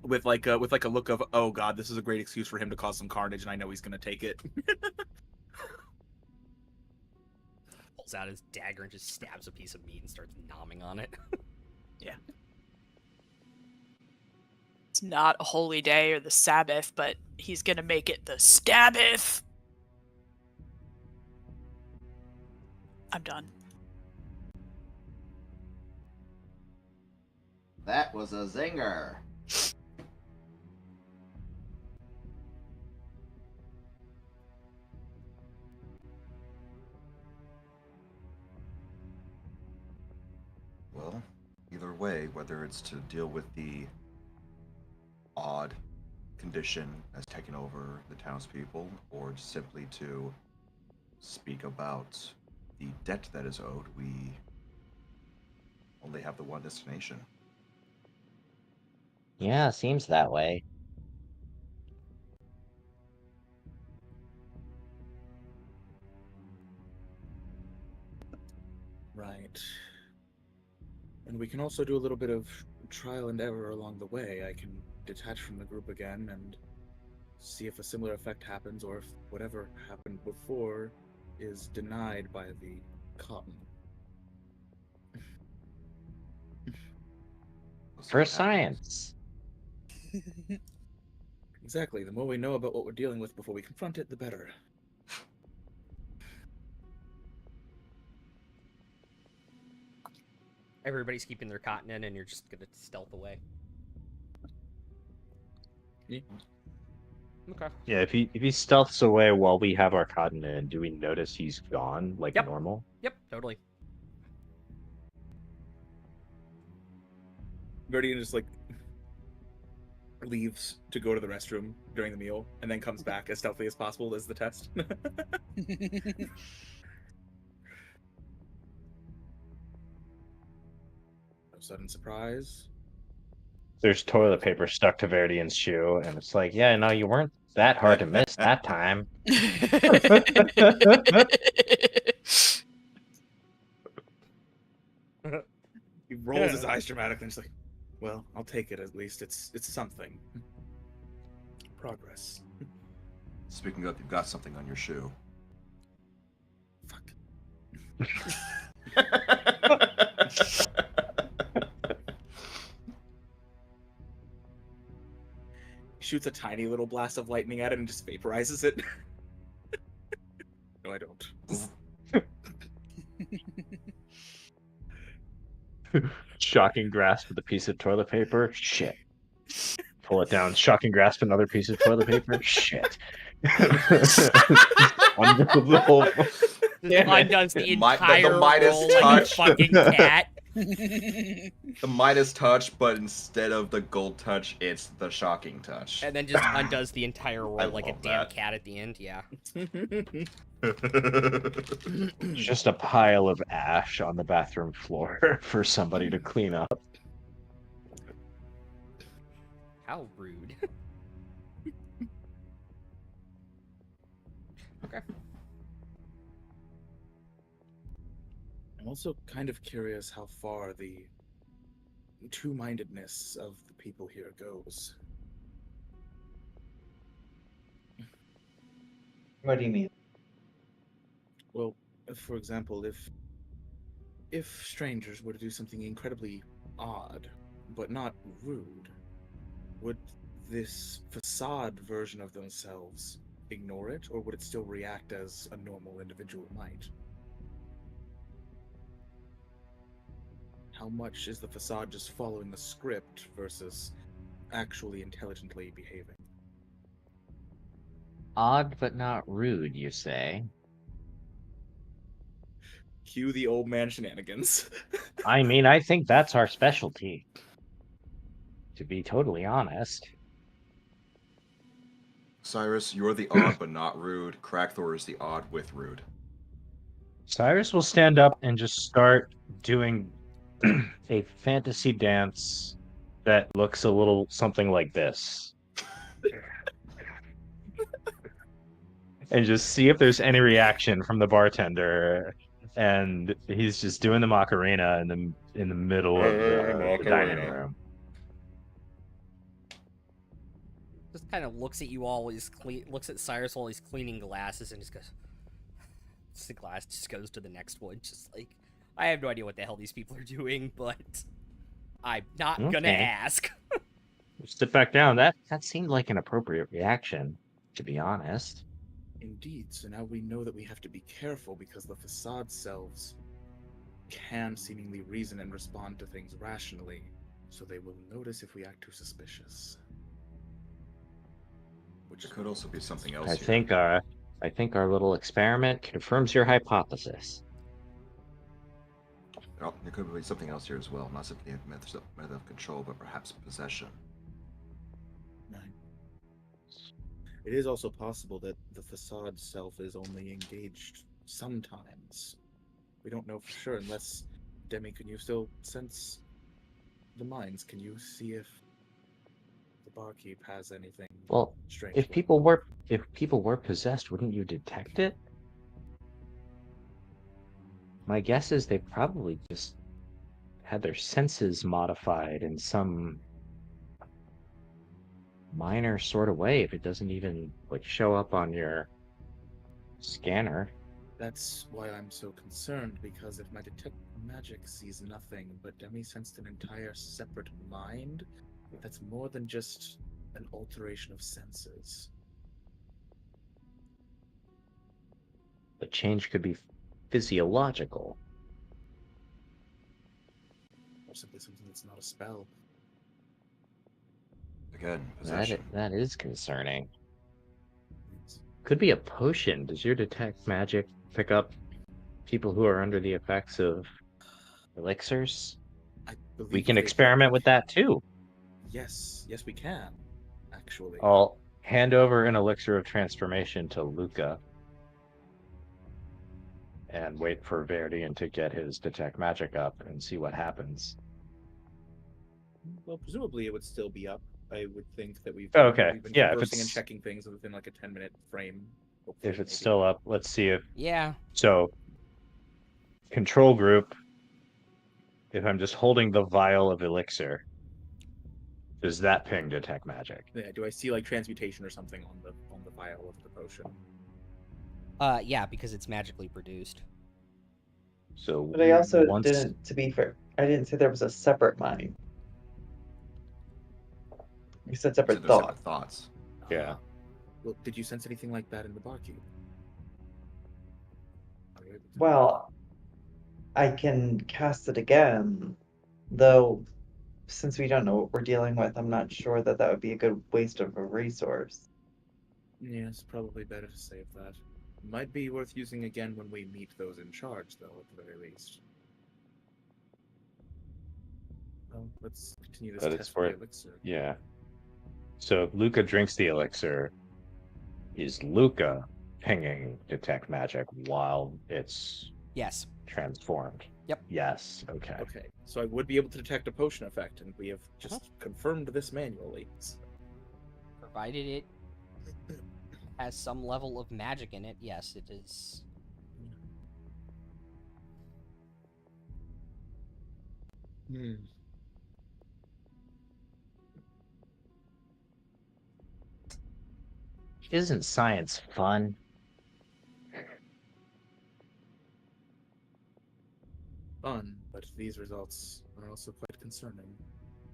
with like a look of, oh god, this is a great excuse for him to cause some carnage, and I know he's gonna take it. Pulls out his dagger and just stabs a piece of meat and starts nomming on it. Yeah. It's not a holy day or the Sabbath, but he's gonna make it the Stabbath. I'm done. That was a zinger. Well, either way, whether it's to deal with the odd condition as taking over the townspeople, or simply to speak about the debt that is owed, we only have the one destination. Yeah, seems that way. Right. And we can also do a little bit of trial and error along the way. I can detach from the group again and see if a similar effect happens, or if whatever happened before is denied by the cotton. We'll see For what happens. science. Exactly. The more we know about what we're dealing with before we confront it, the better. Everybody's keeping their cotton in, and you're just gonna stealth away. Yeah. Okay. Yeah, if he stealths away while we have our cotton in, do we notice he's gone like Yep. normal? Yep, totally. Verdian just like leaves to go to the restroom during the meal, and then comes back as stealthily as possible as the test. No sudden surprise. There's toilet paper stuck to Verdian's shoe, and it's like, yeah, no, you weren't that hard to miss that time. He rolls his eyes dramatically and is like, well, I'll take it at least. It's something. Progress. Speaking of, you've got something on your shoe. Fuck. Shoots a tiny little blast of lightning at it and just vaporizes it. No, I don't. Shocking grasp with a piece of toilet paper. Shit. Pull it down. Shocking grasp another piece of toilet paper. Shit. Unbelievable. This undoes the The entire Midas roll like a touch. fucking cat. The Midas touch, but instead of the gold touch, it's the shocking touch. And then just undoes the entire roll I like a love damn that. cat at the end, yeah. Just a pile of ash on the bathroom floor for somebody to clean up. How rude. Okay. I'm also kind of curious how far the two-mindedness of the people here goes. What do you mean? Well, for example, if strangers were to do something incredibly odd, but not rude, would this facade version of themselves ignore it, or would it still react as a normal individual might? How much is the facade just following the script versus actually intelligently behaving? Odd but not rude, you say? Cue the old man shenanigans. I mean, I think that's our specialty. To be totally honest. Cyrus, you're the odd but not rude. Crackthor is the odd with rude. Cyrus will stand up and just start doing a fantasy dance that looks a little something like this. And just see if there's any reaction from the bartender. and he's just doing the Macarena in the middle of the dining Macarena. room. Just kind of looks at you all. Looks at Cyrus while he's cleaning glasses, and just goes. The glass just goes to the next one. Just like, I have no idea what the hell these people are doing, but I'm not gonna Okay. ask. Sit back down. That seemed like an appropriate reaction, to be honest. Indeed, so now we know that we have to be careful because the facade selves can seemingly reason and respond to things rationally, so they will notice if we act too suspicious. Which There could also be something else. I think our little experiment confirms your hypothesis. There could be something else here as well. Not simply a method of control, but perhaps possession. It is also possible that the facade self is only engaged sometimes. We don't know for sure unless... Demi, can you still sense the minds? Can you see if the barkeep has anything Well, strange? if people were possessed, wouldn't you detect it? My guess is they probably just had their senses modified in some minor sort of way if it doesn't even like show up on your scanner. That's why I'm so concerned, because if my detect magic sees nothing, but Demi sensed an entire separate mind, that's more than just an alteration of senses. The change could be physiological. Or simply something that's not a spell. Again, possession. That is concerning. Could be a potion. Does your detect magic pick up people who are under the effects of elixirs? I believe We can they experiment have- with that too. Yes, we can, actually. I'll hand over an elixir of transformation to Luca and wait for Verdian to get his detect magic up and see what happens. Well, presumably it would still be up. I would think that we've Okay, we've been yeah, if conversing and it's- checking things within like a 10-minute frame. If hopefully, it's maybe. still up, let's see if Yeah. so. Control group. If I'm just holding the vial of elixir, does that ping detect magic? Yeah, do I see like transmutation or something on the vial of the potion? Yeah, because it's magically produced. So But I also once didn't, to be fair, I didn't say there was a separate mind. You said So separate they're thought. separate thoughts. Yeah. Well, did you sense anything like that in the barkeep? Are you able to- Well, I can cast it again, though since we don't know what we're dealing with, I'm not sure that that would be a good waste of a resource. Yeah, it's probably better to save that. Might be worth using again when we meet those in charge, though, at the very least. Well, let's continue this That is test with the worth- elixir. Yeah. So if Luca drinks the elixir, is Luca pinging detect magic while it's Yes. transformed? Yep. Yes. Okay. Okay, so I would be able to detect a potion effect, and we have just confirmed this manually. Provided it has some level of magic in it, yes, it is. Hmm. Isn't science fun? Fun, but these results are also quite concerning.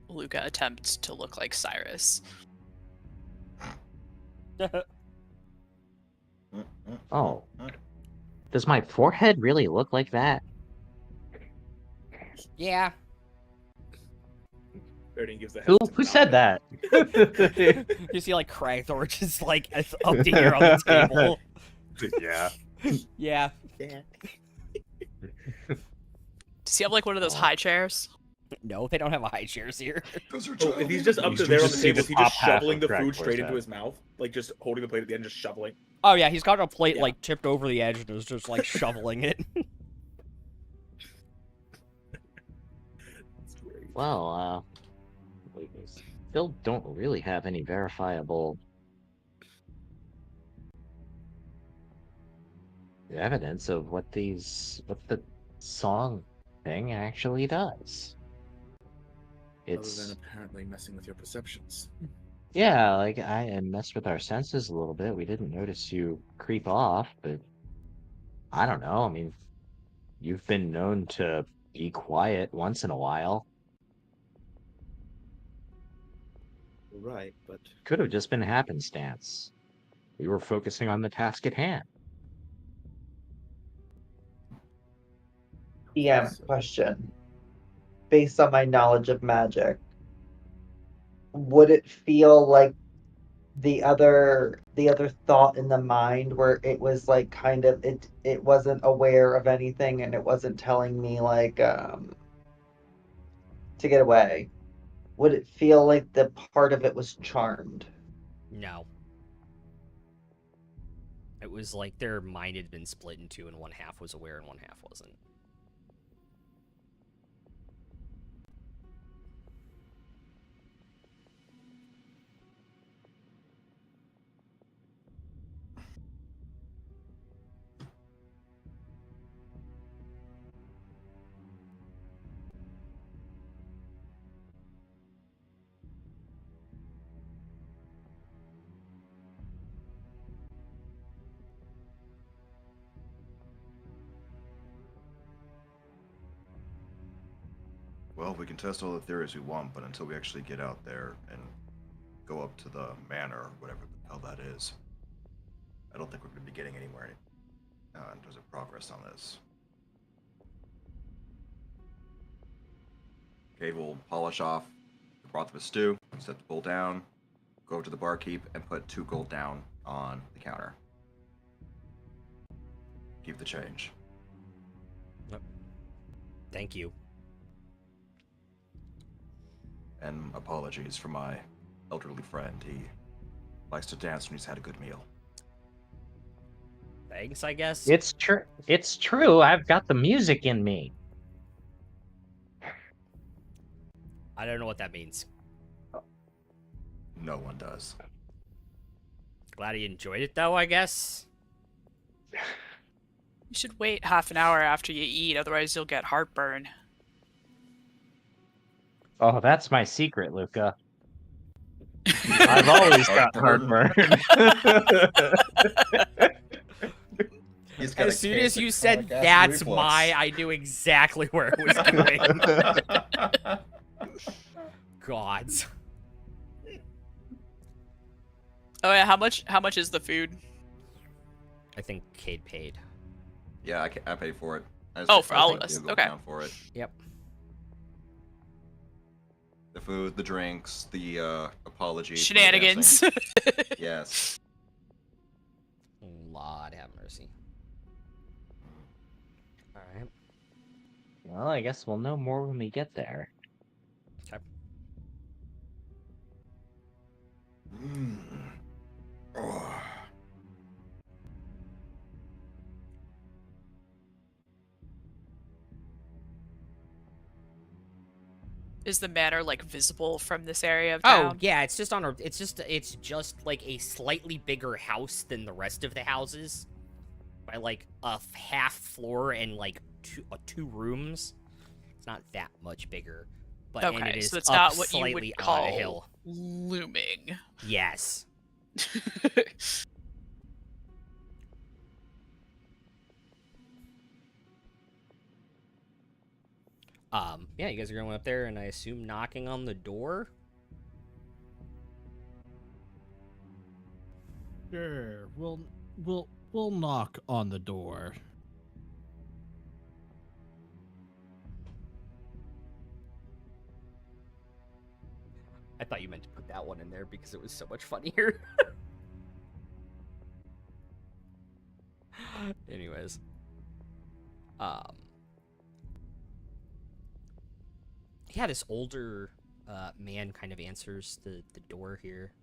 Luca attempts to look like Cyrus. Oh. Does my forehead really look like that? Yeah. Verdian gives a Who hesitant said nod. that? You see, like, Cragthor just, like, up to here on the table. Yeah. Yeah. Yeah. Does he have like one of those high chairs? No, they don't have high chairs here. Those are Oh, if he's just up You to can there on just the see table, the is he top just half shoveling of the Drag food Force straight into head. his mouth? Like just holding the plate at the end, just shoveling? Oh, yeah, he's got a plate, Yeah. like, tipped over the edge and is just, like, shoveling it. That's great. Well, we still don't really have any verifiable evidence of what the song thing actually does. Other than It's apparently messing with your perceptions. yeah, like I messed with our senses a little bit. We didn't notice you creep off, but I don't know. I mean, you've been known to be quiet once in a while. Right, but Could have just been happenstance. We were focusing on the task at hand. DM So- question. Based on my knowledge of magic, would it feel like the other thought in the mind where it was like kind of it wasn't aware of anything and it wasn't telling me like to get away? Would it feel like the part of it was charmed? No. It was like their mind had been split in two, and one half was aware and one half wasn't. Well, we can test all the theories we want, but until we actually get out there and go up to the manor, or whatever the hell that is, I don't think we're going to be getting anywhere in terms of progress on this. Cade will polish off the broth of a stew, set the bowl down, go over to the barkeep, and put 2 gold down on the counter. Keep the change. Thank you. And apologies for my elderly friend. He likes to dance when he's had a good meal. Thanks, I guess. It's true. It's true. I've got the music in me. I don't know what that means. No one does. Glad he enjoyed it, though, I guess. You should wait half an hour after you eat, otherwise you'll get heartburn. Oh, that's my secret, Luca. I've always got heartburn. He's got As a soon case as of you said chronic acid that's reflux. my, I knew exactly where it was going. Gods. Oh yeah, how much is the food? I think Cade paid. Yeah, I paid for it. Oh, for all of think us. you'll go Okay. down for it. Yep. The food, the drinks, the apologies. for the Shenanigans. dancing. Yes. Lord have mercy. Alright. Well, I guess we'll know more when we get there. Okay. Oh. Is the manor like visible from this area of Oh, town? yeah, it's just on a it's just like a slightly bigger house than the rest of the houses. By like a half floor and like two rooms. It's not that much bigger. But and Okay, it is so it's up not what you slightly would on call a hill. looming. Yes. Yeah, you guys are going up there and I assume knocking on the door. Sure, we'll knock on the door. I thought you meant to put that one in there because it was so much funnier. Anyways. Yeah, this older man kind of answers the door here.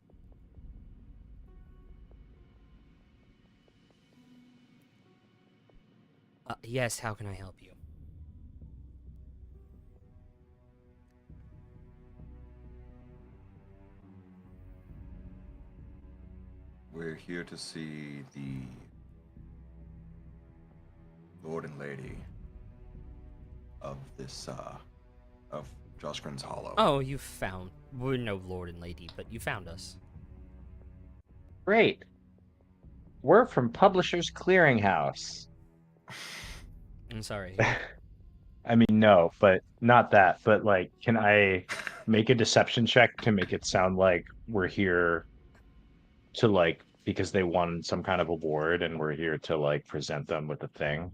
Yes, how can I help you? We're here to see the lord and lady of this, of Josgrin's Hollow. Oh, you found... We're no lord and lady, but you found us. Great. We're from Publishers Clearinghouse. I'm sorry. I mean, no, but not that. But, like, can I make a deception check to make it sound like we're here to, like, because they won some kind of award and we're here to, like, present them with a thing?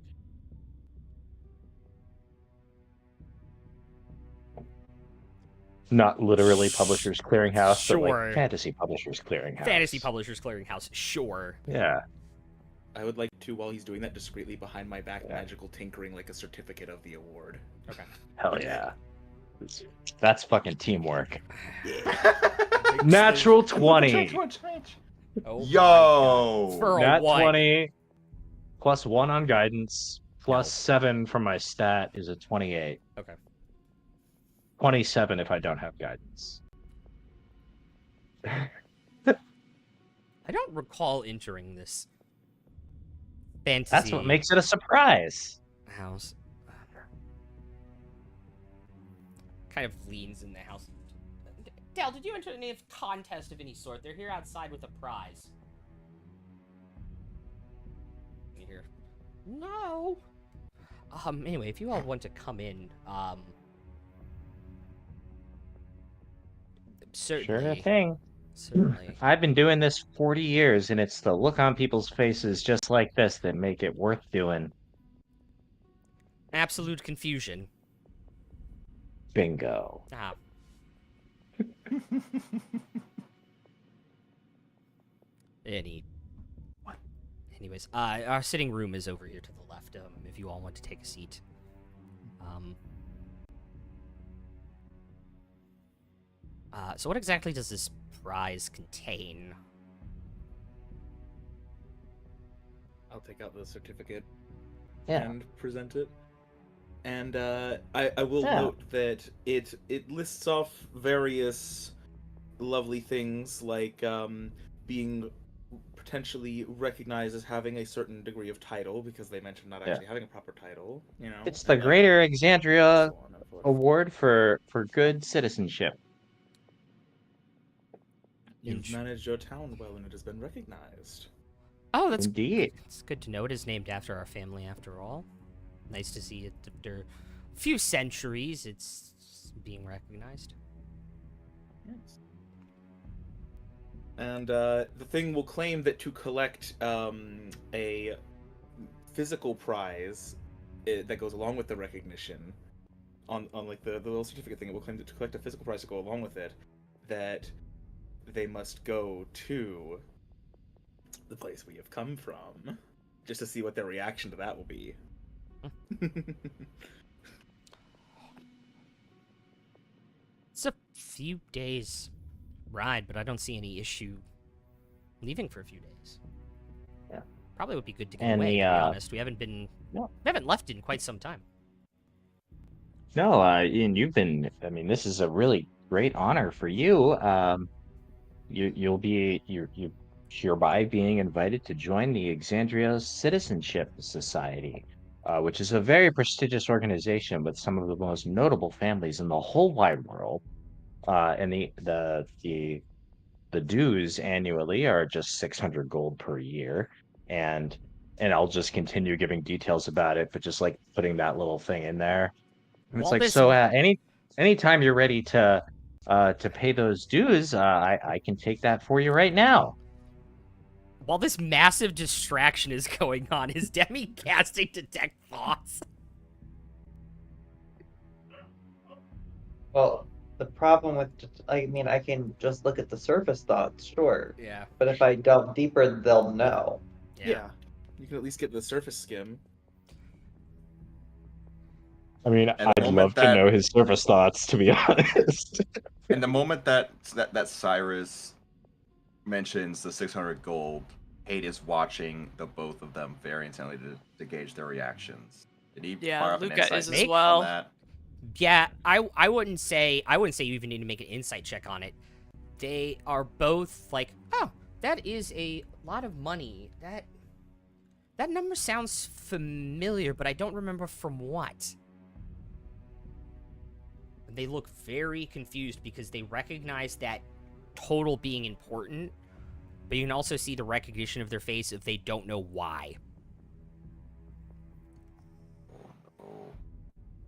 Not literally Publishers Clearinghouse, but, Sure. like, Fantasy Publishers Clearinghouse. Fantasy Publishers Clearinghouse, sure. Yeah. I would like to, while he's doing that, discreetly behind my back, Yeah. magical tinkering like a certificate of the award. Okay. Hell yeah. That's fucking teamwork. Yeah. Natural 20. Oh my Yo! God. For a Nat what? 20 plus 1 on guidance plus 7 from my stat is a 28. Okay. 27 if I don't have guidance. I don't recall entering this fantasy That's what makes it a surprise. house. Kind of leans in the house. Dale, did you enter any contest of any sort? They're here outside with a prize. You hear? No. Anyway, if you all want to come in, certainly. Sure thing. Certainly. I've been doing this 40 years, and it's the look on people's faces just like this that make it worth doing. Absolute confusion. Bingo. Ah. Anyways, our sitting room is over here to the left. If you all want to take a seat. So what exactly does this prize contain? I'll take out the certificate Yeah. and present it. And I will Yeah. note that it lists off various lovely things like being potentially recognized as having a certain degree of title, because they mentioned not Yeah. actually having a proper title. You know, It's the and then Greater Exandria so on and forth. Award for good citizenship. You've managed your town well, and it has been recognized. Oh, that's Indeed. It's good to know. It is named after our family, after all. Nice to see it after a few centuries. It's being recognized. Yes. And the thing will claim that to collect a physical prize that goes along with the recognition, on like the little certificate thing, it will claim that to collect a physical prize to go along with it, that they must go to the place we have come from, just to see what their reaction to that will be. It's a few days ride, but I don't see any issue leaving for a few days. Yeah. Probably would be good to get And away, the, to be honest. We haven't been... No. We haven't left in quite some time. No, Ian, you've been. I mean, this is a really great honor for you. You'll be you hereby being invited to join the Exandria Citizenship Society, which is a very prestigious organization with some of the most notable families in the whole wide world. And the dues annually are just 600 gold per year, and I'll just continue giving details about it, but just like putting that little thing in there. And it's Well, like, this- so anytime you're ready to pay those dues, I can take that for you right now. While this massive distraction is going on, is Demi casting Detect Thoughts? Well, the problem with, I mean, I can just look at the surface thoughts, sure. Yeah. But if I delve deeper, they'll know. Yeah, you can at least get the surface skim. I mean, the I'd moment love to that- know his surface thoughts, to be honest. And the moment that Cyrus mentions the 600 gold, Hade is watching the both of them very intently to gauge their reactions. Did he Yeah, fire up an Luca insight is as check on well. that? Yeah, I wouldn't say you even need to make an insight check on it. They are both like, oh, that is a lot of money. That That number sounds familiar, but I don't remember from what. They look very confused because they recognize that total being important, but you can also see the recognition of their face if they don't know why.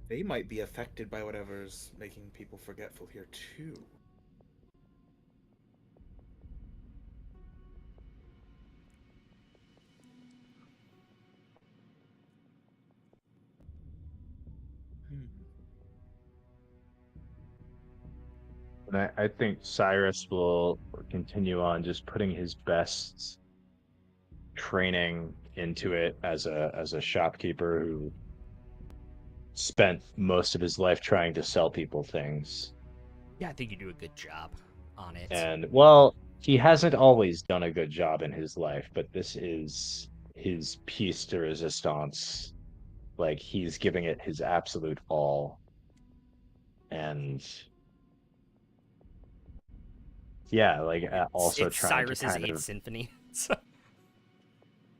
They might be affected by whatever's making people forgetful here too. And I think Cyrus will continue on just putting his best training into it as a shopkeeper who spent most of his life trying to sell people things. Yeah, I think you do a good job on it. And well, he hasn't always done a good job in his life, but this is his piece de resistance. Like he's giving it his absolute all. And yeah, like also it's trying to Cyrus's kind Eighth of Symphony.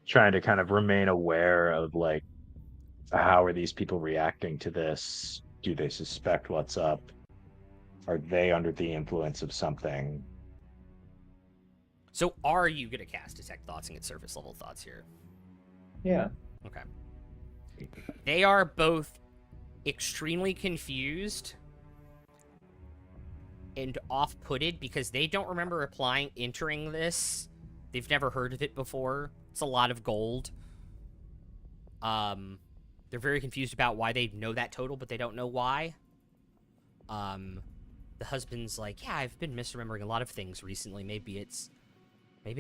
trying to kind of remain aware of like how are these people reacting to this? Do they suspect what's up? Are they under the influence of something? So are you going to cast Detect Thoughts and get surface level thoughts here? Yeah. Okay. They are both extremely confused and off-putted because they don't remember entering this. They've never heard of it before. It's a lot of gold. They're very confused about why they know that total, but they don't know why. The husband's like, yeah, I've been misremembering a lot of things recently. Maybe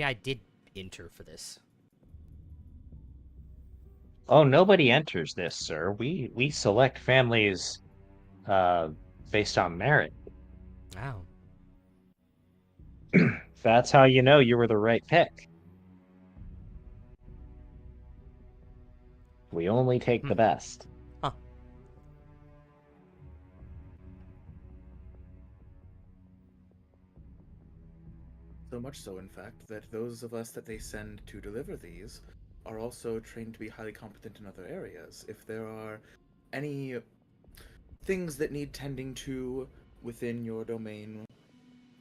I did enter for this. Oh, nobody enters this, sir. We select families based on merit. Wow. That's how you know you were the right pick. We only take the best. Huh. So much so, in fact, that those of us that they send to deliver these are also trained to be highly competent in other areas. If there are any things that need tending to within your domain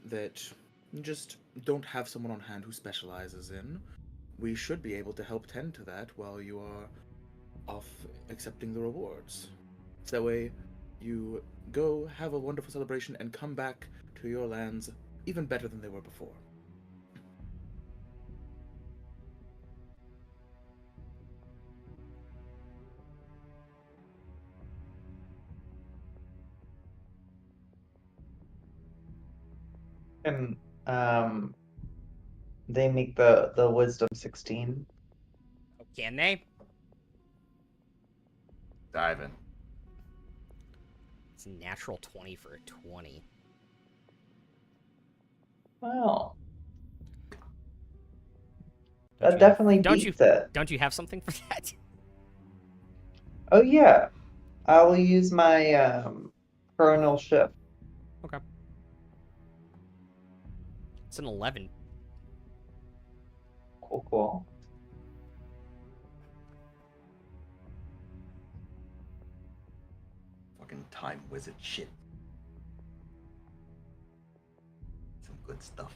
that you just don't have someone on hand who specializes in, we should be able to help tend to that while you are off accepting the rewards. So that way, you go have a wonderful celebration and come back to your lands even better than they were before. And they make the wisdom 16. Oh, can they? Dive in. It's a natural 20 for a 20. Well, Don't that you definitely don't beats it. Don't you have something for that? Oh yeah, I will use my coronal shift. Okay. It's an 11. Cool. Fucking time wizard shit. Some good stuff.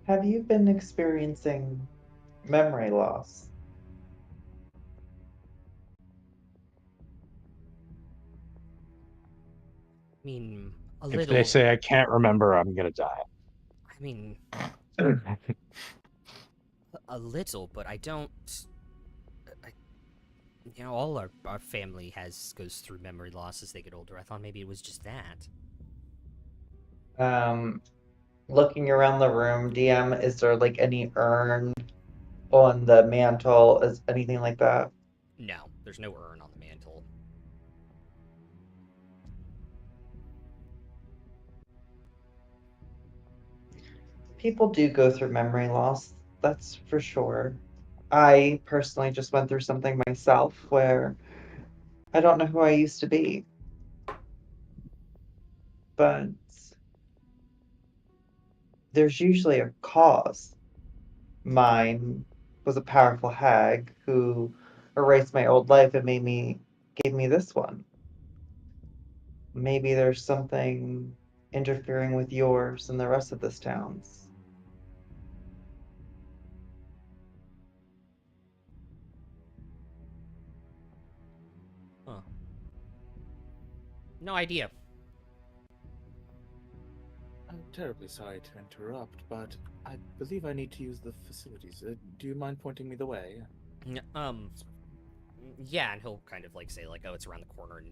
Have you been experiencing memory loss? I mean, a If little. they say I can't remember, I'm gonna die. I mean, a little, but I don't. All our family goes through memory loss as they get older. I thought maybe it was just that. Looking around the room, DM, is there like any urn on the mantle, is anything like that? No, there's no urn on the mantle. People do go through memory loss, that's for sure. I personally just went through something myself where I don't know who I used to be. But there's usually a cause. Mine was a powerful hag who erased my old life and gave me this one. Maybe there's something interfering with yours and the rest of this town's. Huh. No idea. I'm terribly sorry to interrupt, but I believe I need to use the facilities. Do you mind pointing me the way? Yeah, and he'll kind of like say like, oh, it's around the corner and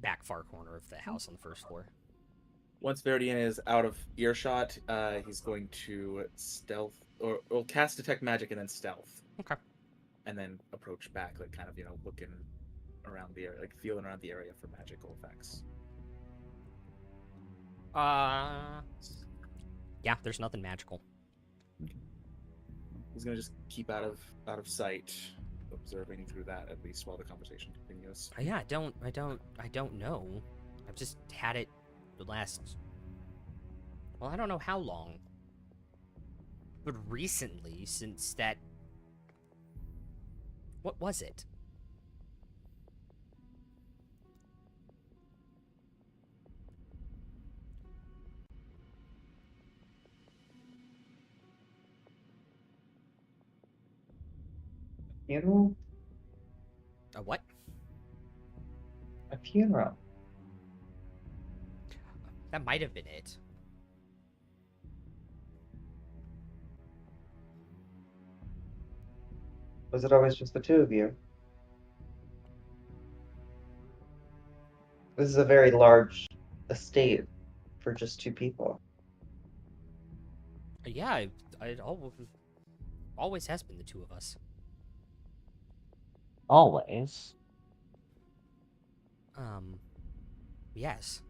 back far corner of the house on the first floor. Once Veridian is out of earshot, he's going to stealth or cast detect magic and then stealth. Okay. And then approach back, like kind of, looking around the area, like feeling around the area for magical effects. Yeah, there's nothing magical. He's gonna just keep out of sight, observing through that at least while the conversation continues. Yeah, I don't know. I've just had it the last, well, I don't know how long, but recently, since that, what was it? Funeral? A what? A funeral. That might have been it. Was it always just the two of you? This is a very large estate for just two people. Yeah, it always has been the two of us. Always. Yes.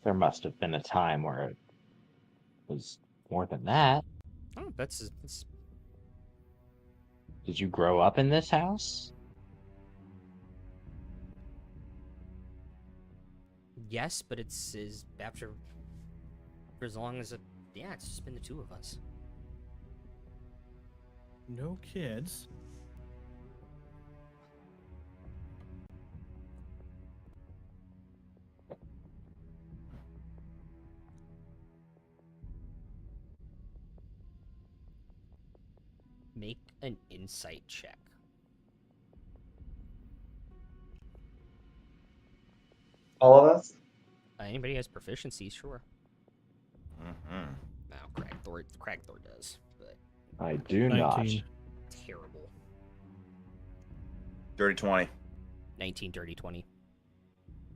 There must have been a time where it was more than that. Oh, that's Did you grow up in this house? yes, but it's after for as long as yeah, it's just been the two of us. No kids. Make an insight check. All of us? Anybody has proficiency, sure. Mm-hmm. No, Cragthor does, but I do 19. terrible. Dirty 20. 19, dirty 20.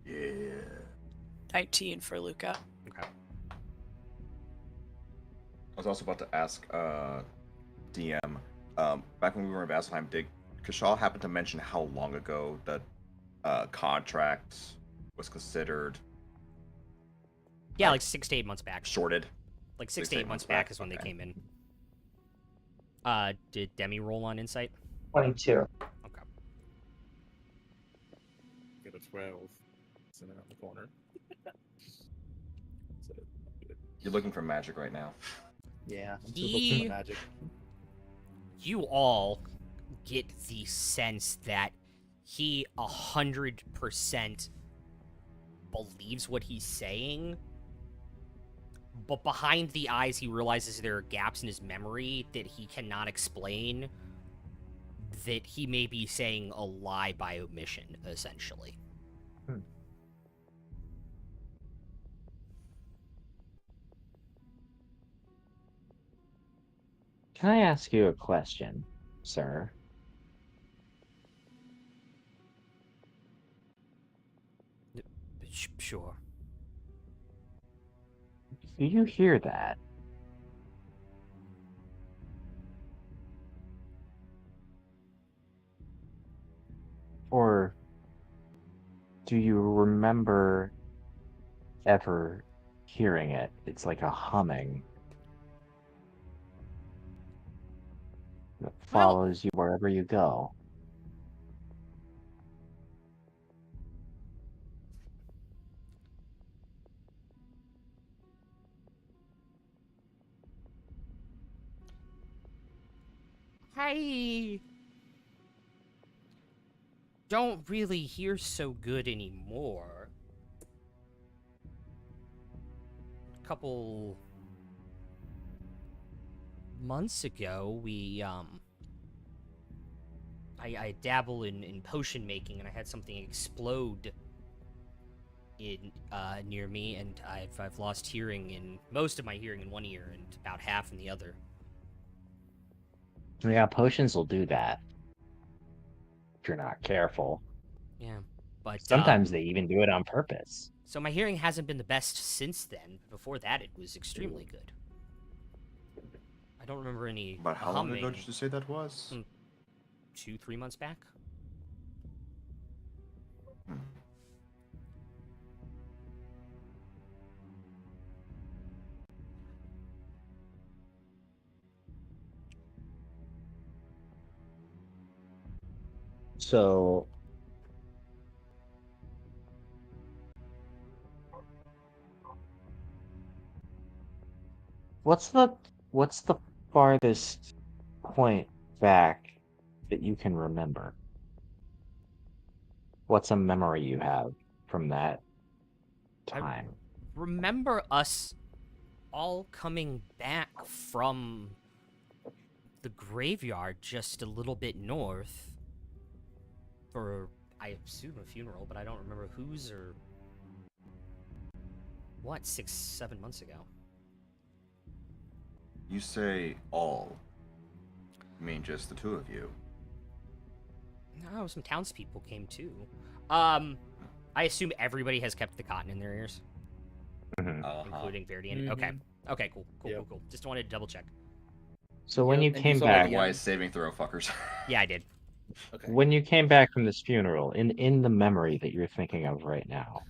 Yeah. 19 for Luca. Okay. I was also about to ask DM, back when we were in Vasselheim, did Kashal happen to mention how long ago the contract was considered Yeah, like 6 to 8 months back. shorted? Like 6 to 8 months back is when they okay. came in. Did Demi roll on insight? 22. Okay. Get a 12. Sitting out in the corner. So, You're looking for magic right now. yeah, I'm He- looking for magic. You all get the sense that he 100% believes what he's saying, but behind the eyes he realizes there are gaps in his memory that he cannot explain, that he may be saying a lie by omission, essentially. Can I ask you a question, sir? Sure. Do you hear that? Or do you remember ever hearing it? It's like a humming that Well, follows you wherever you go. I don't really hear so good anymore. A couple months ago, I dabble in potion making, and I had something explode in near me, and I've lost hearing in most of my hearing in one ear and about half in the other. Yeah, potions will do that if you're not careful. Yeah, but Sometimes they even do it on purpose. so my hearing hasn't been the best since then. Before that, it was extremely good. I don't remember any About how long ago humming. did you say that was? 2-3 months back. Hmm. So what's the farthest point back that you can remember? What's a memory you have from that time? Remember us all coming back from the graveyard just a little bit north for, I assume, a funeral, but I don't remember whose or what, 6-7 months ago. You say all. You mean just the two of you? No, some townspeople came too. I assume everybody has kept the cotton in their ears, including Verdian. Okay. Okay, cool. Just wanted to double check. So when you and you came saw back, the- Wise saving throw, fuckers. Yeah, I did. Okay. when you came back from this funeral, in the memory that you're thinking of right now,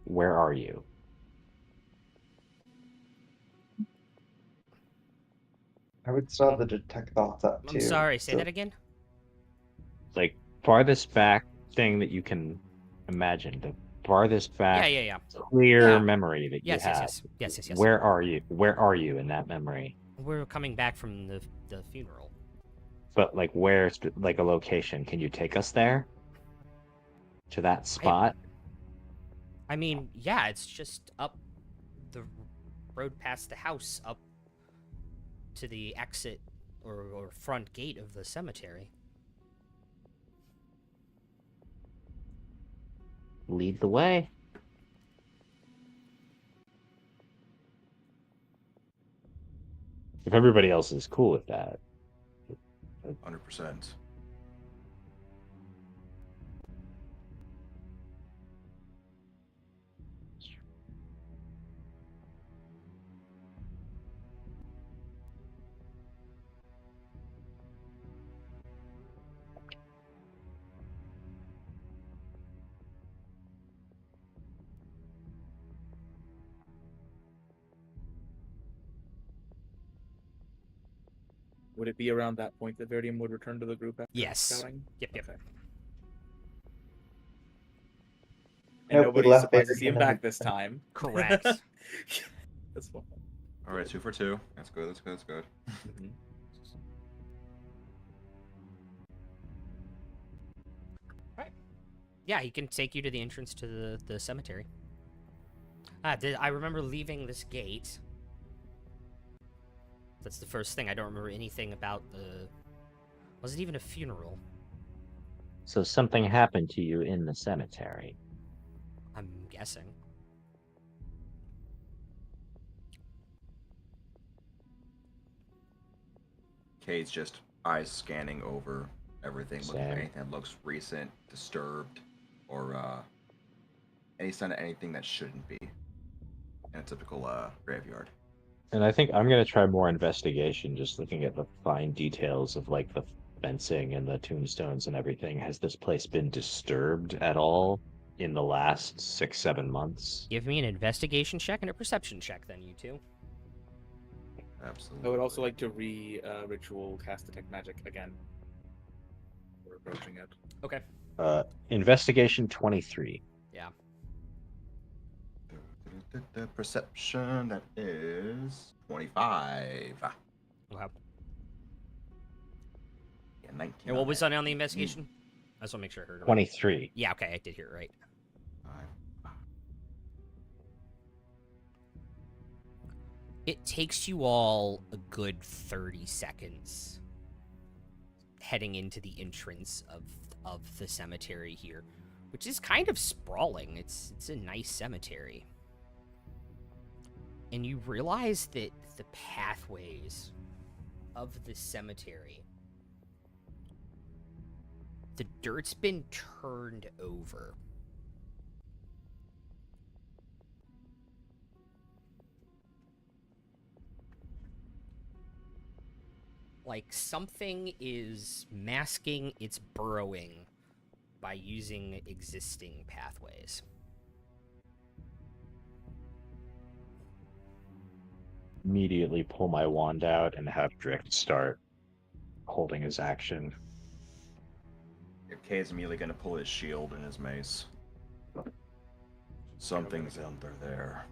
where are you? I would still have the detect thoughts up too. I'm sorry, say so- that again? Like farthest back thing that you can imagine, the farthest back Yeah. clear Yeah. memory that Yes, you have. yes. Where are you? Where are you in that memory? We're coming back from the funeral. But like where's like a location? Can you take us there? To that spot? I mean, yeah, it's just up the road past the house, up to the exit or front gate of the cemetery. Lead the way. If everybody else is cool with that. 100%. Would it be around that point that Verdium would return to the group after Yes. scouting? Yep. Okay. Nope, And we nobody's left surprised to see him Verdium. back this time. Correct. That's fine. Alright, 2 for 2. That's good, that's good. Mhm. Yeah, he can take you to the entrance to the cemetery. I remember leaving this gate. That's the first thing. I don't remember anything about the... Was it even a funeral? So something happened to you in the cemetery. I'm guessing. Kate's just eyes scanning over everything, looking for Same. anything that looks recent, disturbed, or any sign of anything that shouldn't be in a typical graveyard. And I think I'm gonna try more investigation, just looking at the fine details of like the fencing and the tombstones and everything, has this place been disturbed at all in the last 6-7 months? Give me an investigation check and a perception check, then, you two. Absolutely. I would also like to ritual cast detect magic again. We're approaching it. Okay. Investigation 23. Yeah. The perception, that is 25. Okay. Yeah, 19. And what was on the investigation? I just want to make sure I heard it right. 23. Yeah, okay, I did hear it right. It takes you all a good 30 seconds heading into the entrance of the cemetery here, which is kind of sprawling. It's a nice cemetery. And you realize that the pathways of the cemetery, the dirt's been turned over. Like something is masking its burrowing by using existing pathways. Immediately pull my wand out and have Drift start holding his action. Kade's immediately going to pull his shield and his mace. Something's under there.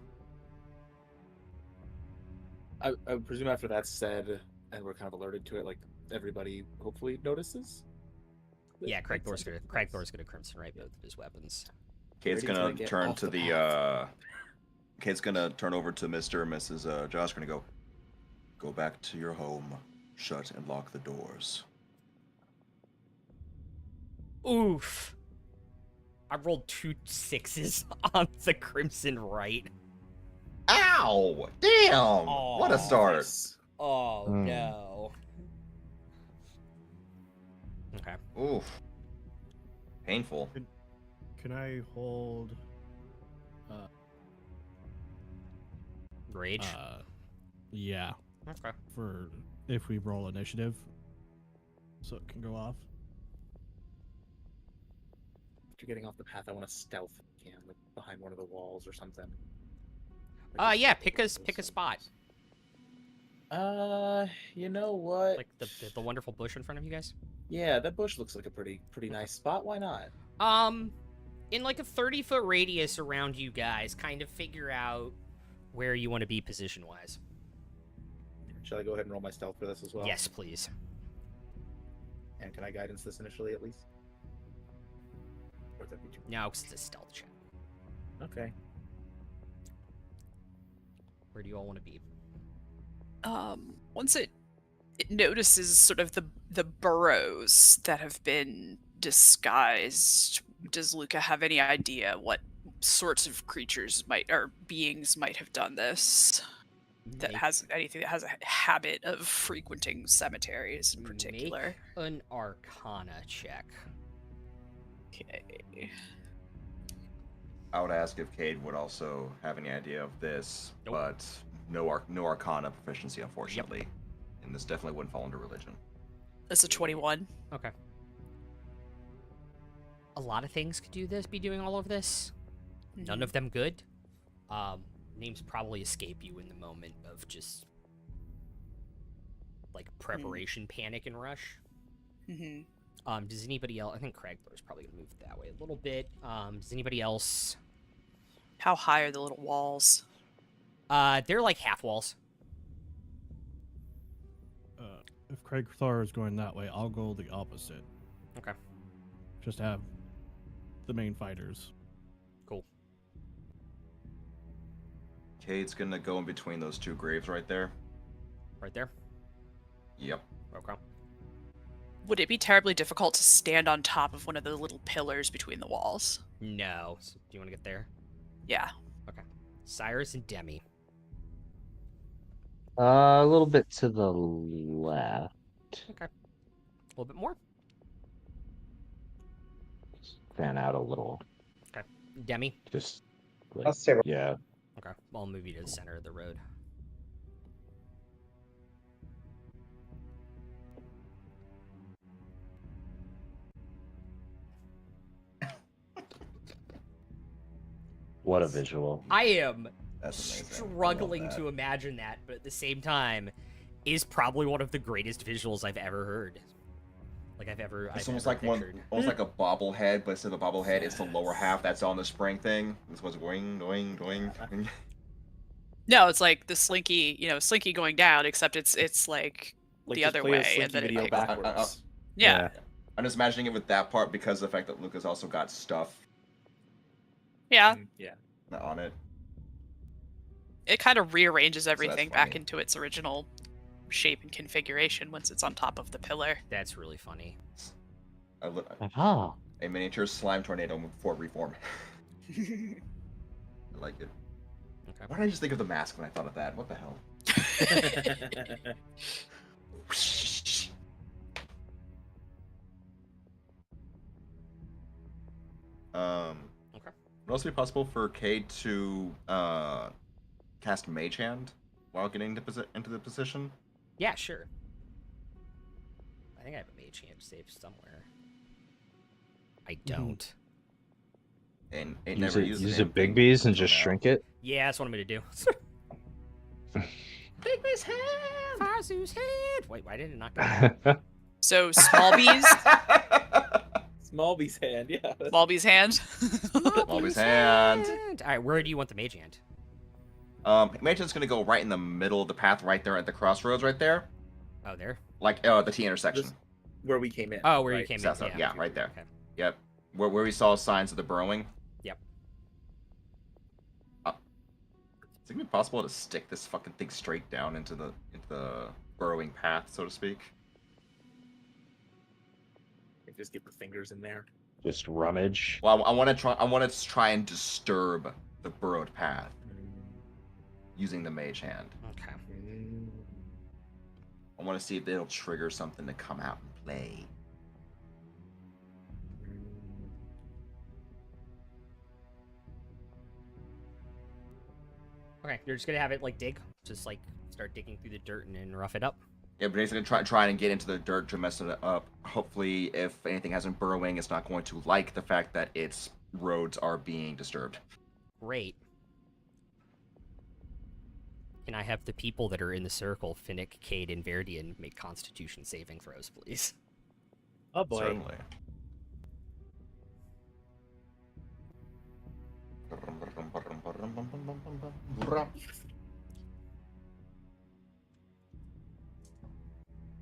I presume after that's said, and we're kind of alerted to it, like everybody hopefully notices. Yeah, Craig Thor's gonna Crimson Right both of his weapons. Kate's Brady's gonna gonna get turn off to the the Kate's gonna turn over to Mr. and Mrs. Josh, gonna go back to your home, shut and lock the doors. Oof. I rolled 2 6s on the Crimson Right. Ow! Damn! What a Aw. start. Oh, Hmm. no. Okay. Oof. Painful. Can I hold Rage? yeah, Okay. for if we roll initiative, so it can go off. If you're getting off the path, I want to stealth if you can, like behind one of the walls or something. Yeah, pick a spot. You know what? Like the wonderful bush in front of you guys. Yeah, that bush looks like a pretty nice spot. Why not? In like a 30-foot radius around you guys, kind of figure out where you want to be position-wise. Shall I go ahead and roll my stealth for this as well? Yes, please. And can I guidance this initially at least? Or would that be too? No, it's a stealth check. Okay. Where do you all want to be? Once it notices sort of the burrows that have been disguised, does Luca have any idea what sorts of creatures or beings might have done this? That Make- has anything that has a habit of frequenting cemeteries in particular. Make an Arcana check. Okay. I would ask if Cade would also have any idea of this, Nope. but no Arcana proficiency, unfortunately. And this definitely wouldn't fall under religion. That's a 21. Okay. A lot of things could be doing all of this. None of them good. Names probably escape you in the moment of just like preparation, panic, and rush. Mm-hmm. Does anybody else? I think Cragthor's probably gonna move that way a little bit. Does anybody else? How high are the little walls? They're like half walls. If Craig Thor is going that way, I'll go the opposite. Okay. Just have the main fighters. Cool. Cade's gonna go in between those two graves right there. Right there. Yep. Okay. Would it be terribly difficult to stand on top of one of the little pillars between the walls? No. So, do you want to get there? Yeah. Cyrus and Demi. A little bit to the left. Okay. A little bit more. Fan out a little. Demi. Just I'll like, stay right. yeah. Okay. I'll move you to the center of the road. What a visual. I am That's amazing. I love struggling that. to imagine that, but at the same time, is probably one of the greatest visuals I've ever heard. Like It's almost like one, almost like a bobblehead, but instead of a bobblehead, it's the lower half that's on the spring thing. This was going, going. No, it's like the Slinky, Slinky going down, except it's like the just other play a way, Slinky and then it video kicks. backwards. Yeah. I'm just imagining it with that part because of the fact that Lucas also got stuff Yeah. Yeah. on it. It kind of rearranges that's everything back funny. into its original shape and configuration once it's on top of the pillar. That's really funny. Ah. A miniature slime tornado before reform. I like it. Okay. Why did I just think of the mask when I thought of that? What the hell? Okay. Would it also be possible for Cade to cast Mage Hand while getting into the position? Yeah, sure. I think I have a mage hand saved somewhere. I don't. And it Use never it, used use the it damn big thing bees and until just now. shrink it. Yeah, that's what I'm gonna do. Bigby's hand! Farzu's head! Wait, why didn't it knock down? So small bees, Smallby's hand, yeah. small bees hand. Smallby's hand. Alright, where do you want the mage hand? Mage Hand's gonna go right in the middle of the path, right there at the crossroads, right there, Oh, there? like the T intersection. Just where we came in. Oh, where you right? came South, in. yeah, right there. Okay. Yep, where we saw signs of the burrowing. Yep. Is it gonna be possible to stick this fucking thing straight down into the burrowing path, so to speak? Just get the fingers in there. Just rummage. Well, I want to try and disturb the burrowed path using the Mage Hand. Okay. I want to see if it'll trigger something to come out and play. Okay, you're just gonna have it, like, dig? Just, like, start digging through the dirt and then rough it up? Yeah, but he's gonna try and get into the dirt to mess it up. Hopefully, if anything hasn't burrowing, it's not going to like the fact that its roads are being disturbed. Great. Can I have the people that are in the circle, Finnick, Cade, and Verdian, make Constitution saving throws, please? Oh boy. Certainly.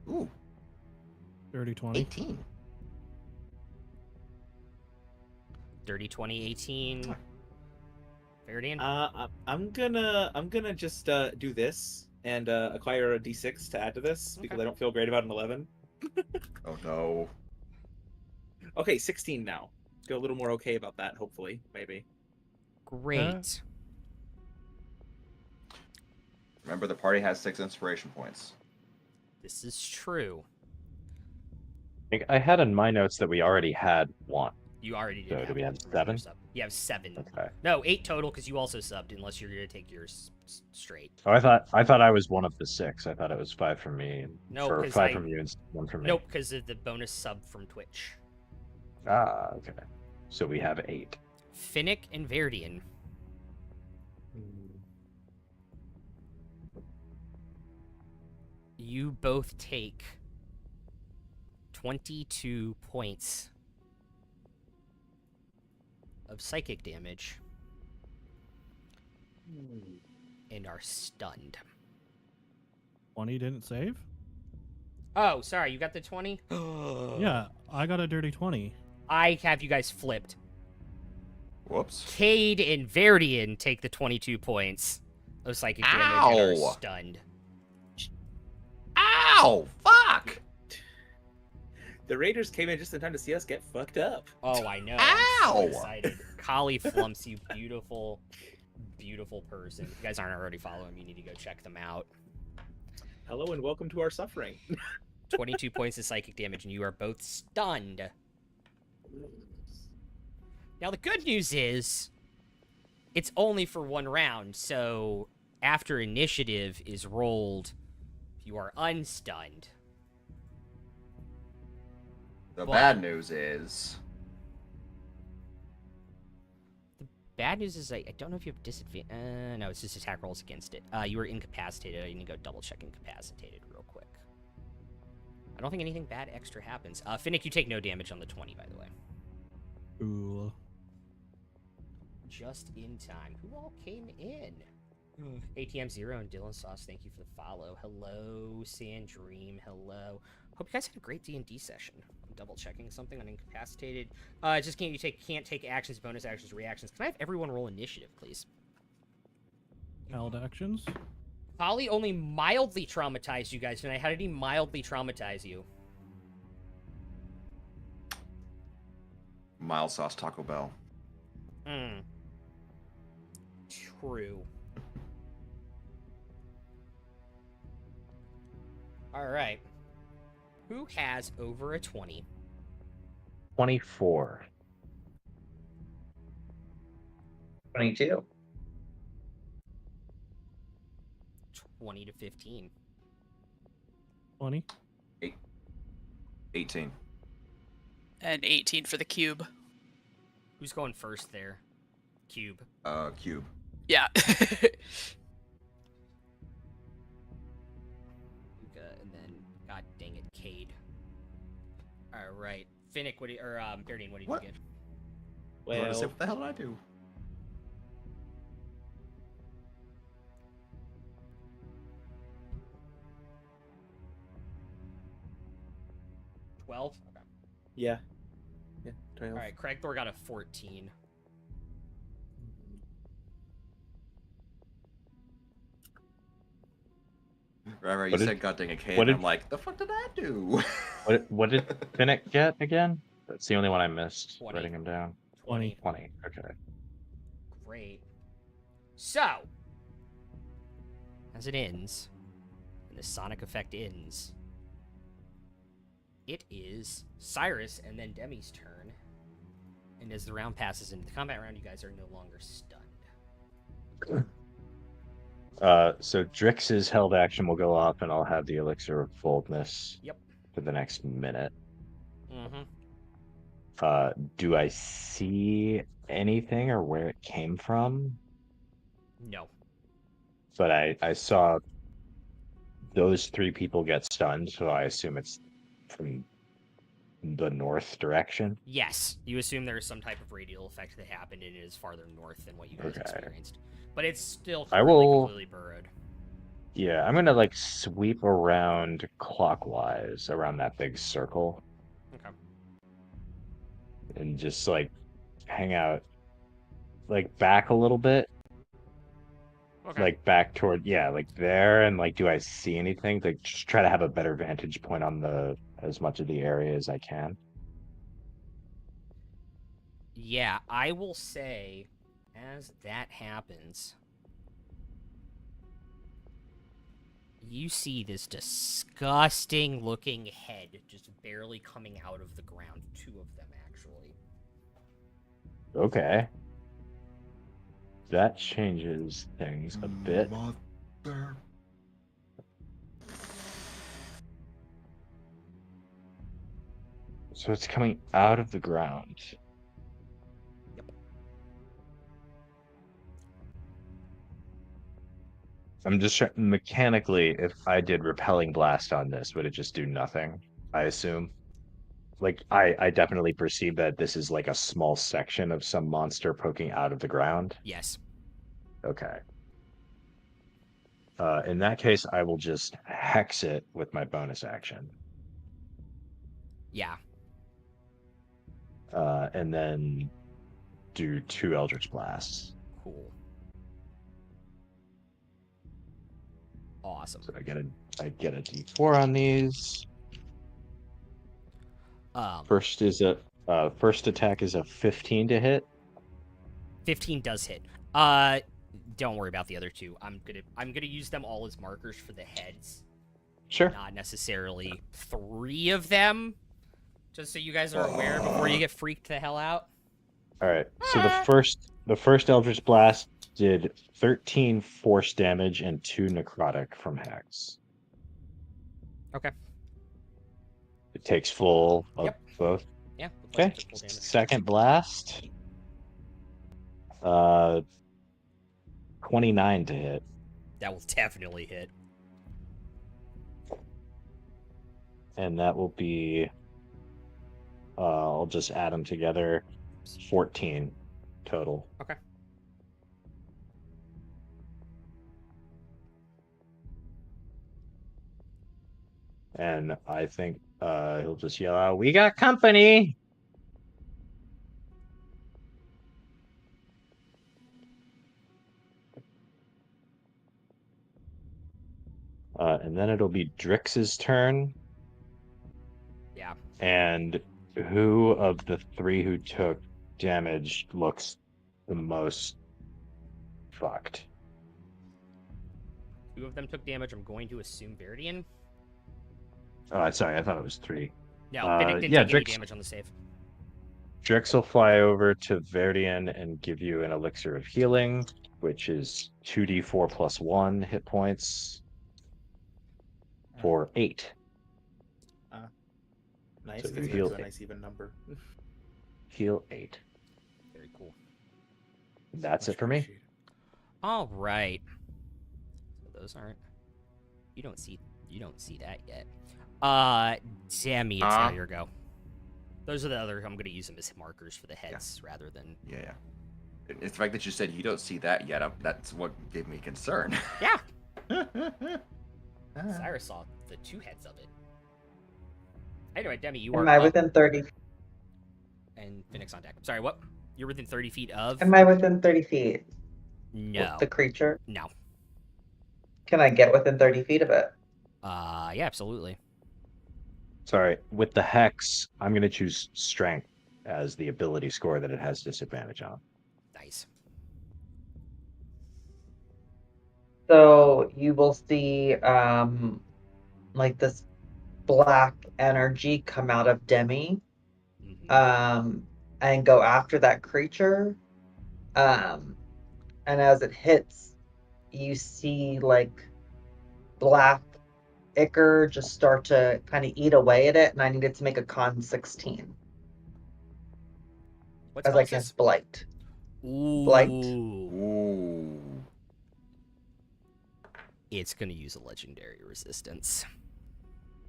Ooh, Dirty 20. 18. Dirty 20, 18. Verdian? I'm gonna just do this and acquire a D6 to add to this because Okay. I don't feel great about an 11. Oh no. Okay, 16 now. Feel a little more okay about that, hopefully, maybe. Great. Remember, the party has 6 inspiration points. This is true. I had in my notes that we already had one. You already did. So have do we one have from 7? your sub. You have 7. Okay. No, 8 total because you also subbed, unless you're gonna take yours straight. Oh, I thought I was one of the 6. I thought it was 5 from me and No, for 'cause 5 I- from you and 1 from me. Nope, because of the bonus sub from Twitch. Ah, okay. So we have 8. Finnick and Verdian. You both take 22 points of psychic damage and are stunned. 20 didn't save? Oh, sorry, you got the 20? Yeah, I got a dirty 20. I have you guys flipped. Whoops. Cade and Verdian take the 22 points of psychic damage and Ow! are stunned. Ow! Fuck! The Raiders came in just in time to see us get fucked up. Oh, I know. Ow! I'm so excited. Kali Flumps, you beautiful, beautiful person. If you guys aren't already following me, you need to go check them out. Hello and welcome to our suffering. 22 points of psychic damage, and you are both stunned. Now, the good news is, it's only for 1 round, so after initiative is rolled, you are unstunned. The But- bad news is... bad news is I don't know if you have disadvantage. No, it's just attack rolls against it. You were incapacitated. I need to go double check incapacitated real quick. I don't think anything bad extra happens. Finnick, you take no damage on the 20, by the way. Ooh. Just in time. Who all came in? ATM Zero and Dylan Sauce, thank you for the follow. Hello, Sandream. Hello. Hope you guys had a great D&D session. I'm double checking something on incapacitated. Just can't take actions, bonus actions, reactions. Can I have everyone roll initiative, please? Held actions. Polly only mildly traumatized you guys tonight. How did he mildly traumatize you? Mild sauce Taco Bell. True. All right. Who has over a 20? 24. 22. 20 to 15. 20. 18. And 18 for the cube. Who's going first there? Cube. Cube. Yeah. And then, god dang it, Cade. All right, Finnick, what do you, or Berdine, what did you get? What the hell did I do? $12? Okay. Yeah. Yeah. 12. All right, Craig Thor got a 14. Right, you What did- said god dang it, Kate, what and did- I'm like, the fuck did I do? What did Finnick get again? That's the only one I missed. 20. Writing him down. 20. 20. Okay. Great. So, as it ends, and the sonic effect ends, it is Cyrus and then Demi's turn. And as the round passes into the combat round, you guys are no longer stunned. So Drix's held action will go off, and I'll have the elixir of boldness. Yep. For the next minute. Mm-hmm. Do I see anything or where it came from? No. But I saw those 3 people get stunned, so I assume it's from the north direction. Yes, you assume there is some type of radial effect that happened, and it is farther north than what you guys Okay. experienced. But it's still I currently will- completely burrowed. Yeah, I'm gonna like sweep around clockwise around that big circle Okay. and just like hang out like back a little bit. Okay. Like back toward, yeah, like there, and like do I see anything? Like just try to have a better vantage point on the as much of the area as I can. Yeah, I will say, as that happens, you see this disgusting looking head just barely coming out of the ground. 2 of them, actually. Okay. That changes things a bit. Mother. So it's coming out of the ground. Yep. I'm just mechanically, if I did repelling blast on this, would it just do nothing? I assume. Like I definitely perceive that this is like a small section of some monster poking out of the ground. Yes. Okay. In that case, I will just hex it with my bonus action. Yeah. And then do 2 Eldritch Blasts. Cool. Awesome. So I get a D4 on these. First attack is a 15 to hit. 15 does hit. Don't worry about the other 2. I'm gonna use them all as markers for the heads. Sure. Not necessarily 3 of them. Just so you guys are aware before you get freaked the hell out. All right. So the first Eldritch Blast did 13 force damage and 2 necrotic from Hex. Okay. It takes full of Yep. both. Yeah. looks like Okay. it took full damage. Second blast. Uh, 29 to hit. That will definitely hit. And that will be, I'll just add them together, 14 total. Okay. And I think he'll just yell out, "We got company!" And then it'll be Drix's turn. Yeah. And who of the three who took damage looks the most fucked? 2 of them took damage. I'm going to assume Veridian. Oh, sorry, I thought it was 3. No, Finnick didn't yeah, take any Drix- damage on the save. Drix will fly over to Verdian and give you an elixir of healing, which is 2d4 plus 1 hit points for 8. Nice. So you That's heal a it. nice even number. Heal 8. Very cool. That's Much it for me. appreciated. All right. So those aren't. You don't see that yet. Sammy, it's now your go. Those are the other. I'm gonna use them as markers for the heads rather than. Yeah. It's the fact that you said you don't see that yet. That's what gave me concern. Yeah. Cyrus saw the 2 heads of it. Anyway, Demi, you are. Am I up, within 30? and Finnick's on deck. Sorry, what? You're within 30 feet of. Am I within 30 feet? No. With the creature? No. Can I get within 30 feet of it? Yeah, absolutely. Sorry, with the Hex, I'm going to choose Strength as the ability score that it has disadvantage on. Nice. So you will see like this black energy come out of Demi and go after that creature. And as it hits, you see like black ichor just start to kind of eat away at it, and I needed to make a con 16. What's as I cast Blight. Ooh. Blight. Ooh. It's gonna use a legendary resistance.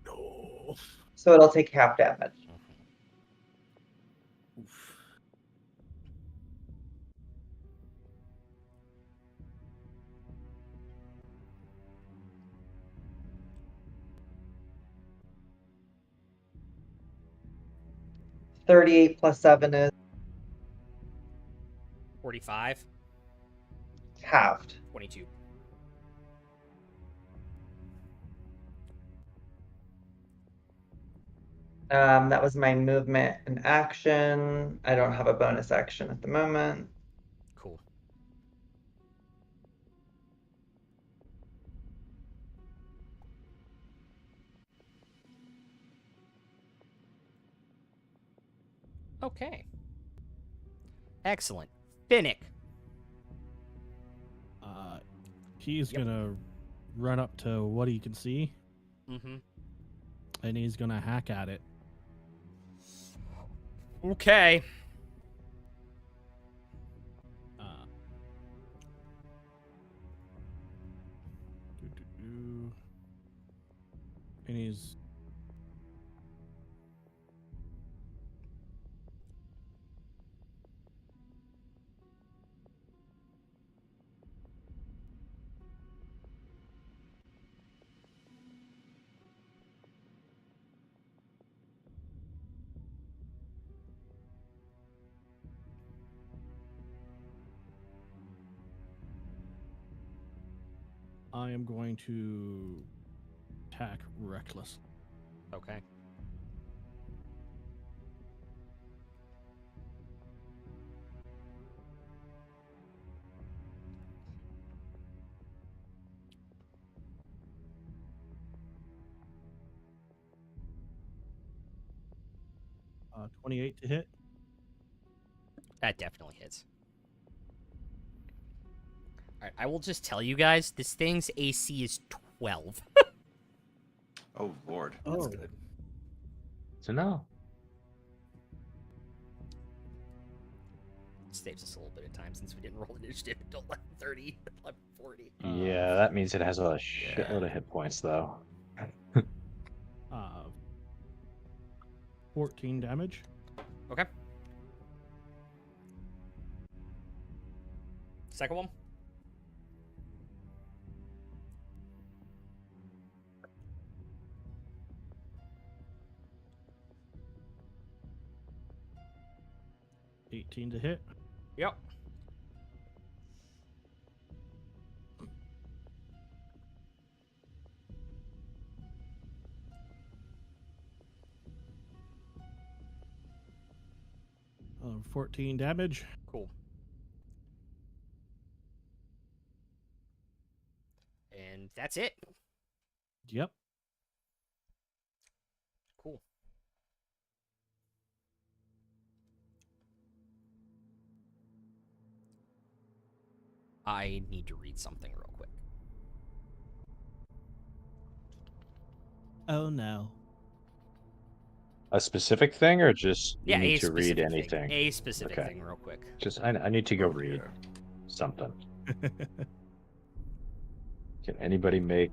No. So it'll take half damage. Oof. Mm-hmm. 38 plus 7 is 45. halved. 22. That was my movement and action. I don't have a bonus action at the moment. Cool. Okay. Excellent. Finnick. He's gonna run up to what he can see, and he's gonna hack at it. Okay. And he's I am going to attack reckless. Okay. Uh, 28 to hit. That definitely hits. Alright, I will just tell you guys, this thing's AC is 12. Oh, Lord. That's good. So no. saves us a little bit of time since we didn't roll initiative until 11:30, 11:40. Yeah, that means it has a shitload of hit points, though. 14 damage. Okay. Second one. $18 to hit. Yep. Oh, 14 damage. Cool. And that's it. Yep. Cool. I need to read something real quick. Oh no. A specific thing, or just you Yeah, need a to read specific anything? thing. A specific Okay. thing real quick. Just I need to go read something. Can anybody make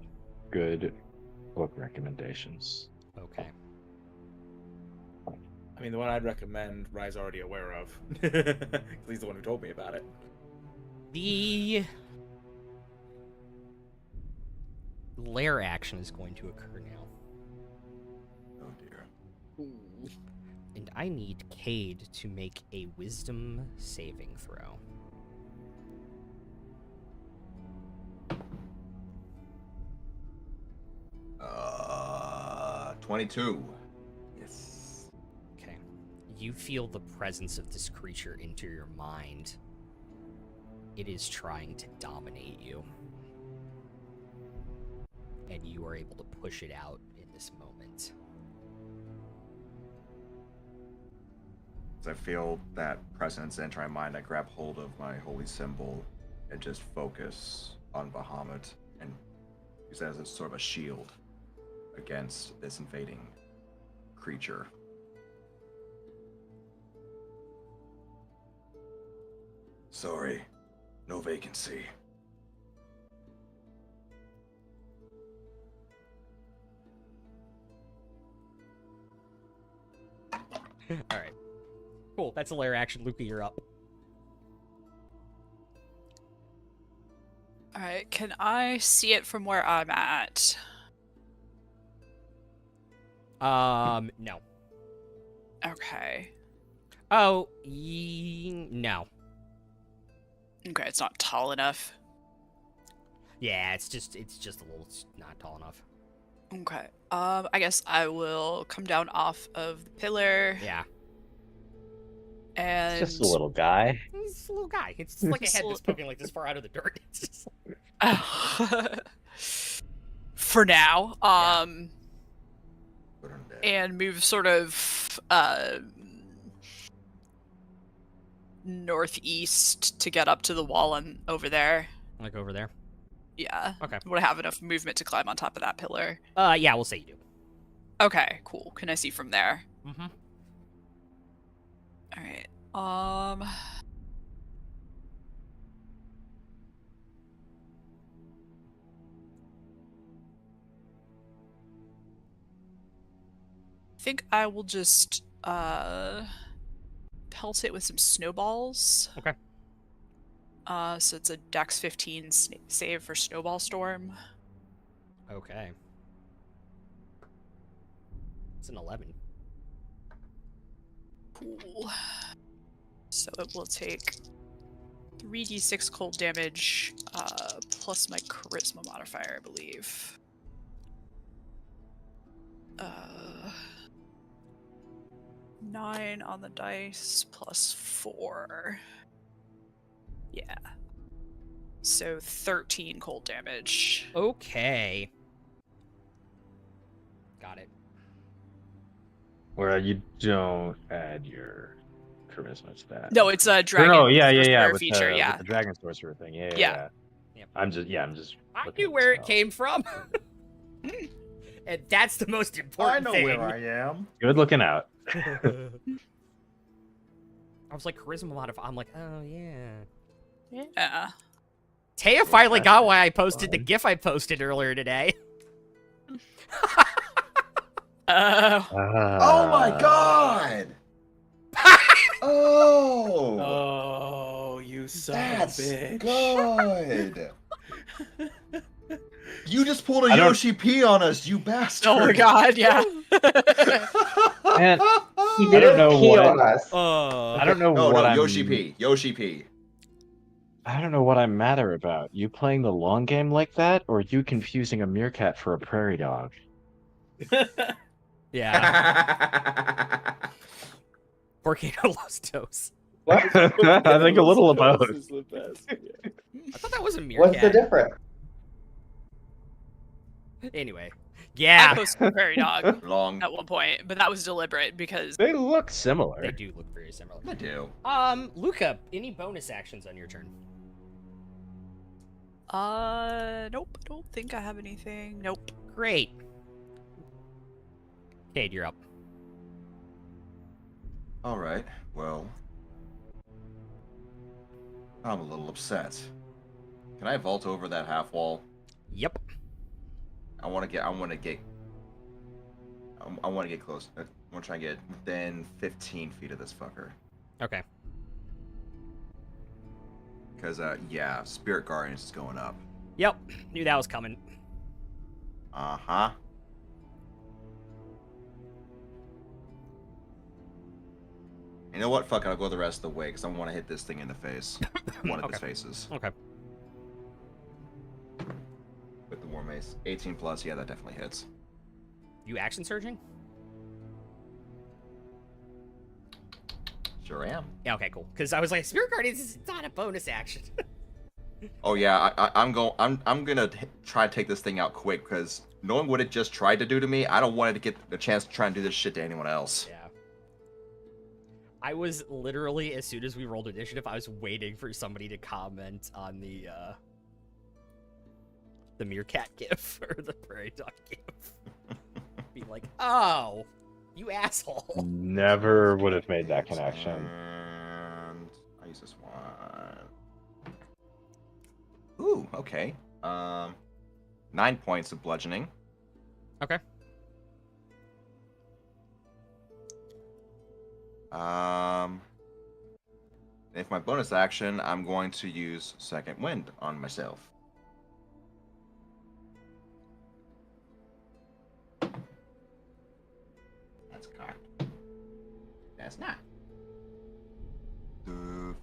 good book recommendations? Okay. I mean, the one I'd recommend, Rye's already aware of. He's the one who told me about it. The lair action is going to occur now. Oh dear. And I need Cade to make a wisdom saving throw. 22. Yes. Okay. You feel the presence of this creature into your mind. It is trying to dominate you. And you are able to push it out in this moment. As I feel that presence enter my mind, I grab hold of my holy symbol and just focus on Bahamut and use it as a sort of a shield against this invading creature. Sorry, no vacancy. Alright. Cool, that's a lair action. Luca, you're up. Alright, can I see it from where I'm at? No. Okay. Oh, no. Okay, it's not tall enough. Yeah, it's just a little not tall enough. Okay. I guess I will come down off of the pillar. Yeah. And It's just a little guy. He's just a little guy. It's just like a Just head a that's poking like this far out of the dirt. It's just... for now. Put him down. And move sort of northeast to get up to the wall and over there. Like over there? Yeah. Okay. Would I have enough movement to climb on top of that pillar? Yeah, we'll say you do. Okay, cool. Can I see from there? Mm-hmm. Alright. I think I will just pelt it with some snowballs. Okay. So it's a Dex 15 save for Snowball Storm. Okay. It's an 11. Cool. So it will take 3d6 cold damage, plus my charisma modifier, I believe. 9 on the dice, plus 4. Yeah. So 13 cold damage. Okay. Got it. Where you don't add your charisma to that. No, it's a dragon. No, yeah. sorcerer With feature, the, yeah. with the dragon sorcerer thing. Yeah. Yep. I'm just. I looking knew at where it spells. came from. And that's the most important thing. am. Good looking out. I was like, charisma modifier. I'm like, oh, yeah. Yeah. Taya finally that's got why I posted the fun. GIF I posted earlier today. Oh my Ah. god! Oh! Oh, you son That's of a bitch. good! You just pulled a I don't- Yoshi P on us, you bastard! Oh my god, yeah. Man, He I didn't don't know pee what- on us. I don't know No, what no, I'm. Yoshi P. Yoshi P. I don't know what I'm madder about. You playing the long game like that, or you confusing a meerkat for a prairie dog? Yeah. Volcano Los Dos. I think a little of both. Is the best. Yeah. I thought that was a meerkat. What's the difference? Anyway. I Yeah. posted Prairie Dog Long. at one point, but that was deliberate because They look similar. They do look very similar. I do. Luca, any bonus actions on your turn? nope, I don't think I have anything. Nope. Great. Cade, you're up. Alright, well. I'm a little upset. Can I vault over that half wall? Yep. I want to get close. I want to try and get within 15 feet of this fucker. Okay. Because, yeah, Spirit Guardians is going up. Yep. Knew that was coming. Uh-huh. You know what? Fuck it, I'll go the rest of the way, because I want to hit this thing in the face. One of its Okay. faces. Okay. With the War Mace. 18 plus, yeah, that definitely hits. You action surging? Sure am. Yeah, okay, cool. Because I was like, Spirit Guardians is not a bonus action. Oh yeah, I'm gonna try to take this thing out quick, because knowing what it just tried to do to me, I don't want it to get the chance to try and do this shit to anyone else. Yeah. I was literally, as soon as we rolled initiative, I was waiting for somebody to comment on the meerkat gif or the prairie dog gif. Be like, oh, you asshole. Never would have made that connection. And I use this one. Ooh, okay. 9 points of bludgeoning. Okay. If my bonus action, I'm going to use Second Wind on myself. That's cocked. That's not.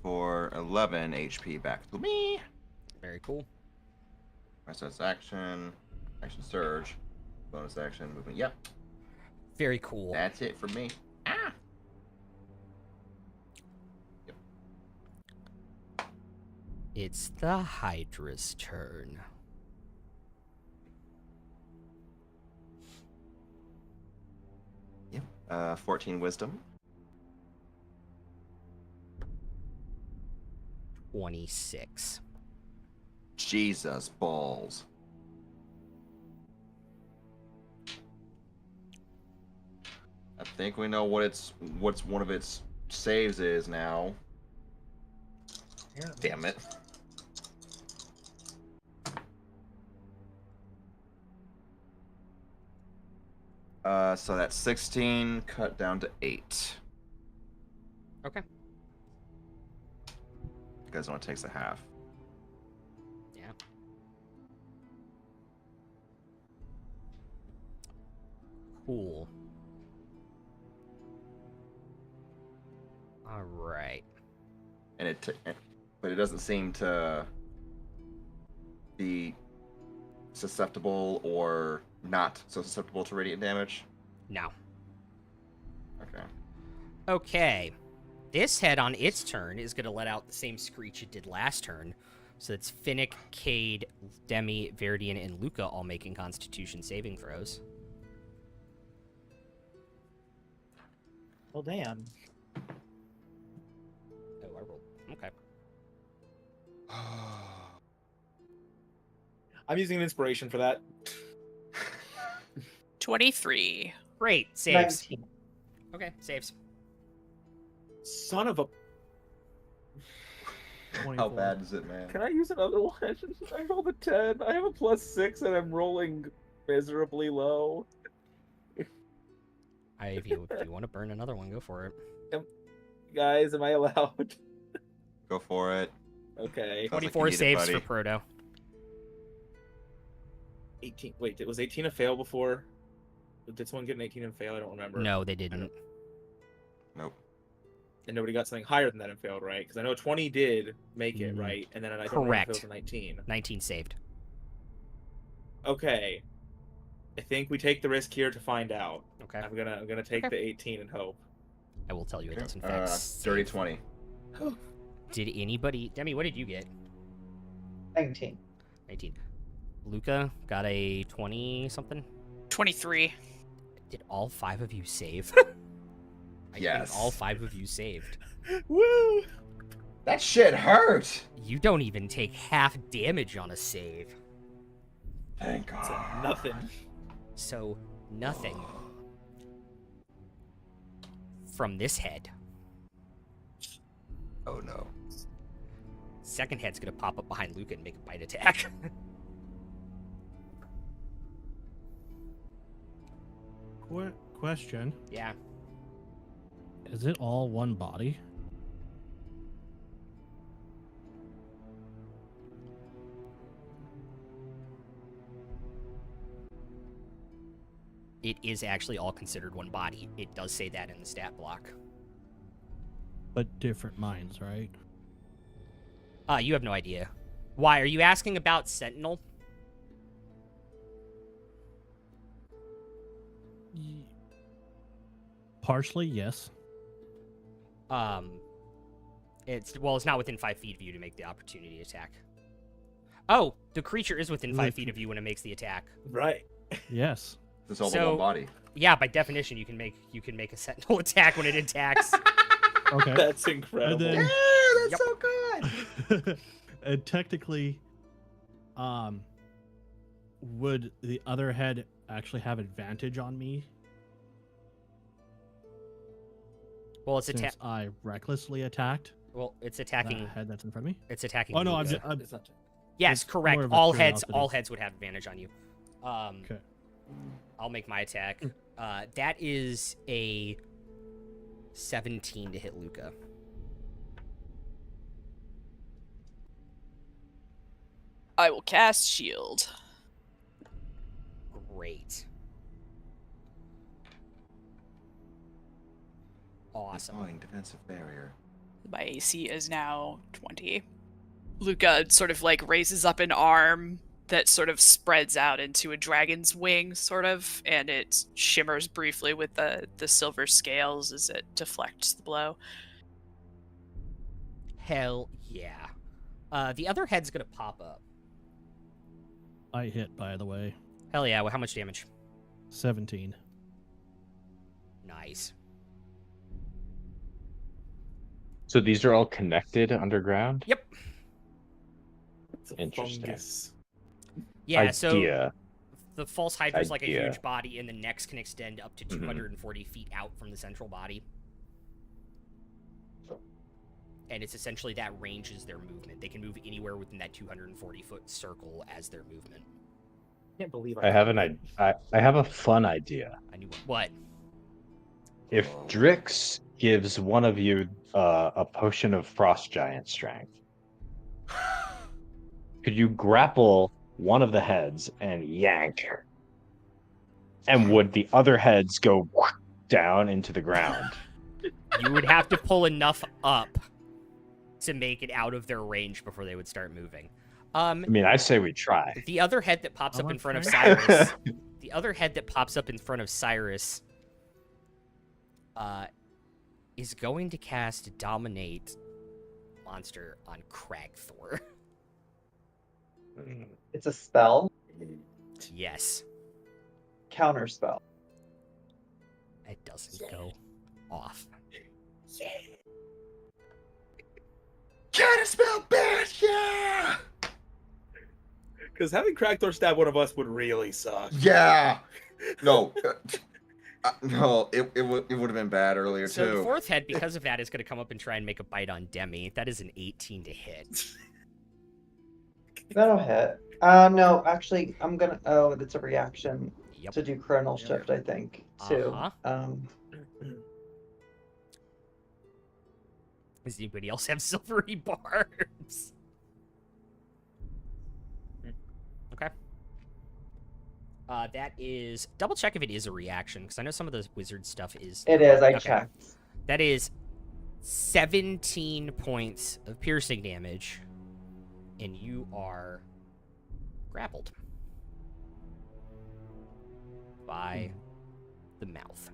For 11 HP back to me. Very cool. That's action, action surge, bonus action, movement. Yep, Very cool. that's it for me. Ah. It's the Hydra's turn. Yep. 14 wisdom. 26. Jesus balls. I think we know what's one of its saves is now. Damn it. So that's 16 cut down to 8. Okay. Because it only takes a half. Yeah. Cool. All right. And but it doesn't seem to be susceptible or not so susceptible to radiant damage. No. Okay. Okay. This head on its turn is going to let out the same screech it did last turn. So it's Finnick, Cade, Demi, Veridian, and Luca all making Constitution saving throws. Well, damn. Oh, I rolled. Okay. I'm using an inspiration for that. 23. Great. Saves. 19. Okay, saves. Son of a How bad is it, man? Can I use another one? I rolled a 10. I have a +6 and I'm rolling miserably low. If you want to burn another one, go for it. Guys, am I allowed? Go for it. Okay. Sounds like 24 you need it, saves buddy. for Proto. 18. Wait, was 18 a fail before? Did someone get an 18 and fail? I don't remember. No, they didn't. Nope. And nobody got something higher than that and failed, right? Because I know 20 did make it, right? And then I don't remember if it was a 19. 19 saved. Okay. I think we take the risk here to find out. Okay. I'm gonna take the 18 and hope. I will tell you it does in fact. Dirty save. 20. Did anybody? Demi, what did you get? 19. 19. Luca got a 20 something. 23. Did all 5 of you save? I Yes. think all 5 of you saved. Woo! That shit hurt! You don't even take half damage on a save. Thank God. So nothing. So, nothing. From this head. Oh no. Second head's gonna pop up behind Luca and make a bite attack. Question. Yeah. Is it all one body? It is actually all considered one body. It does say that in the stat block. But different minds, right? You have no idea. Why? Are you asking about Sentinel? Partially, yes. It's not within 5 feet of you to make the opportunity attack. Oh, the creature is within 5 feet of you when it makes the attack. Right. Yes. It's all the So- one body. Yeah, by definition, you can make a Sentinel attack when it attacks. Okay. That's incredible. And then, That's so good! and technically, would the other head actually have advantage on me Well, it's since I recklessly attacked it's that attacking. head that's in front of me? It's attacking. Oh no, I'm Luca. just, It's not- Yes, it's correct. more of a All curiosity. heads would have advantage on you. Okay. I'll make my attack. That is a 17 to hit Luca. I will cast shield. Great. Awesome. Deploying defensive barrier. My AC is now 20. Luca sort of like raises up an arm that sort of spreads out into a dragon's wing, sort of, and it shimmers briefly with the silver scales as it deflects the blow. Hell yeah. The other head's gonna pop up. I hit, by the way. Hell yeah. Well, how much damage? 17. Nice. So these are all connected underground? Yep. It's a Interesting. fungus. Yeah, so Idea. the false hydra is like a Idea. huge body, and the necks can extend up to 240 feet out from the central body. And it's essentially that ranges their movement. They can move anywhere within that 240-foot circle as their movement. I can't believe I have I have a fun idea. I knew what? If Drix gives one of you a potion of frost giant strength, could you grapple one of the heads and yank? And would the other heads go down into the ground? You would have to pull enough up to make it out of their range before they would start moving. I mean, I say we try. The other head that pops I up in want front of try. Cyrus. The other head that pops up in front of Cyrus is going to cast Dominate Monster on Cragthor. It's a spell, Yes, counter spell. it doesn't go off. Gotta spell bitch, yeah! Because having Cragthor stab one of us would really suck. Yeah! No. No, it would have been bad earlier So too. the fourth head, because of that, is going to come up and try and make a bite on Demi. That is an 18 to hit. That'll hit. No, actually, I'm gonna. Oh, it's a reaction Yep. to do Chronal Shift, I think, too. Does anybody else have silvery barbs? Okay. That is... Double check if it is a reaction, because I know some of the wizard stuff is... It is, I okay. checked. That is 17 points of piercing damage, and you are grappled by the mouth.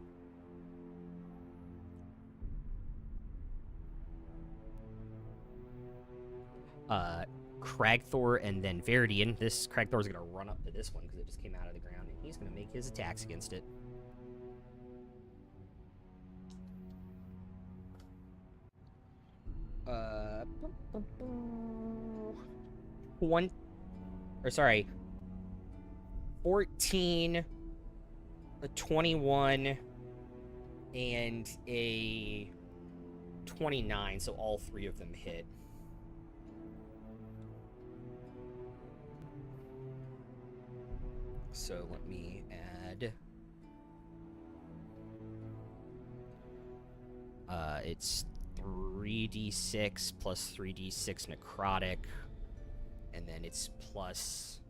Cragthor and then Veridian. This Cragthor's gonna run up to this one because it just came out of the ground, and he's gonna make his attacks against it. One, or sorry, 14, a 21, and a 29. So all three of them hit. So let me add. It's 3d6 plus 3d6 necrotic, and then it's plus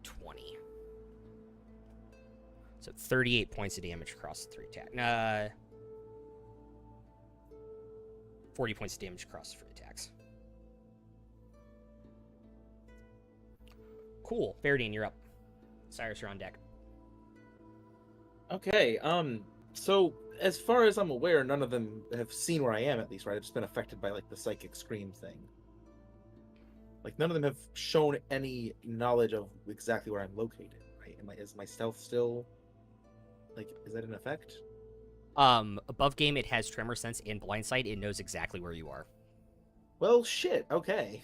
20. So 38 points of damage across the 3 attack. 40 points of damage across the 3 attacks. Cool. Veridian, you're up. Cyrus, you're on deck. Okay, so as far as I'm aware, none of them have seen where I am, at least, right? I've just been affected by, like, the psychic scream thing. Like, none of them have shown any knowledge of exactly where I'm located, right? Is my stealth still, like, is that an effect? Above game, it has tremor sense and blind sight. It knows exactly where you are. Well, shit, okay.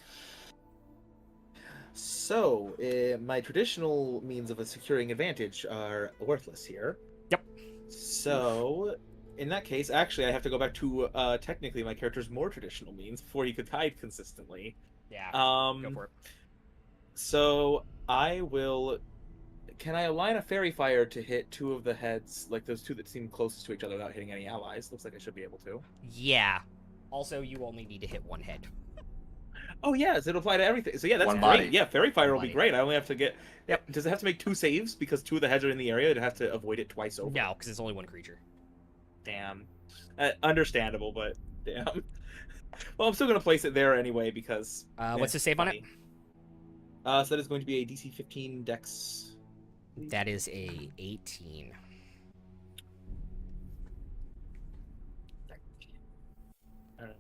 So, my traditional means of a securing advantage are worthless here. Yep. So, in that case, actually, I have to go back to, technically, my character's more traditional means before he could hide consistently. Yeah, go for it. So, I will... Can I align a fairy fire to hit 2 of the heads, like those 2 that seem closest to each other without hitting any allies? Looks like I should be able to. Yeah. Also, you only need to hit 1 head. Oh, yeah, it'll apply to everything. So, yeah, that's One great. body. Yeah, fairy fire will Body. be great. I only have to get... Yep. Does it have to make 2 saves because 2 of the heads are in the area? It'd have to avoid it twice over? No, because it's only 1 creature. Damn. Understandable, but damn. Well, I'm still going to place it there anyway because... What's the save on it? So that is going to be a DC 15 Dex. That is a 18. And...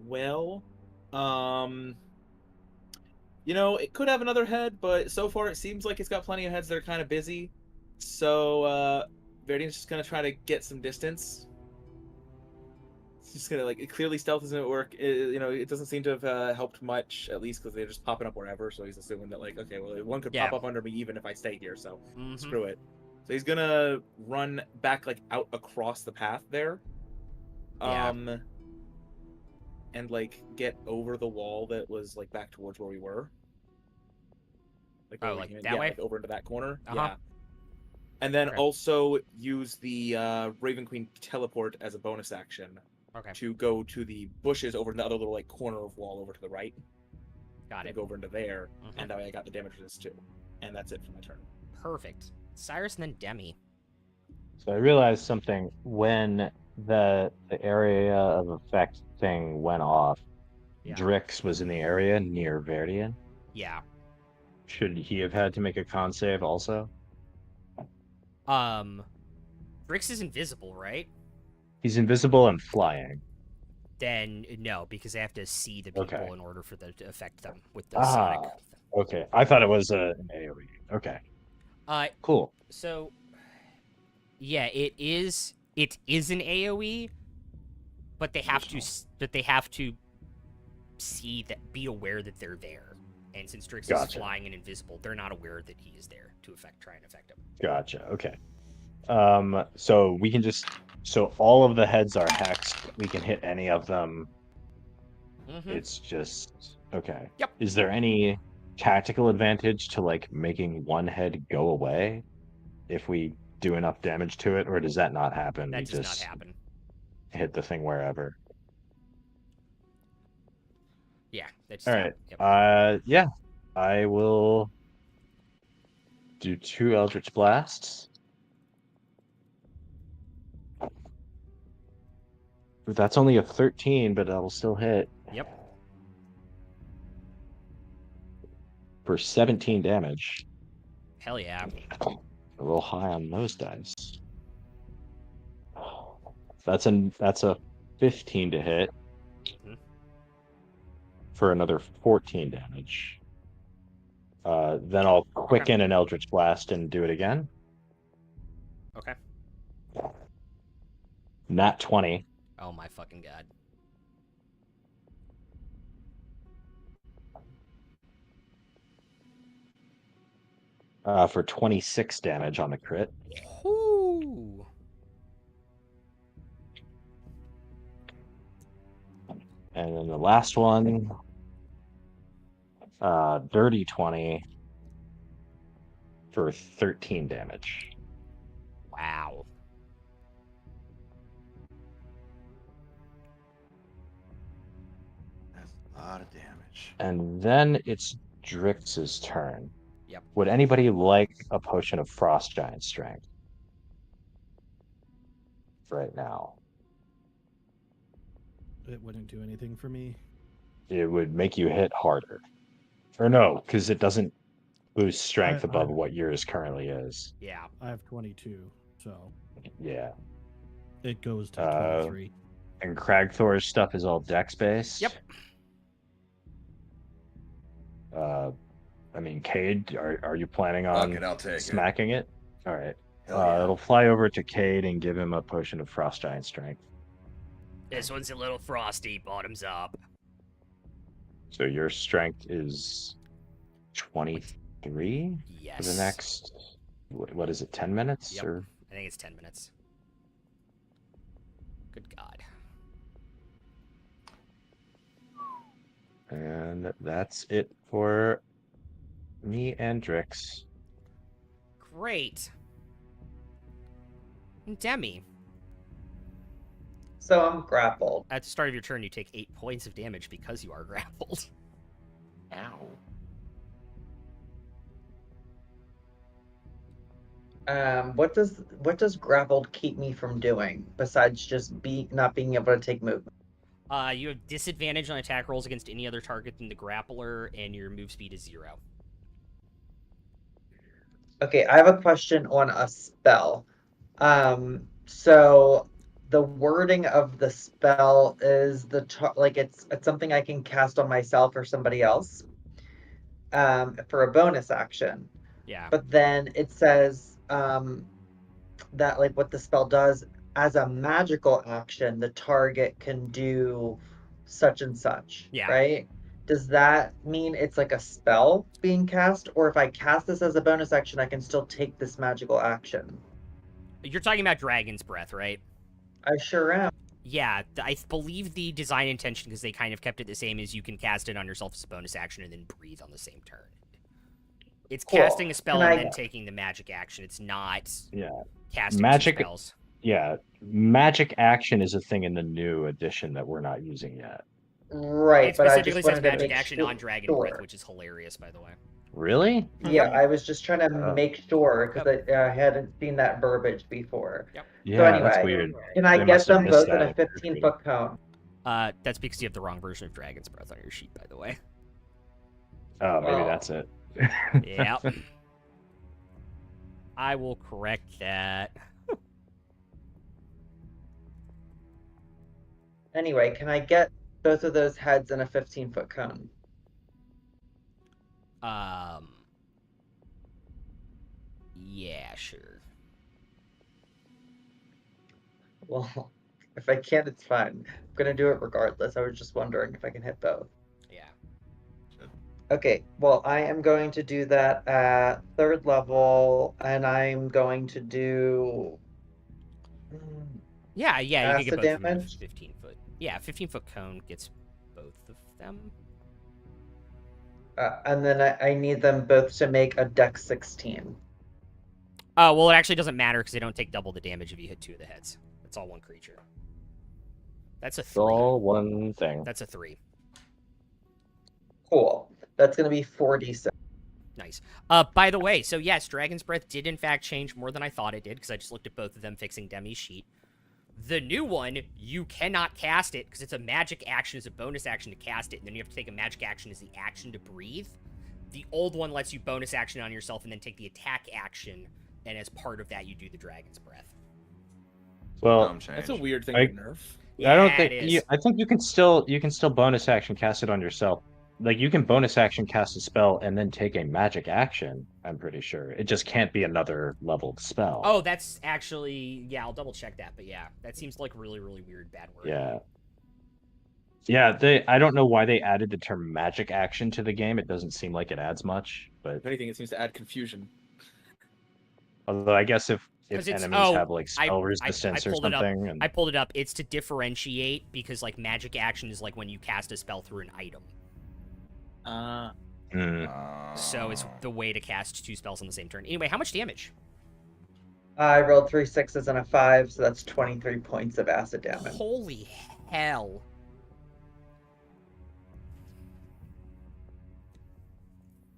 Well, you know, it could have another head, but so far it seems like it's got plenty of heads that are kind of busy. So, Veridian's just gonna try to get some distance. It's just gonna, like, clearly stealth doesn't work. It doesn't seem to have helped much, at least because they're just popping up wherever. So he's assuming that, like, okay, well, one could pop up under me even if I stay here, so screw it. So he's gonna run back, like, out across the path there. And, like, get over the wall that was, like, back towards where we were. Like, like that way? Like over into that corner. Uh-huh. Yeah. And then Okay. also use the Raven Queen teleport as a bonus action to go to the bushes over in the other little, like, corner of wall over to the right. Got it. Go over into there, and that way I got the damage resist too. And that's it for my turn. Perfect. Cyrus and then Demi. So I realized something when the area of effect thing went off. Yeah. Drix was in the area near Veridian. Yeah. Should he have had to make a con save also? Drix is invisible, right? He's invisible and flying. Then no, because they have to see the people in order for them to affect them with the Ah, sonic. okay. I thought it was an AoE. Okay. Cool. So, yeah, it is an AoE, but they have to see that, be aware that they're there. And since Drix is Gotcha. flying and invisible, they're not aware that he is there to try and affect him. Gotcha. Okay. So we can so all of the heads are hexed. We can hit any of them. Mm-hmm. It's just okay. Yep. Is there any tactical advantage to like making one head go away if we do enough damage to it, or does that not happen? That We does not just happen. hit the thing wherever. Yeah, that's All right. Yep. Yeah. I will do 2 Eldritch Blasts. That's only a 13, but I will still hit. Yep. For 17 damage. Hell yeah. A little high on those dice. That's a 15 to hit. Mhm. For another 14 damage. Then I'll quicken an Eldritch Blast and do it again. Okay. Nat 20. Oh my fucking god. For 26 damage on the crit. Whoo! And then the last one, dirty 20 for 13 damage. Wow. That's a lot of damage. And then it's Drix's turn. Yep. Would anybody like a potion of Frost Giant Strength? Right now. It wouldn't do anything for me. It would make you hit harder. Or no, because it doesn't boost strength I- above what yours currently is. Yeah. I have 22, so Yeah. it goes to 23. And Cragthor's stuff is all dex based. Yep. I mean, Cade, are you planning on Fuck it, I'll take smacking it? All right. Hell yeah. It'll fly over to Cade and give him a potion of Frost Giant Strength. This one's a little frosty, bottoms up. So your strength is 23 Yes. for the next, what is it, 10 minutes? Yep. Or I think it's 10 minutes. Good God. And that's it for me and Drix. Great. Demi, So I'm grappled. at the start of your turn, you take 8 points of damage because you are grappled. Ow. What does grappled keep me from doing besides just not being able to take movement? You have disadvantage on attack rolls against any other target than the grappler, and your move speed is 0. Okay, I have a question on a spell. So the wording of the spell is it's something I can cast on myself or somebody else, for a bonus action. Yeah. But then it says that like what the spell does as a magical action, the target can do such and such. Yeah. Right? Does that mean it's like a spell being cast, or if I cast this as a bonus action, I can still take this magical action? You're talking about Dragon's Breath, right? I sure am. Yeah, I believe the design intention, because they kind of kept it the same, is you can cast it on yourself as a bonus action and then breathe on the same turn. It's Cool. casting a spell Can and I- then taking the magic action. It's not Yeah. casting Magic- two spells. Yeah. Magic action is a thing in the new edition that we're not using yet. Right, It but I specifically just says wanted to magic make action sure. on Dragon Breath, which is hilarious, by the way. Really? Yeah, I was just trying to Oh. make sure because I hadn't seen that verbiage before. Yeah, that's anyway, weird. Can I They get must have them missed both in that a if they're 15-foot cone? That's because you have the wrong version of Dragon's Breath on your sheet, by the way. Oh, maybe Oh. that's it. Yep. I will correct that. Anyway, can I get both of those heads in a 15-foot cone? Yeah, sure. Well, if I can, it's fine. I'm gonna do it regardless. I was just wondering if I can hit both. Yeah. Okay, well, I am going to do that at 3rd level, and I'm going to do Yeah, you can get acid both of them in a damage. 15-foot. Yeah, 15-foot cone gets both of them. And then I need them both to make a Dex 16. Oh, well, it actually doesn't matter because they don't take double the damage if you hit 2 of the heads. That's all one creature. That's a 3. It's all one thing. That's a 3. Cool. That's going to be 4d6. Nice. By the way, so yes, Dragon's Breath did in fact change more than I thought it did because I just looked at both of them fixing Demi's sheet. The new one, you cannot cast it because it's a magic action, it's a bonus action to cast it, and then you have to take a magic action as the action to breathe. The old one lets you bonus action on yourself and then take the attack action, and as part of that, you do the Dragon's Breath. Well, That's a weird thing I- to nerf. I don't Yeah, think it is. I think you can still bonus action cast it on yourself. Like you can bonus action cast a spell and then take a magic action. I'm pretty sure it just can't be another leveled spell. Oh, that's actually, yeah, I'll double check that, but yeah, that seems like really, really weird bad word. Yeah. I don't know why they added the term magic action to the game. It doesn't seem like it adds much, but If anything, it seems to add confusion. although I guess if 'Cause it's- enemies oh, have like spell I resistance or pulled it up. something, and I pulled it up. It's to differentiate because like magic action is like when you cast a spell through an item. So it's the way to cast 2 spells on the same turn. Anyway, how much damage? I rolled 3 6s and a 5, so that's 23 points of acid damage. Holy hell.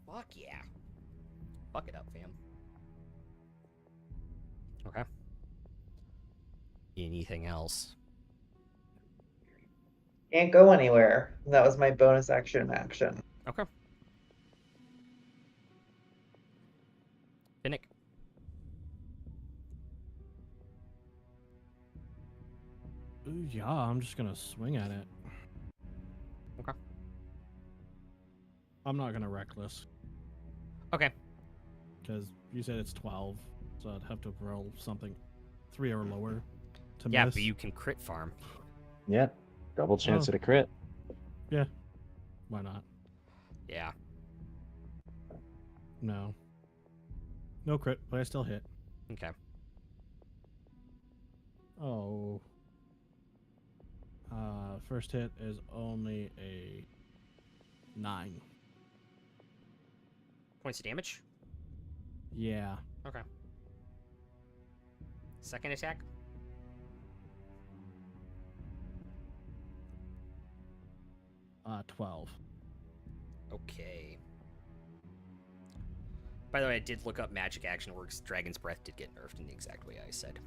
Fuck yeah. Fuck it up, fam. Okay. Anything else? Can't go anywhere. That was my bonus action. Okay. Finnick. Ooh, yeah, I'm just gonna swing at it. Okay. I'm not gonna reckless. Okay. Because you said it's 12, so I'd have to roll something 3 or lower to Yeah, miss. but you can crit farm. yeah, double chance Oh. at a crit. Yeah. Why not? Yeah. No. No crit, but I still hit. Okay. Oh. First hit is only a 9. Points of damage? Yeah. Okay. Second attack? 12. Okay. By the way, I did look up magic action works. Dragon's Breath did get nerfed in the exact way I said.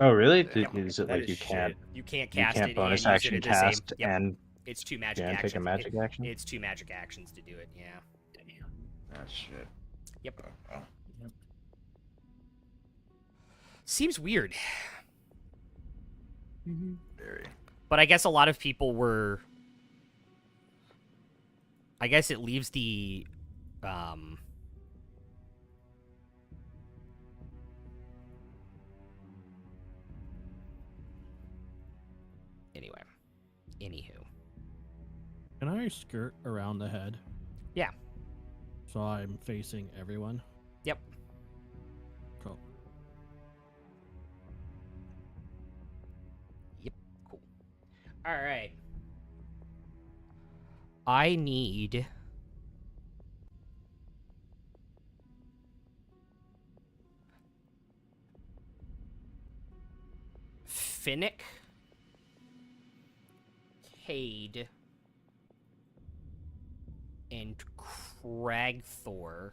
Oh, really? Yep. Is it That like is you can't You can't you cast can't it bonus and use action it at the same. cast Yep. and It's 2 magic and actions. take a magic action? It's 2 magic actions to do it. Yeah. That shit. Yep. Oh. Seems weird, Very. but I guess a lot of people were. I guess it leaves the. Anyway. Anywho. Can I skirt around the head? Yeah. So I'm facing everyone? Yep. Cool. Yep. Cool. All right. I need. Finnick. Cade. And Cragthor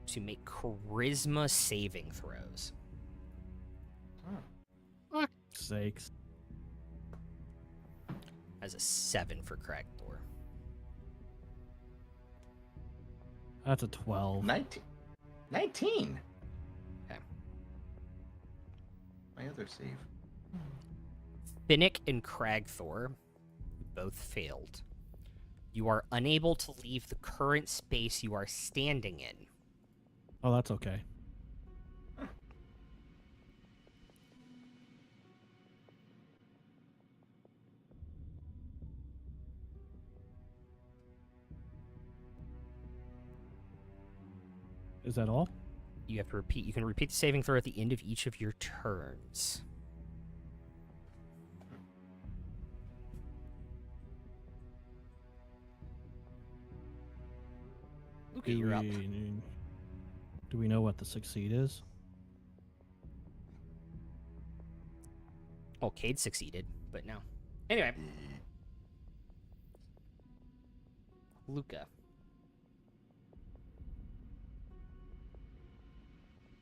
to make charisma saving throws. Fuck sakes. As a 7 for Cragthor. That's a 12. 19. 19. Okay. My other save. Finnick and Cragthor both failed. You are unable to leave the current space you are standing in. Oh, that's okay. Is that all? You have to repeat. You can repeat the saving throw at the end of each of your turns. Luca, you're up. Do we know what the succeed is? Oh, Cade succeeded, but no. Anyway. Luca.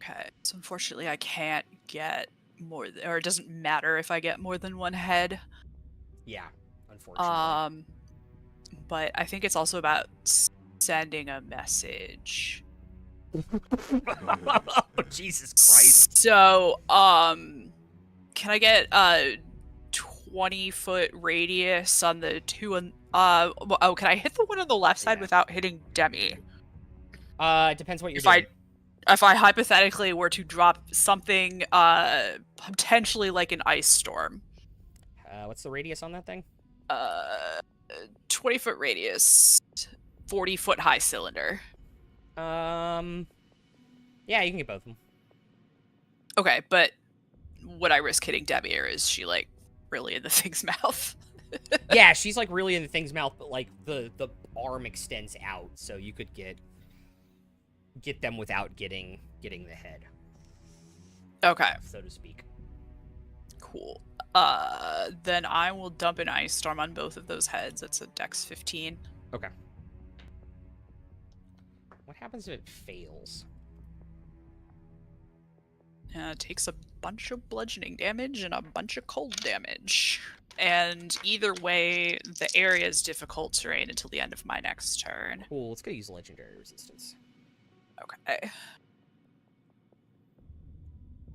Okay, so unfortunately I can't get more, or it doesn't matter if I get more than one head. Yeah, unfortunately. But I think it's also about sending a message. Oh, Jesus Christ. So, can I get a 20-foot radius on the two on, oh, can I hit the one on the left side without hitting Demi? It depends what you're doing. If I hypothetically were to drop something, potentially like an ice storm. What's the radius on that thing? 20-foot radius, 40-foot high cylinder. Yeah, you can get both of them. Okay, but would I risk hitting Debbie, or is she like really in the thing's mouth? Yeah, she's like really in the thing's mouth, but like the arm extends out, so you could get them without getting the head. Okay, so to speak. Cool. Then I will dump an ice storm on both of those heads. It's a Dex 15. Okay. What happens if it fails? It takes a bunch of bludgeoning damage and a bunch of cold damage. And either way, the area is difficult terrain until the end of my next turn. Cool, let's go use legendary resistance. Okay.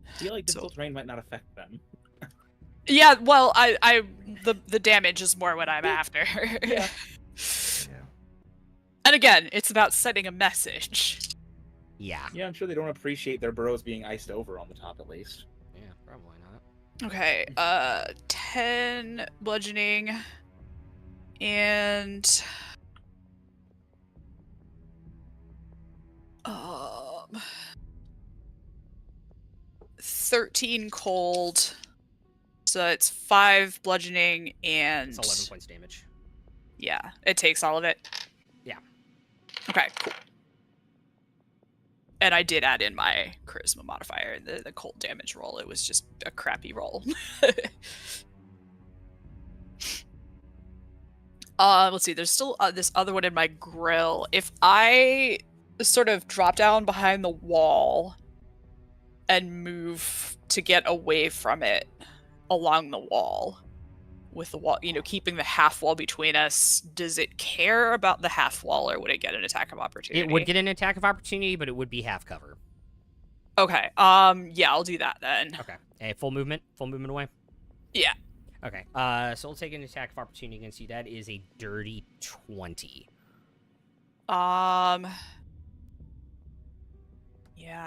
I feel like difficult terrain might not affect them. Yeah, well, the damage is more what I'm after. Yeah. And again, it's about sending a message. Yeah. Yeah, I'm sure they don't appreciate their burrows being iced over on the top, at least. Yeah, probably not. Okay, 10 bludgeoning and 13 cold. So it's 5 bludgeoning and It's 11 points damage. Yeah, it takes all of it. Yeah. Okay, cool. And I did add in my charisma modifier in the cold damage roll. It was just a crappy roll. Let's see. There's still this other one in my grill. If I sort of drop down behind the wall and move to get away from it along the wall, with the wall, keeping the half wall between us, does it care about the half wall, or would it get an attack of opportunity? It would get an attack of opportunity, but it would be half cover. Okay. Yeah, I'll do that then. Okay. Hey, full movement away. Yeah. Okay. So we'll take an attack of opportunity against you. That is a dirty 20. Yeah,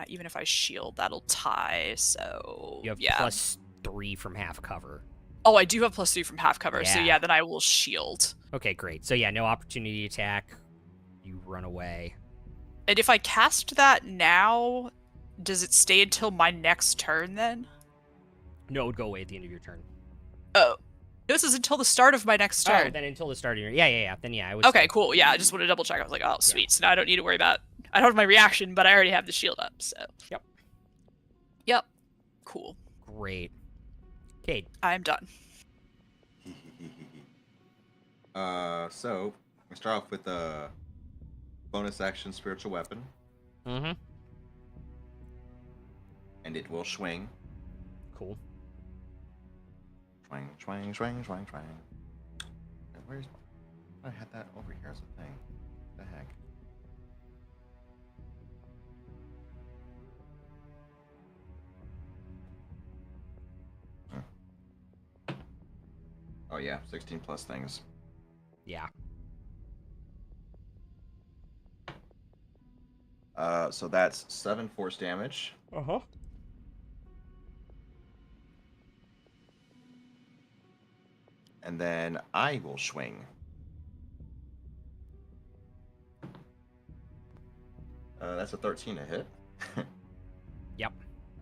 even if I shield, that'll tie. So You have yeah. +3 from half cover. Oh, I do have +3 from half cover, so Yeah. yeah, then I will shield. Okay, great. So yeah, no opportunity attack. You run away. And if I cast that now, does it stay until my next turn then? No, it would go away at the end of your turn. Oh. This is until the start of my next turn. Oh, then until the start of your... Yeah. Then yeah, I would... Okay, cool. Yeah, I just want to double check. I was like, oh, sweet. So now I don't need to worry about... I don't have my reaction, but I already have the shield up, so... Yep. Cool. Great. Cade. I'm done. So we start off with a bonus action spiritual weapon. Mm-hmm. And it will swing. Cool. Swing, swing, swing, swing, swing. Where's... I had that over here as a thing. What the heck? Oh yeah, 16 plus things. Yeah. So that's 7 force damage. Uh-huh. And then I will swing. That's a 13 to hit. Yep.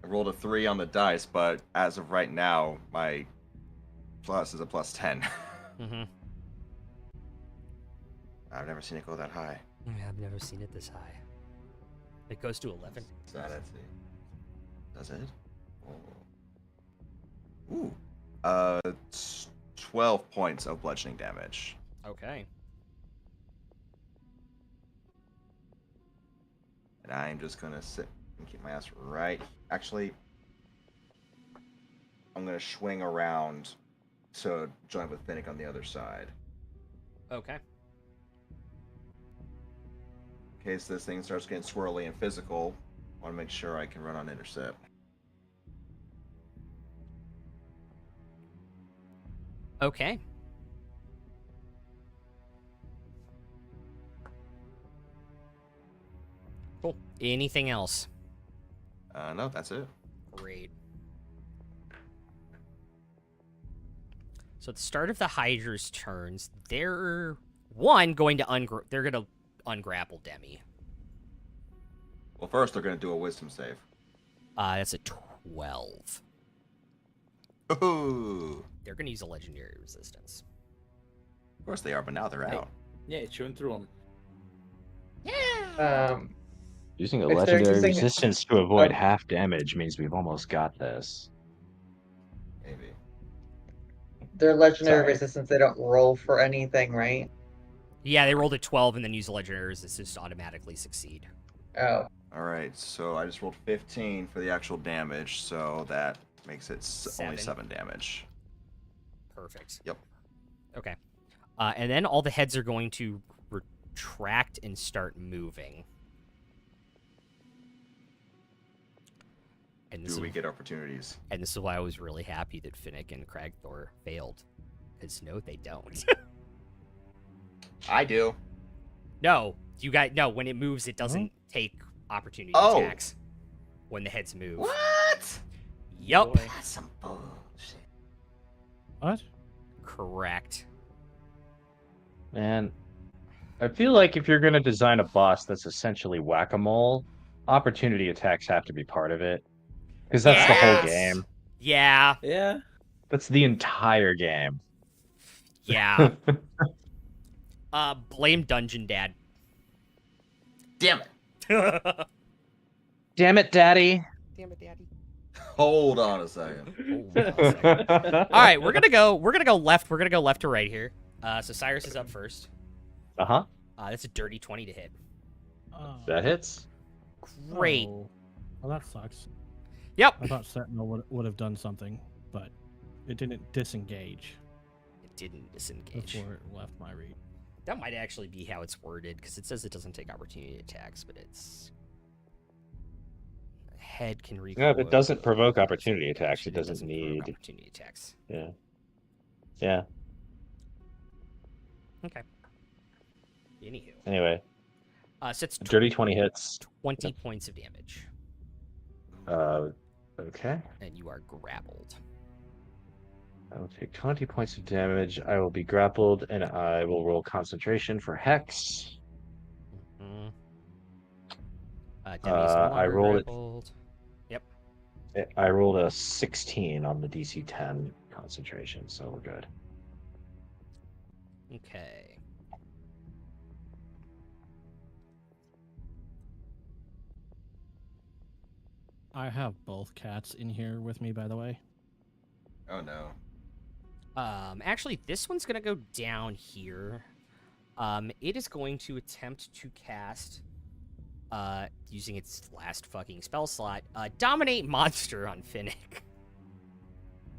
I rolled a 3 on the dice, but as of right now, my plus is a plus 10. Mm-hmm. I've never seen it go that high. I've never seen it this high. It goes to 11. Let's see. Does it? Oh. Ooh. 12 points of bludgeoning damage. Okay. And I'm just gonna sit and keep my ass right. Actually, I'm gonna swing around to join with Finnick on the other side. Okay. In case this thing starts getting swirly and physical, I want to make sure I can run on intercept. Okay. Cool. Anything else? No, that's it. Great. So at the start of the Hydra's turns, they're going to ungrapple Demi. Well, first they're gonna do a wisdom save. That's a 12. Ooh. They're gonna use a legendary resistance. Of course they are, but now they're Hey. out. Yeah, chewing through them. Using a If they're legendary using- resistance to avoid half damage means we've almost got this. Maybe. Their legendary Sorry. resistance, they don't roll for anything, right? Yeah, they rolled a 12 and then use a legendary resistance to automatically succeed. Oh. Alright, so I just rolled 15 for the actual damage, so that makes it only 7 damage. Perfect. Yep. Okay. And then all the heads are going to retract and start moving. And Do we get opportunities? And this is why I was really happy that Finnick and Cragthor failed. Because no, they don't. I do. No, when it moves, it doesn't take opportunity attacks. When the heads move. What? Yup. Boy. That's some bullshit. What? Correct. Man, I feel like if you're going to design a boss that's essentially whack-a-mole, opportunity attacks have to be part of it. Because that's the whole Yes. game. Yeah. Yeah. That's the entire game. Yeah. Blame Dungeon Dad. Damn it. Damn it, Daddy. Damn it, Daddy. Hold on a second. All right, we're gonna go left. We're gonna go left to right here. So Cyrus is up first. Uh-huh. That's a dirty 20 to hit. That hits. Great. Oh. Well, that sucks. Yep. I thought Sentinel would have done something, but it didn't disengage It didn't disengage. before it left my read. That might actually be how it's worded, because it says it doesn't take opportunity attacks, but it's head can recoil. No, if it doesn't provoke opportunity attacks, it doesn't provoke need. opportunity attacks. Yeah. Yeah. Okay. Anywho, Anyway, so it's dirty 20 hits. 20 points of damage, Okay. and you are grappled. I will take 20 points of damage. I will be grappled, and I will roll concentration for Hex. Mm-hmm. Demi's no I longer rolled it. grappled. Yep. I rolled a 16 on the DC 10 concentration, so we're good. Okay. I have both cats in here with me, by the way. Oh no. Actually, this one's gonna go down here. It is going to attempt to cast, using its last fucking spell slot, Dominate Monster on Finnick.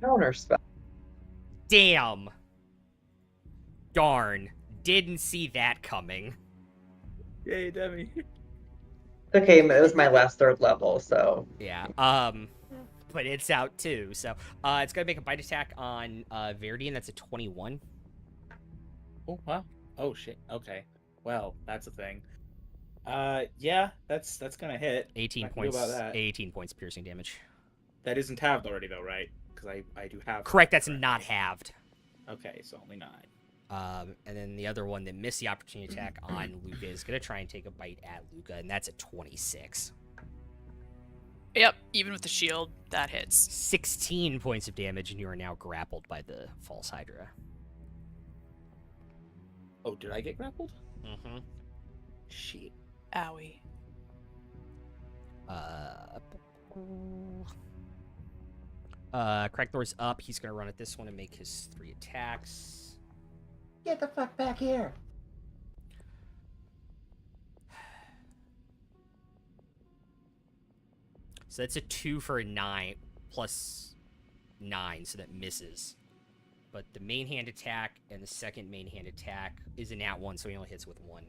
Counter spell. Damn. Darn. Didn't see that coming. Yay, Demi. Okay, it was my last third level, so Yeah. But it's out too, so it's gonna make a bite attack on Verdian. That's a 21. Oh wow. Oh shit. Okay. Well, that's a thing. Yeah, that's gonna hit. 18 I can do points. about that. 18 points piercing damage. That isn't halved already though, right? Because I do have. Correct. That's not halved. Okay, so only 9. And then the other one that missed the opportunity attack on Luca is going to try and take a bite at Luca, and that's a 26. Yep, even with the shield, that hits. 16 points of damage, and you are now grappled by the false Hydra. Oh, did I get grappled? Mm-hmm. Shit. Owie. Cragthor's up. He's going to run at this one and make his 3 attacks. Get the fuck back here. So that's a 2 for a 9 plus 9, so that misses. But the main hand attack and the second main hand attack is a nat 1, so he only hits with 1.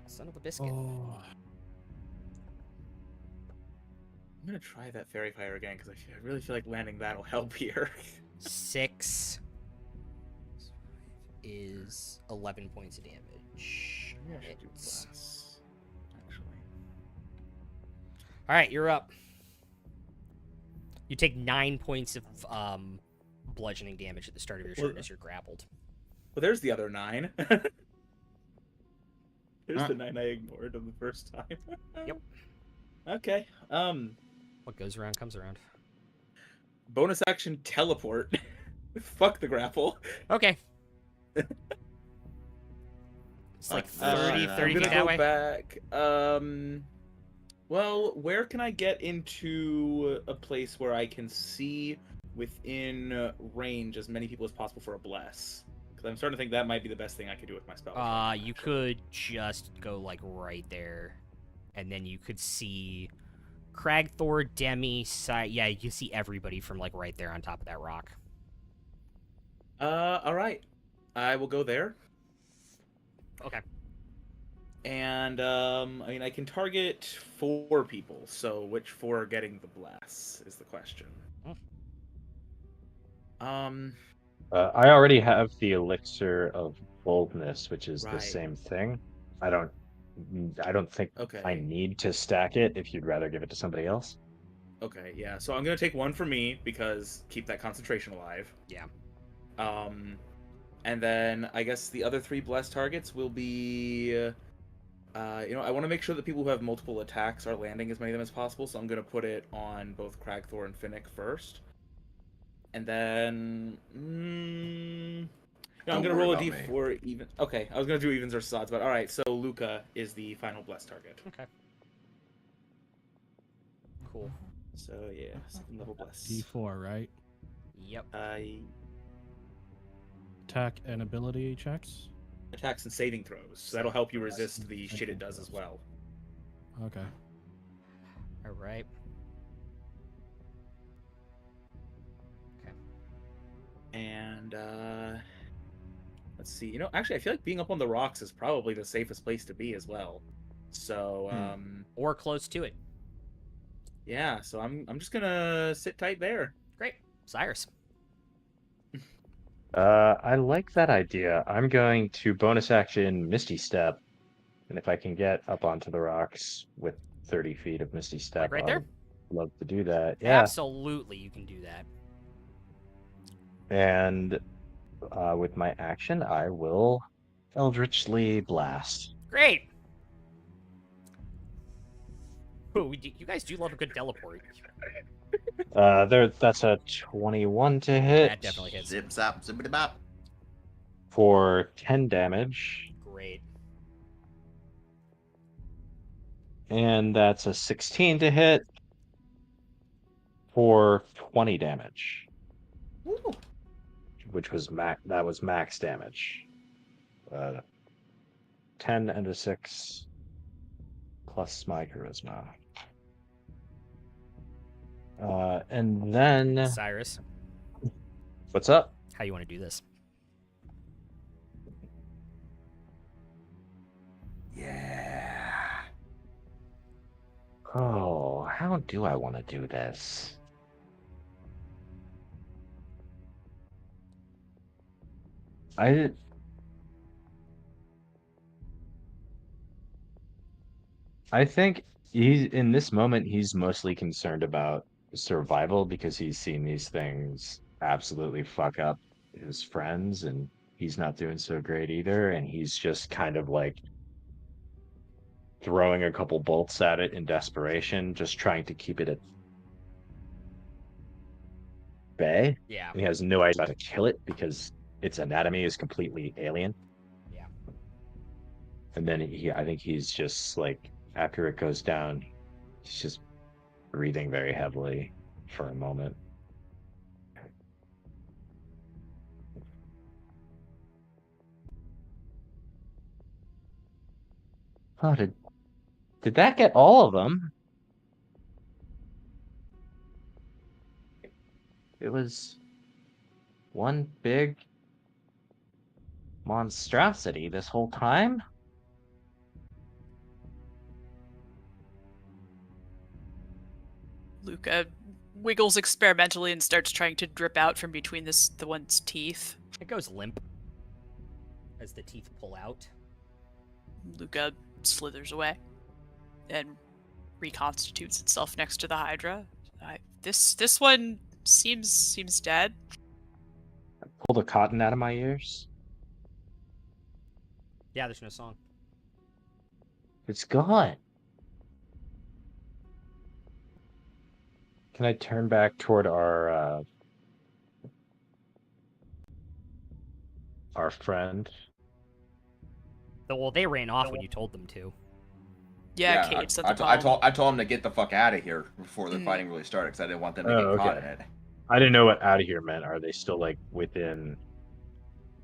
Son of a biscuit. Oh. I'm gonna try that fairy fire again because I really feel like landing that'll help here. 6 is 11 points of damage. Maybe I should do Hits. less, actually. All right, you're up. You take 9 points of bludgeoning damage at the start of your turn as you're grappled. Well, there's the other 9. There's the 9 I ignored on the first time. Yep. Okay. What goes around comes around. Bonus action teleport. Fuck the grapple. Okay. It's like 30 I'm feet gonna that go way. back. Well, where can I get into a place where I can see within range as many people as possible for a bless? Because I'm starting to think that might be the best thing I could do with my spell. You could just go like right there, and then you could see Cragthor, Demi, yeah, you can see everybody from like right there on top of that rock. All right, I will go there. Okay. And I mean, I can target 4 people. So which 4 are getting the bless is the question. I already have the elixir of boldness, which is the Right. same thing. I don't think Okay. I need to stack it if you'd rather give it to somebody else. Okay, yeah. So I'm gonna take 1 for me because keep that concentration alive. Yeah. And then I guess the other 3 blessed targets will be. I want to make sure that people who have multiple attacks are landing as many of them as possible. So I'm gonna put it on both Cragthor and Finnick first. And then, I'm gonna roll a d4 even. Okay, I was gonna do evens versus odds, but all right. So Luca is the final blessed target. Okay. Cool. So yeah, 2nd level bless. D4, right? Yep. Attack and ability checks. Attacks and saving throws. So that'll help you resist the shit it does as well. Okay. All right. And let's see. Actually, I feel like being up on the rocks is probably the safest place to be as well. So, Or close to it. yeah. So I'm just gonna sit tight there. Great. Cyrus. I like that idea. I'm going to bonus action Misty Step, and if I can get up onto the rocks with 30 feet of Misty Step, right there? I'd love to do that. Yeah. Absolutely, you can do that. And with my action, I will Eldritchly Blast. Great. Ooh, you guys do love a good teleport. That's a 21 to hit. That definitely hits. Zip zap zippity bop. For 10 damage. Great. And that's a 16 to hit for 20 damage. Ooh. Which was max damage. 10 and a 6 plus my charisma. And then Cyrus, what's up? how you want to do this? Yeah. Oh, how do I want to do this? I think in this moment he's mostly concerned about survival because he's seen these things absolutely fuck up his friends, and he's not doing so great either, and he's just kind of like throwing a couple bolts at it in desperation, just trying to keep it at bay. Yeah. And he has no idea how to kill it because its anatomy is completely alien. Yeah. And then I think he's just like, after it goes down, he's just breathing very heavily for a moment. Oh, did that get all of them? It was one big monstrosity this whole time? Luca wiggles experimentally and starts trying to drip out from between the one's teeth. It goes limp as the teeth pull out. Luca slithers away and reconstitutes itself next to the Hydra. This one seems dead. Pull the cotton out of my ears. Yeah, there's no song. It's gone. Can I turn back toward our friend? Well, they ran off when you told them to. Yeah, Cade's at the I told them to get the fuck out of here before the fighting really started because I didn't want them to get caught in it. I didn't know what out of here meant. Are they still like within?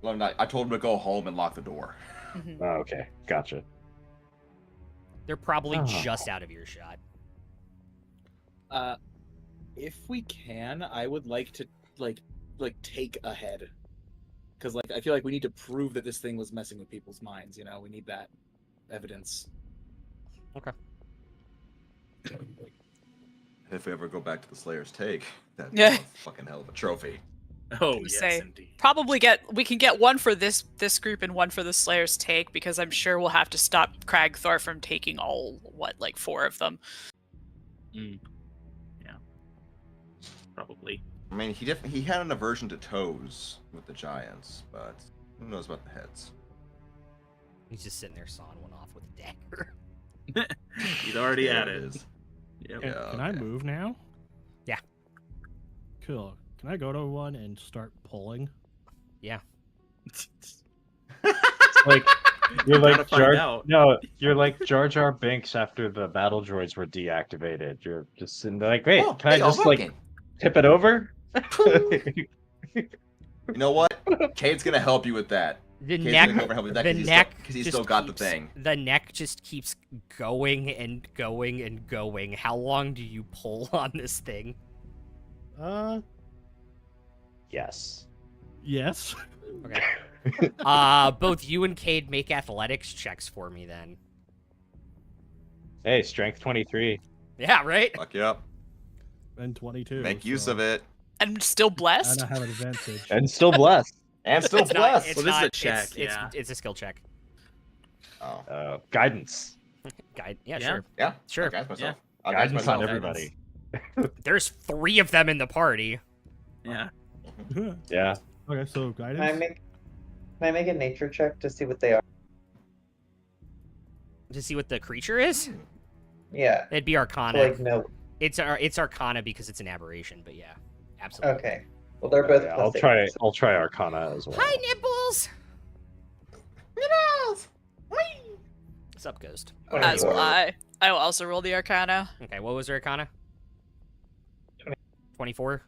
Well, I told them to go home and lock the door. Mhm. Oh, okay, gotcha. They're probably just out of earshot. If we can, I would like to like take a head, because like I feel like we need to prove that this thing was messing with people's minds. You know, we need that evidence. Okay. If we ever go back to the Slayer's take, that's Yeah. a fucking hell of a trophy. Oh You yes, say, indeed. Probably we can get one for this group and one for the Slayer's take, because I'm sure we'll have to stop Cragthor from taking all like 4 of them. Yeah, probably. I mean, he had an aversion to toes with the giants, but who knows about the heads? He's just sitting there sawing one off with a dagger. He's already There at it. is. Yep. Yeah, Can I okay. move now? Yeah. Cool. Can I go to one and start pulling? Yeah. Like you're Gotta like find out. you're like Jar Jar Binks after the battle droids were deactivated. You're just sitting there like, great. Oh, Can I hey, I'll just like fucking- tip it over? You know what? Cade's gonna help you with that. The Cade's neck, gonna help with that the 'cause he's neck, because he's just still got the keeps- thing. The neck just keeps going and going and going. How long do you pull on this thing? Yes. Yes. Okay. Both you and Cade make athletics checks for me then. Hey, strength 23. Yeah, right? Fuck yep. And 22. Make use so- of it. And still And blessed. I have an advantage. And still blessed. And still It's not- blessed. it's Well, this is a not- check, It's, yeah. it's a skill check. Oh. Guidance. Guide. Yeah, Yeah. sure. Yeah. Sure. I'll guide myself. I'll guide Guidance on myself. everybody. There's 3 of them in the party. Yeah. Yeah. Okay, so Can I guidance. make a nature check to see what they are? To see what the creature is? Yeah. It'd be To, Arcana. like no. It's Arcana because it's an aberration, but yeah. Absolutely. Okay. Well, they're both. Yeah, plus 8, so- I'll try Arcana as well. Hi, Nibbles! What's up, Ghost? As will 24. I will also roll the Arcana. Okay, what was your Arcana? 24?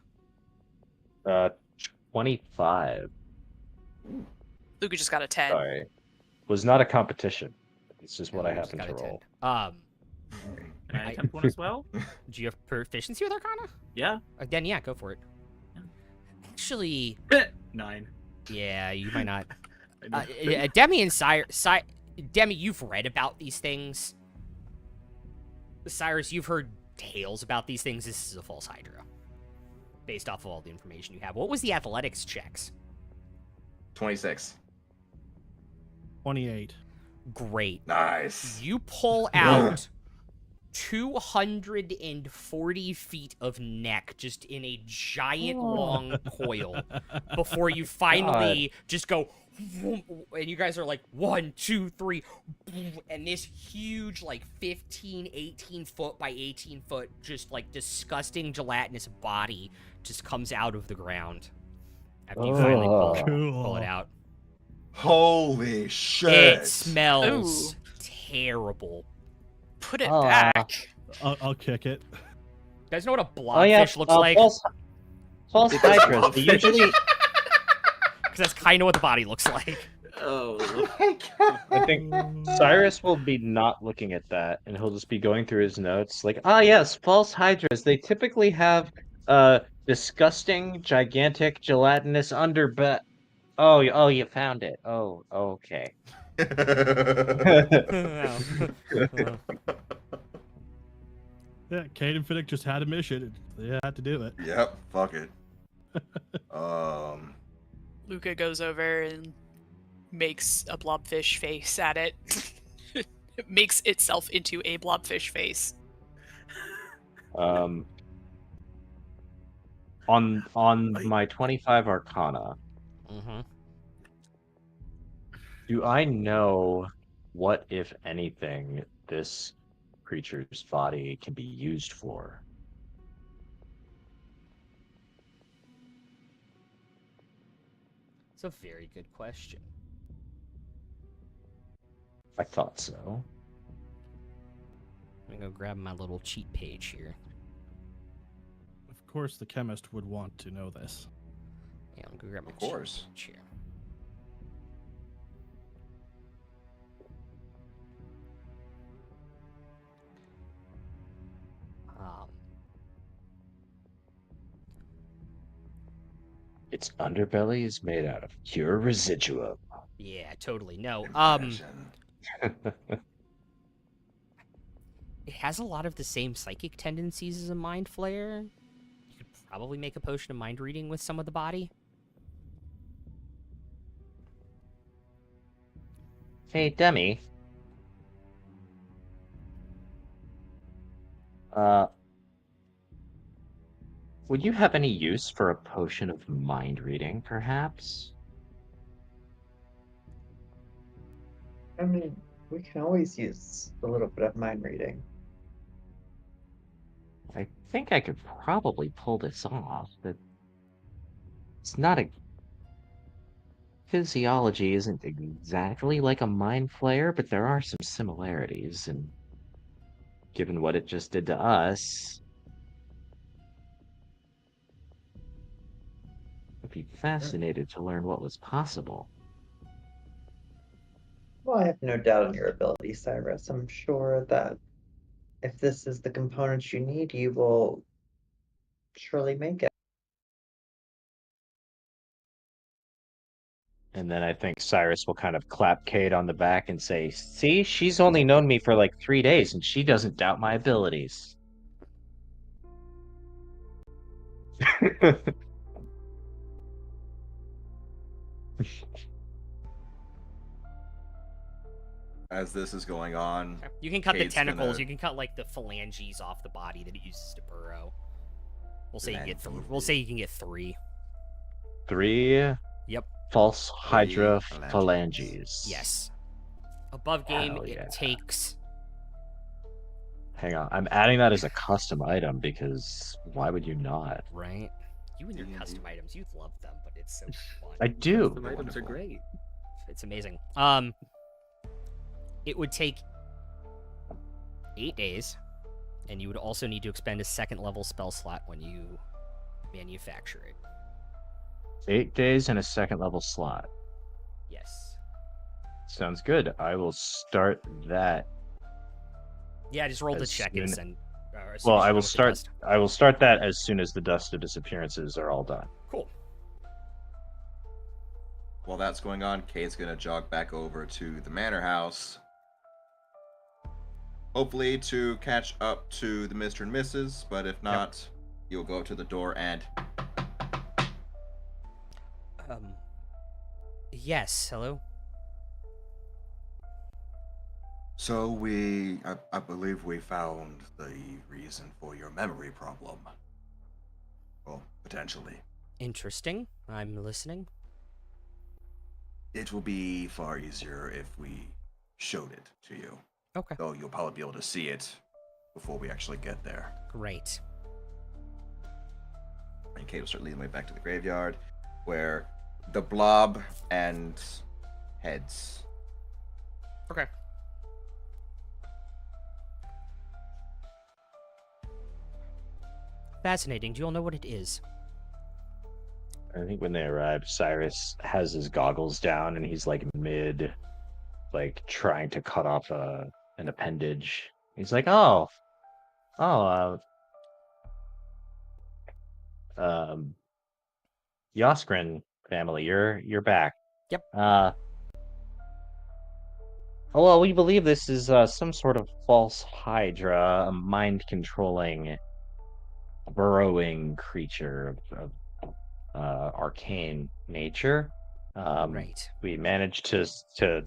25. Luca just got a 10. Sorry. Was not a competition. It's just what I Just happened got to a 10. roll. Can I attempt one as well? Do you have proficiency with Arcana? Yeah. Then yeah, go for it. Yeah. Actually, 9. yeah, you might not. I know. Demi and Demi, you've read about these things. Cyrus, you've heard tales about these things. This is a false Hydra. Based off of all the information you have. What was the athletics checks? 26. 28. Great. Nice. You pull out 240 feet of neck just in a giant long coil before you finally just go, and you guys are like 1, 2, 3, and this huge like 15, 18 foot by 18 foot just like disgusting gelatinous body just comes out of the ground after you finally pull it out. Holy shit! It smells terrible. Put it back. I'll kick it. You guys know what a blobfish looks like? False hydras. They usually. Because that's kind of what the body looks like. Oh. my god! I think Cyrus will be not looking at that, and he'll just be going through his notes, like, yes, false hydras. They typically have disgusting, gigantic, gelatinous underbelly. Oh, you found it. Oh, okay. Yeah, Cade and Finnick just had a mission. They had to do it. Yep, fuck it. Luca goes over and makes a blobfish face at it. It makes itself into a blobfish face. On my 25 Arcana, do I know what, if anything, this creature's body can be used for? It's a very good question. I thought so. I'm gonna go grab my little cheat page here. Of course, the chemist would want to know this. Yeah, I'm gonna grab my Of course. cheat page here. Its underbelly is made out of pure residuum. Yeah, totally. No. Imagine. It has a lot of the same psychic tendencies as a mind flayer. You could probably make a potion of mind reading with some of the body. Hey, Demi. Would you have any use for a potion of mind reading, perhaps? I mean, we can always use a little bit of mind reading. I think I could probably pull this off, but it's not a... Physiology isn't exactly like a mind flayer, but there are some similarities, and given what it just did to us, I'd be fascinated to learn what was possible. Well, I have no doubt in your ability, Cyrus. I'm sure that if this is the components you need, you will surely make it. And then I think Cyrus will kind of clap Cade on the back and say, "See, she's only known me for like 3 days, and she doesn't doubt my abilities." As this is going on, You can cut Cade's the tentacles. gonna- You can cut like the phalanges off the body that it uses to burrow. We'll say you get Phalange. we'll say you can get 3. 3 Yep. false Hydra phalanges. phalanges. Yes. Above game, Hell yeah. it takes. Hang on, I'm adding that as a custom item because why would you not? Right. You and your D&D. custom items, you love them, but it's so fun. I do. The items are Wonderful. great. It's amazing. It would take 8 days, and you would also need to expend a 2nd level spell slot when you manufacture it. 8 days and a 2nd level slot. Yes. Sounds good. I will start that. Yeah, just roll the As check soon- and send. As soon Well, as I you're will done with the start. dust. I will start that as soon as the dust of disappearances are all done. Cool. while that's going on, Cade's gonna jog back over to the manor house. Hopefully to catch up to the Mr. and Mrs., but if not, you'll go up to the door and... Yes, hello? So I believe we found the reason for your memory problem. Well, potentially. Interesting. I'm listening. It will be far easier if we showed it to you. Okay. Though you'll probably be able to see it before we actually get there. Great. And Kate will start leading the way back to the graveyard, where the blob and heads. Okay. Fascinating. Do you all know what it is? I think when they arrive, Cyrus has his goggles down and he's like mid, like trying to cut off an appendage. He's like, oh, Yoskrin family, you're back. Yep. Oh, well, we believe this is some sort of false Hydra, a mind-controlling, burrowing creature of arcane nature. Right. We managed to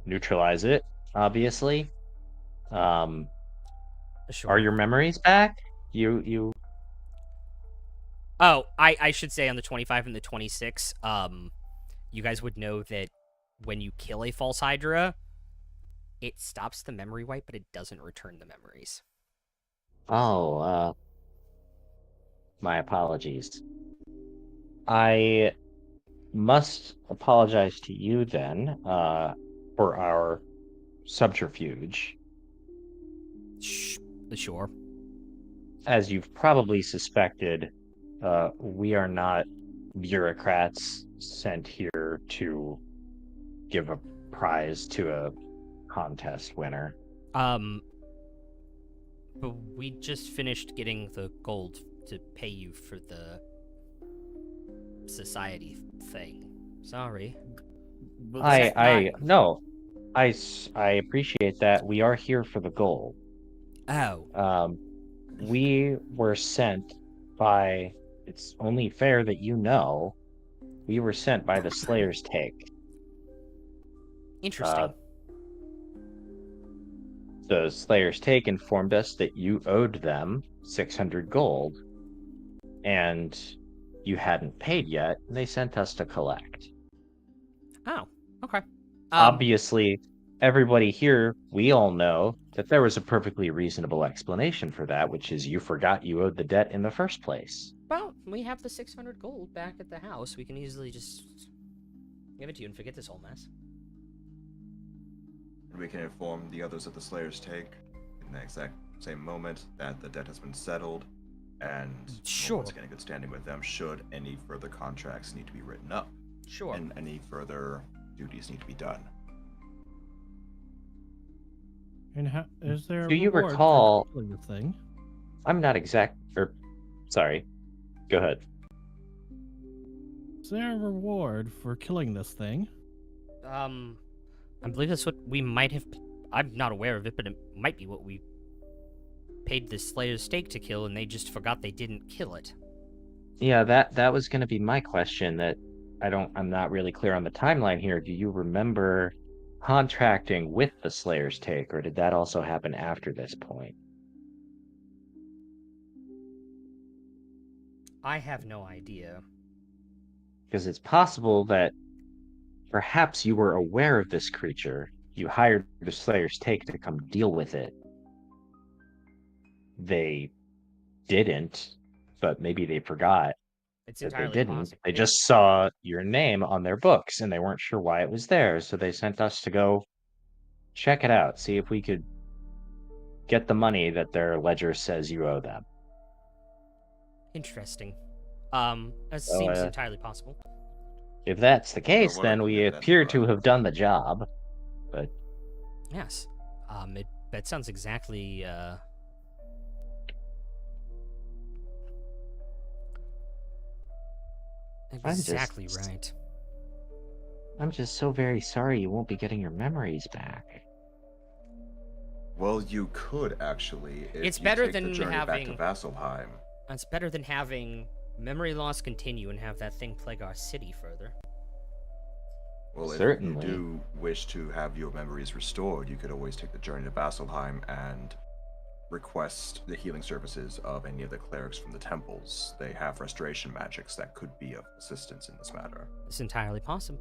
neutralize it, obviously. Sure. Are your memories back? You Oh, I should say on the 25 and the 26, you guys would know that when you kill a false Hydra, it stops the memory wipe, but it doesn't return the memories. Oh, my apologies. I must apologize to you then, for our subterfuge. Sure. As you've probably suspected, we are not bureaucrats sent here to give a prize to a contest winner. But we just finished getting the gold to pay you for the society thing. Sorry. I appreciate that. We are here for the goal. Oh. We were sent by, it's only fair that you know, we were sent by the Slayer's Take. Interesting. The Slayer's Take informed us that you owed them 600 gold, and you hadn't paid yet, and they sent us to collect. Oh, okay. Obviously, everybody here, we all know that there was a perfectly reasonable explanation for that, which is you forgot you owed the debt in the first place. Well, we have the 600 gold back at the house. We can easily just give it to you and forget this whole mess. And we can inform the others of the Slayer's Take in the exact same moment that the debt has been settled, and sure, once again in good standing with them should any further contracts need to be written up. Sure. And any further duties need to be done. And is there? Do you reward for recall killing the thing? I'm not sorry. Go ahead. Is there a reward for killing this thing? I believe that's what we might have. I'm not aware of it, but it might be what we paid the Slayer's Stake to kill, and they just forgot they didn't kill it. Yeah, that was going to be my question. That I'm not really clear on the timeline here. Do you remember contracting with the Slayer's Take, or did that also happen after this point? I have no idea. Because it's possible that perhaps you were aware of this creature. You hired the Slayer's Take to come deal with it. They didn't, but maybe they forgot It's that they entirely didn't. possible. They just saw your name on their books, and they weren't sure why it was there, so they sent us to go check it out, see if we could get the money that their ledger says you owe them. Interesting. That seems entirely possible. If that's the case, then we appear to have done the job. But yes, that sounds exactly exactly right. I'm just so very sorry you won't be getting your memories back. Well, you could actually. If It's you better take than the journey having back to Vasselheim. It's better than having memory loss continue and have that thing plague our city further. Well, Certainly. if you do wish to have your memories restored, you could always take the journey to Vasselheim and request the healing services of any of the clerics from the temples. They have restoration magics that could be of assistance in this matter. It's entirely possible.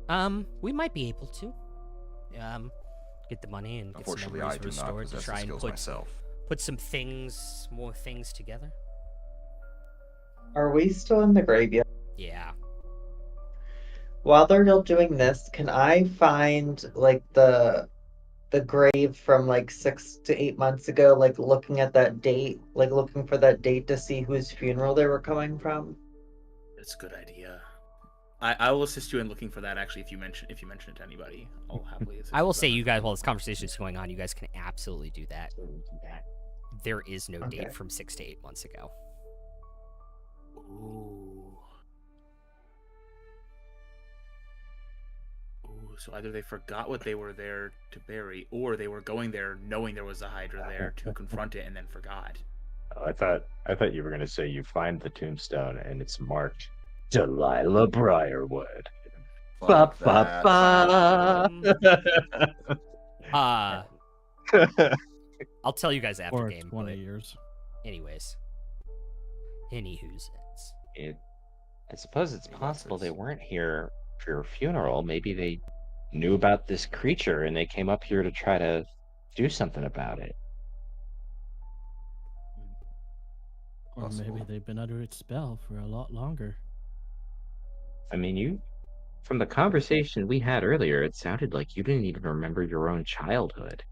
We might be able to. Get the money and get some Unfortunately, memories I do not restored to possess try the and skills put myself. some things, more things together. Are we still in the graveyard? Yeah. While they're all doing this, can I find like the grave from like 6 to 8 months ago, like looking at that date, like looking for that date to see whose funeral they were coming from? That's a good idea. I will assist you in looking for that. Actually, if you mention it to anybody, I'll happily assist. I will with say, that. you guys, while this conversation is going on, you guys can absolutely do that. There is no Okay. date from 6 to 8 months ago. Ooh. Ooh, so either they forgot what they were there to bury, or they were going there knowing there was a Hydra there to confront it and then forgot. Oh, I thought you were gonna say you find the tombstone and it's marked Delilah Briarwood. Ba, Fuck ba, that. ba. I'll tell you guys after Or game. 20 But years. anyways. Anywho's ends. I suppose it's Well, possible they it's- weren't here for your funeral. Maybe they knew about this creature and they came up here to try to do something about it. Or maybe Possible. they've been under its spell for a lot longer. I mean, from the conversation we had earlier, it sounded like you didn't even remember your own childhood.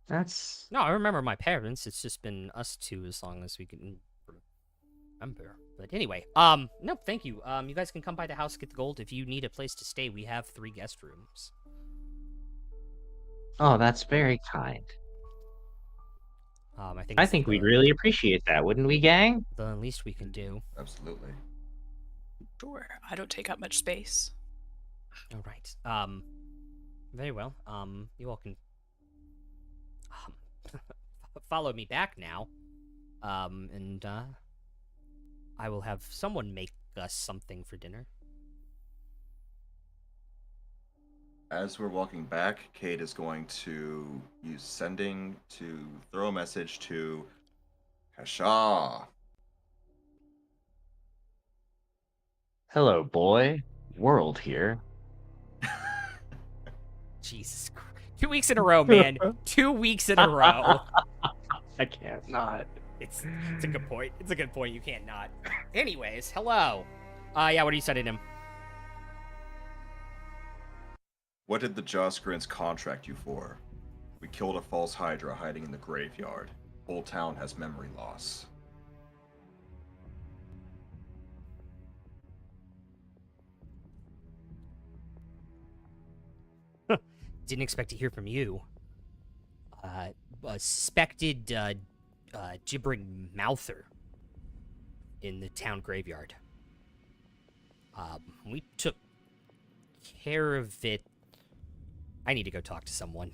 That's No, I remember my parents. It's just been us two as long as we can remember. But anyway, no, thank you. You guys can come by the house, get the gold. If you need a place to stay, we have 3 guest rooms. oh, that's very kind. I I think we'd really appreciate that, wouldn't we, gang? the least we can do. Absolutely. Sure. I don't take up much space. All right. Very well. You all can follow me back now. And I will have someone make us something for dinner. As we're walking back, Kate is going to use sending to throw a message to Kasha. Hello, boy. World here. Jesus Christ. 2 weeks in a row, man. 2 weeks in a row. I can't not. It's a good point. It's a good point. You can't not. Anyways, hello. Yeah, what are you sending him? What did the Josgrins contract you for? We killed a false Hydra hiding in the graveyard. Whole town has memory loss. Didn't expect to hear from you. A suspected gibbering mouther in the town graveyard. We took care of it. I need to go talk to someone.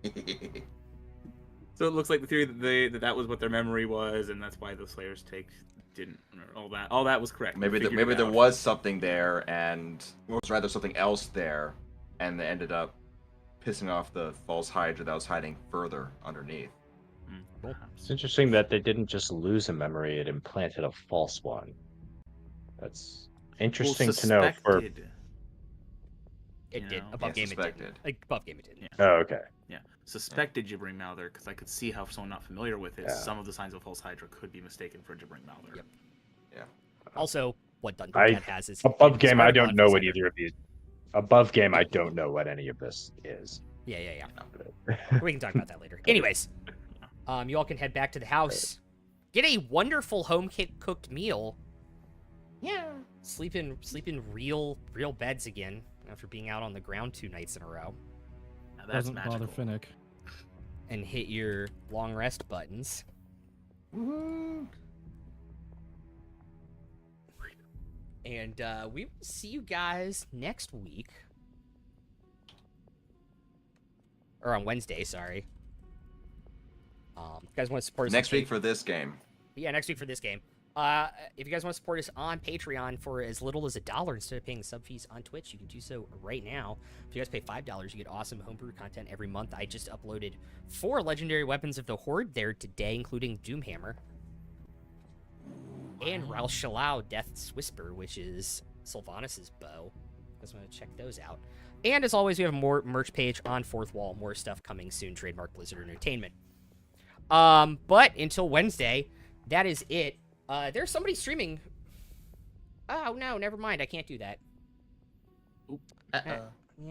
So it looks like the theory that that was what their memory was, and that's why the Slayers didn't. All that was correct. Maybe We figured maybe it there out. was something there, and or was rather something else there, and they ended up pissing off the false Hydra that was hiding further underneath. It's interesting that they didn't just lose a memory, it implanted a false one. That's interesting to know for... Suspected. It You did. know? Above Yeah, game it suspected. didn't. Like, above game it didn't. Yeah. Oh, okay. Yeah. Suspected gibbering mouther, because I could see how someone not familiar with it, Yeah. some of the signs of false Hydra could be mistaken for gibbering mouther. Yep. Yeah. Also, what Dungeon I- Cat has is... Above it's game, part I of don't know what Godfather. either of these... Above game, I don't know what any of this is. Yeah. We can talk about that later. Anyways, you all can head back to the house. Get a wonderful home-cooked meal. Yeah. Sleep in real beds again after being out on the ground 2 nights in a row. Now that's Doesn't magical. bother Finnick. And hit your long rest buttons. Woohoo! And we will see you guys next week. Or on Wednesday, sorry. You guys want to support us Next on week for this game. Yeah, next week for this game. If you guys want to support us on Patreon for as little as $1 instead of paying sub fees on Twitch, you can do so right now. If you guys pay $5, you get awesome homebrew content every month. I just uploaded 4 legendary weapons of the Horde there today, including Doomhammer. And Raul Shalau, Death's Whisper, which is Sylvanas' bow. You guys want to check those out. And as always, we have more merch page on Fourth Wall. More stuff coming soon. Trademark Blizzard Entertainment. But until Wednesday, that is it. There's somebody streaming. Oh, no, never mind. I can't do that. Yeah,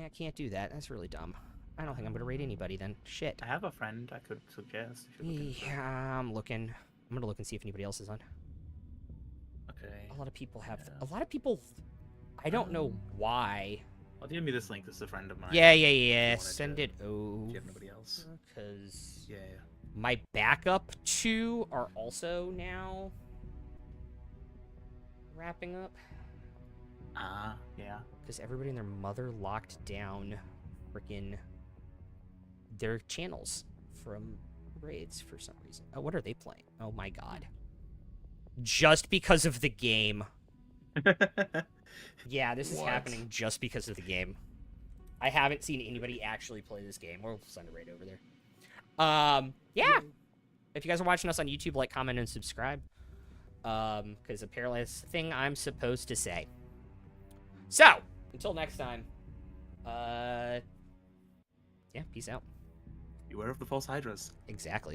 I can't do that. That's really dumb. I don't think I'm going to raid anybody then. Shit. I have a friend I could suggest. Yeah, I'm looking. I'm going to look and see if anybody else is on. Okay. A lot of people have... A lot of people... I don't know why. Well, give me this link. This is a friend of mine. Yeah. Send it over. Do you have nobody else? Because... Yeah. My backup 2 are also now... wrapping up. Yeah. Because everybody and their mother locked down frickin' their channels from raids for some reason. Oh, what are they playing? Oh my god. Just because of the game. Yeah, this is happening just because of the game. I haven't seen anybody actually play this game. We'll send it right over there. Yeah. If you guys are watching us on YouTube, like, comment, and subscribe. Because apparently it's the thing I'm supposed to say. So, until next time, yeah, peace out. Beware of the false hydras. Exactly.